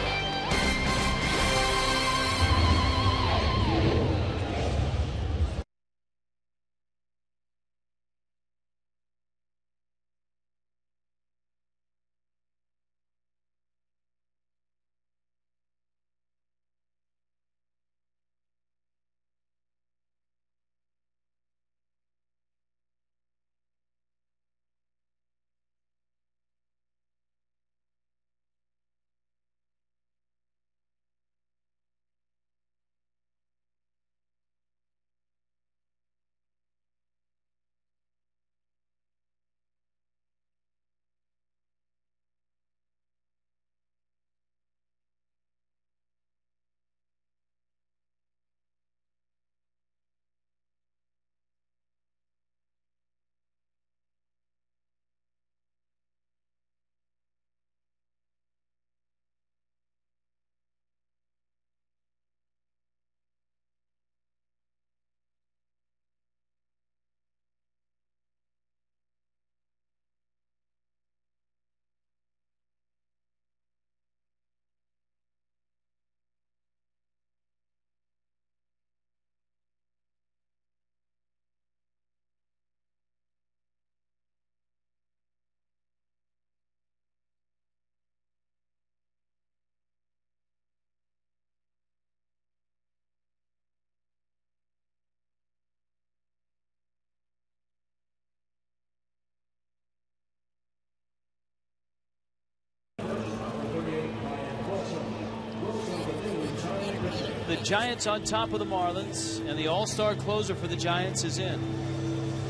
The Giants on top of the Marlins, and the all-star closer for the Giants is in.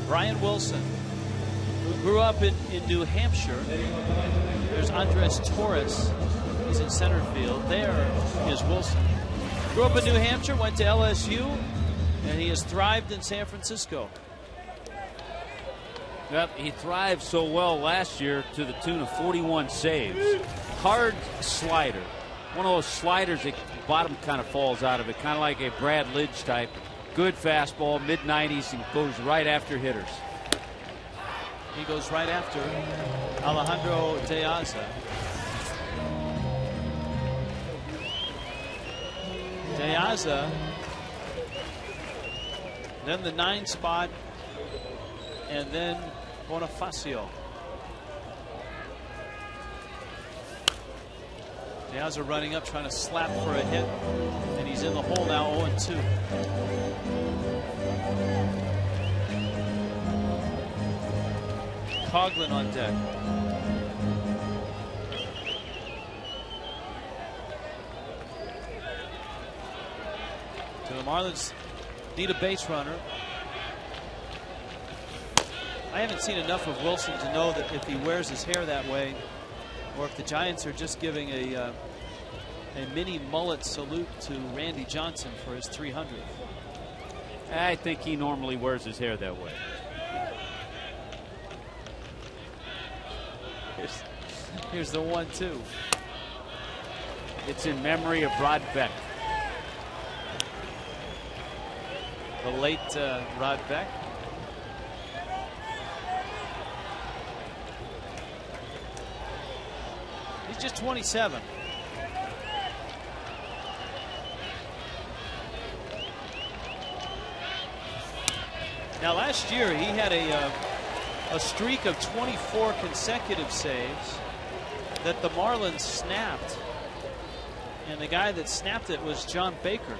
Brian Wilson, who grew up in New Hampshire. There's Andres Torres. He's in center field. There is Wilson. Grew up in New Hampshire, went to LSU, and he has thrived in San Francisco. Yep, he thrived so well last year to the tune of 41 saves. Hard slider. One of those sliders that bottom kind of falls out of it, kind of like a Brad Lidge type. Good fastball, mid-90s, and goes right after hitters. He goes right after Alejandro De Aza. De Aza, then the 9 spot, and then Bonifacio. De Aza running up, trying to slap for a hit, and he's in the hole now, 0-2. Coughlin on deck. So the Marlins need a base runner. I haven't seen enough of Wilson to know that if he wears his hair that way, or if the Giants are just giving a mini mullet salute to Randy Johnson for his 300th. I think he normally wears his hair that way. Here's the 1-2. It's in memory of Rod Beck. The late Rod Beck. He's just 27. Now last year he had a streak of 24 consecutive saves that the Marlins snapped, and the guy that snapped it was John Baker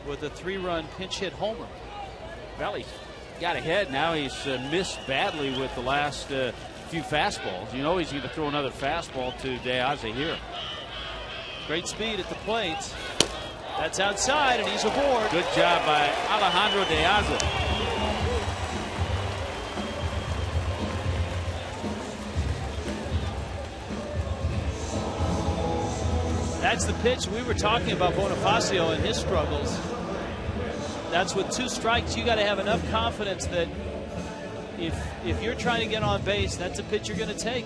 with a 3-run pinch hit homer. Well, he's got ahead now. He's missed badly with the last few fastballs. You know he's going to throw another fastball to De Aza here. Great speed at the plate. That's outside, and he's aboard. Good job by Alejandro De Aza. That's the pitch we were talking about, Bonifacio and his struggles. That's with 2 strikes. You got to have enough confidence that if you're trying to get on base, that's a pitch you're going to take.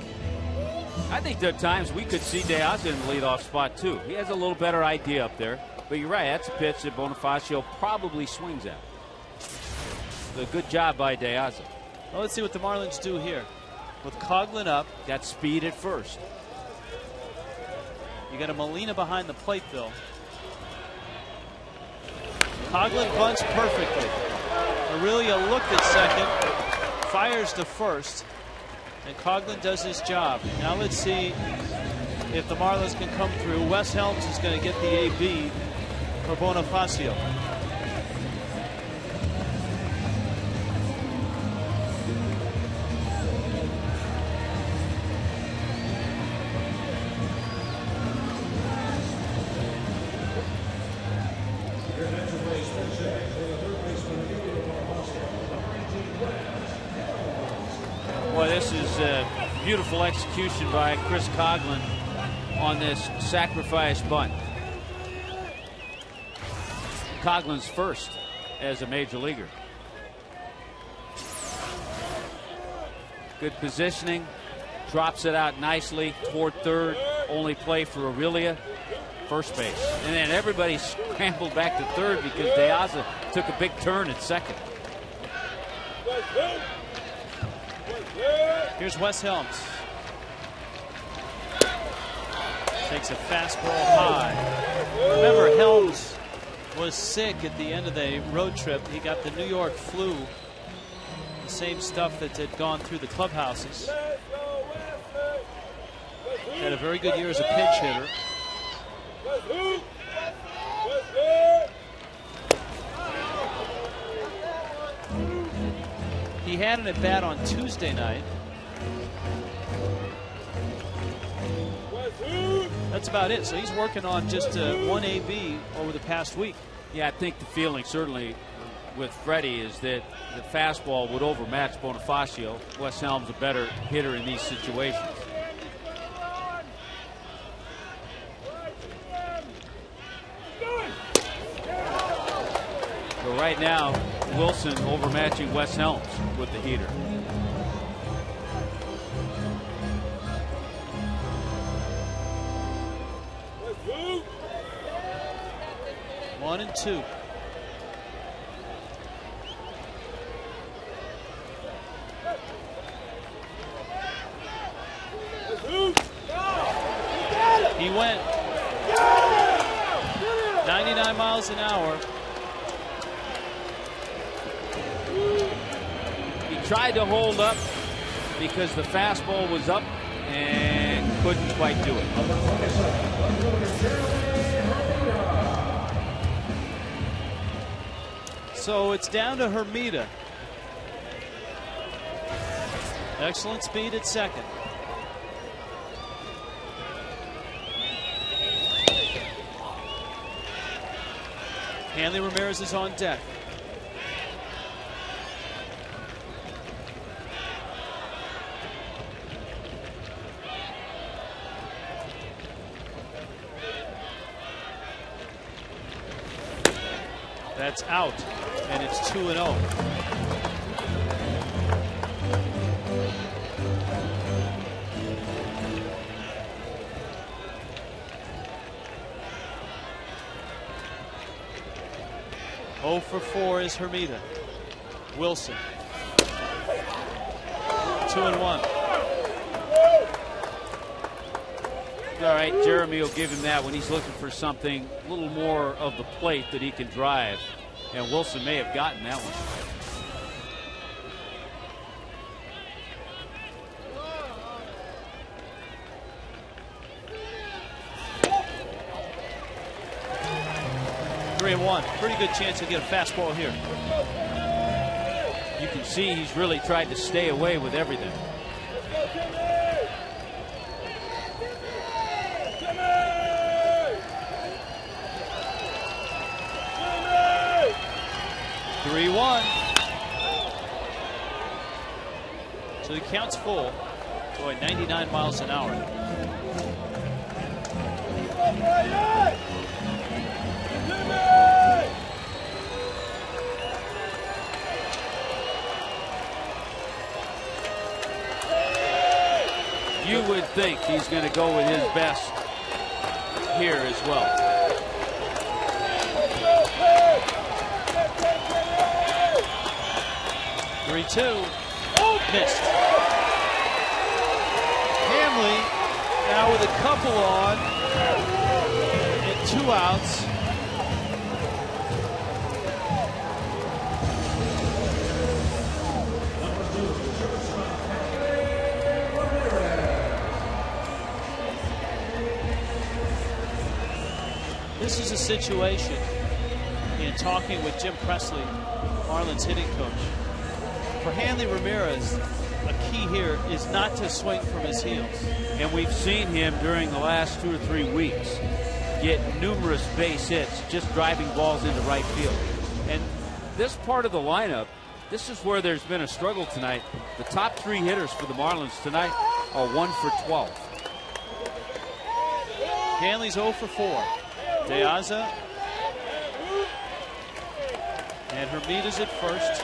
I think there are times we could see De Aza in the leadoff spot too. He has a little better idea up there. But you're right, that's a pitch that Bonifacio probably swings at. So good job by De Aza. Well, let's see what the Marlins do here. With Coughlin up. Got speed at first. You got a Molina behind the plate, though. Coughlin bunts perfectly. Aurelia looked at second, fires to first, and Coughlin does his job. Now let's see if the Marlins can come through. Wes Helms is going to get the AB for Bonifacio. Boy, this is a beautiful execution by Chris Coughlin on this sacrifice bunt. Coughlin's first as a major leaguer. Good positioning, drops it out nicely toward third. Only play for Aurelia, first base. And then everybody scrambled back to third because De Aza took a big turn at second. Here's Wes Helms. Takes a fastball high. Remember, Helms was sick at the end of the road trip. He got the New York flu, the same stuff that had gone through the clubhouses. Had a very good year as a pinch hitter. He had an at bat on Tuesday night. That's about it. So he's working on just one AB over the past week. Yeah, I think the feeling certainly with Freddie is that the fastball would overmatch Bonifacio. Wes Helms a better hitter in these situations. So right now, Wilson overmatching Wes Helms with the heater. One and two. He went 99 miles an hour. He tried to hold up because the fastball was up and couldn't quite do it. So it's down to Hermida. Excellent speed at second. Hanley Ramirez is on deck. That's out, and it's 2-0. Oh for 4 is Hermida. Wilson. 2-1. All right, Jeremy will give him that when he's looking for something a little more of the plate that he can drive. And Wilson may have gotten that one. Three and one. Pretty good chance to get a fastball here. You can see he's really tried to stay away with everything. So he counts full. Boy, 99 miles an hour. You would think he's going to go with his best here as well. Three-two. Missed. Hamley now with a couple on and 2 outs. This is a situation, in talking with Jim Presley, Marlins hitting coach, for Hanley Ramirez, a key here is not to swing from his heels. And we've seen him during the last 2 or 3 weeks get numerous base hits just driving balls into right field. And this part of the lineup, this is where there's been a struggle tonight. The top 3 hitters for the Marlins tonight are 1 for 12. Hanley's 0 for 4. De Aza and Hermida's at first.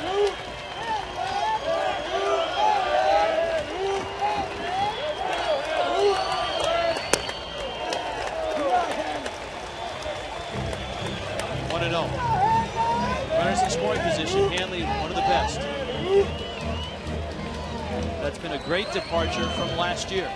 Runners in scoring position. Hanley, one of the best. That's been a great departure from last year.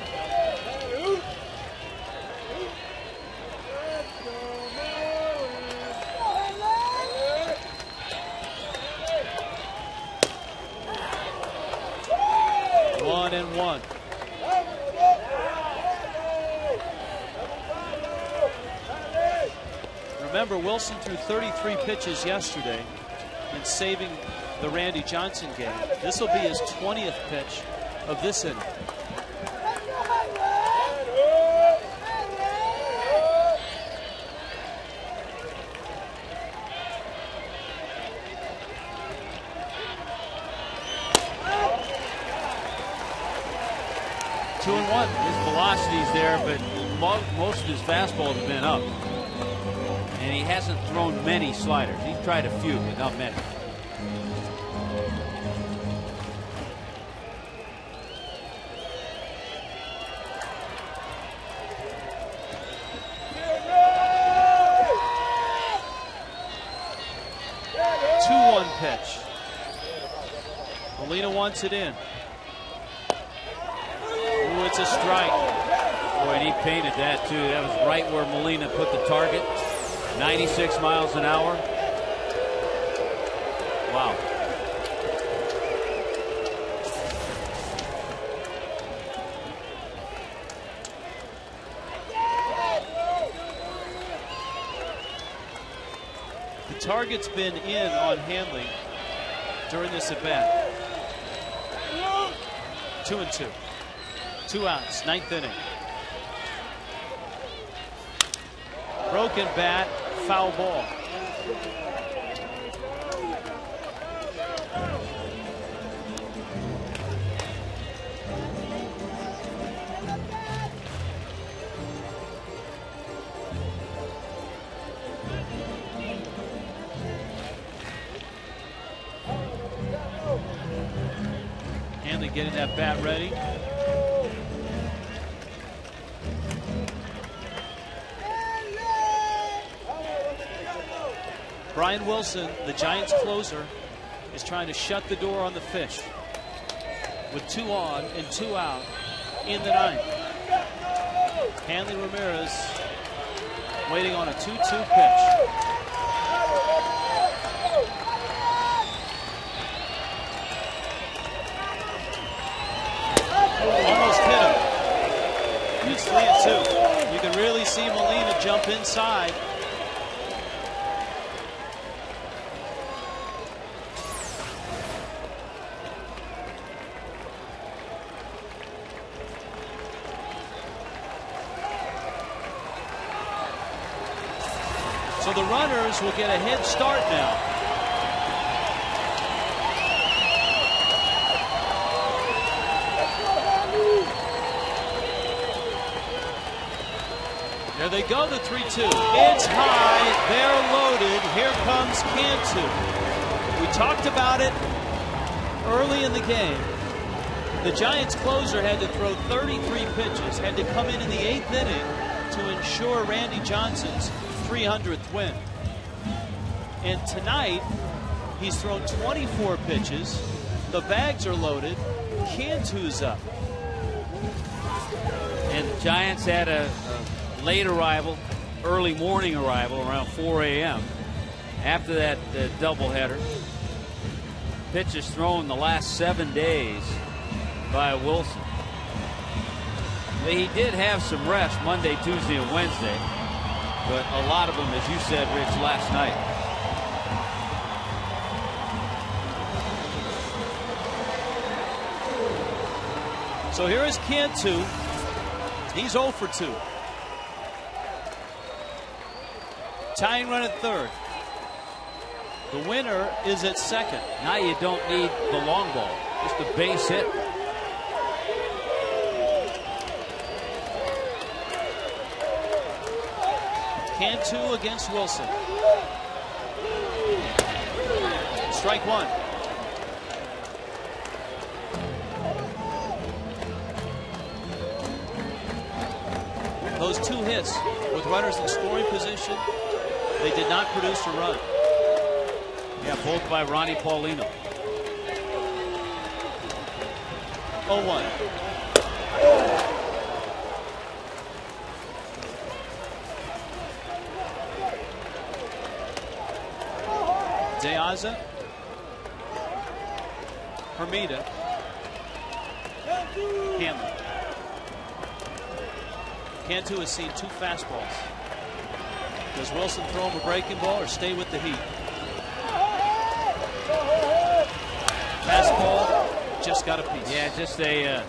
One and one. Remember, Wilson threw 33 pitches yesterday in saving the Randy Johnson game. This will be his 20th pitch of this inning. 2-1. His velocity's there, but most of his fastballs have been up. And he hasn't thrown many sliders. He's tried a few, but not many. Pitch. Molina wants it in. Ooh, it's a strike. Boy, and he painted that too. That was right where Molina put the target. 96 miles an hour. Wow. The target's been in on Hanley during this at bat. 2-2. 2 outs, 9th inning. Broken bat, foul ball. Hanley getting that bat ready. Brian Wilson, the Giants closer, is trying to shut the door on the fish with 2 on and 2 out in the 9th. Hanley Ramirez waiting on a 2-2 pitch. Almost hit him. It's 3-2. You can really see Molina jump inside. So the runners will get a head start now. There they go, the 3-2. It's high, they're loaded. Here comes Cantu. We talked about it early in the game. The Giants closer had to throw 33 pitches, had to come in the 8th inning to ensure Randy Johnson's 300th win. And tonight, he's thrown 24 pitches. The bags are loaded. Cantu's up. And the Giants had a late arrival, early morning arrival around 4 a.m. after that doubleheader. Pitches thrown the last 7 days by Wilson. He did have some rest Monday, Tuesday, and Wednesday, but a lot of them, as you said, Rich, last night. So here is Cantu. He's 0 for 2. Tying run at 3rd. The winner is at 2nd. Now you don't need the long ball, just a base hit. Cantu against Wilson. Strike 1. Those 2 hits with runners in scoring position, they did not produce a run. Yeah, both by Ronnie Paulino. 0-1. De Aza, Hermida, Hanley. Cantu has seen 2 fastballs. Does Wilson throw him a breaking ball or stay with the heat? Fastball, just got a piece. Yeah, just a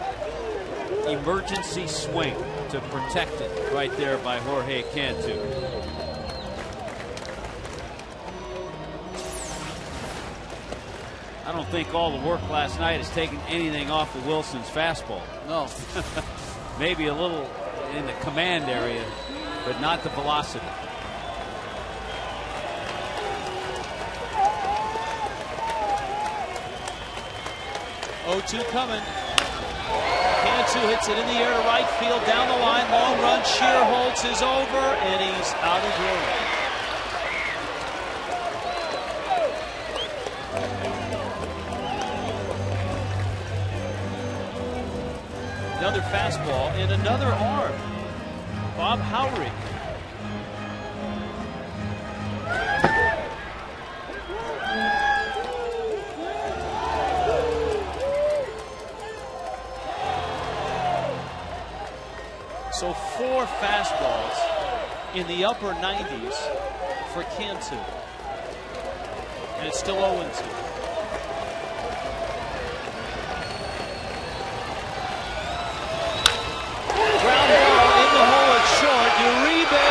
emergency swing to protect it right there by Jorge Cantu. I don't think all the work last night has taken anything off of Wilson's fastball. No. Maybe a little in the command area, but not the velocity. 0-2 coming. Cantu hits it in the air to right field, down the line, long run. Shearholtz is over, and he's out of room. Another fastball and another arm. Bob Howry. So 4 fastballs in the upper 90s for Cantu. And it's still 0-2. Ground ball in the hole at short. Uribe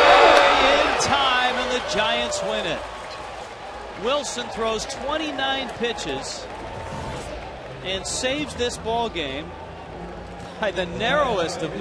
in time, and the Giants win it. Wilson throws 29 pitches and saves this ball game by the narrowest of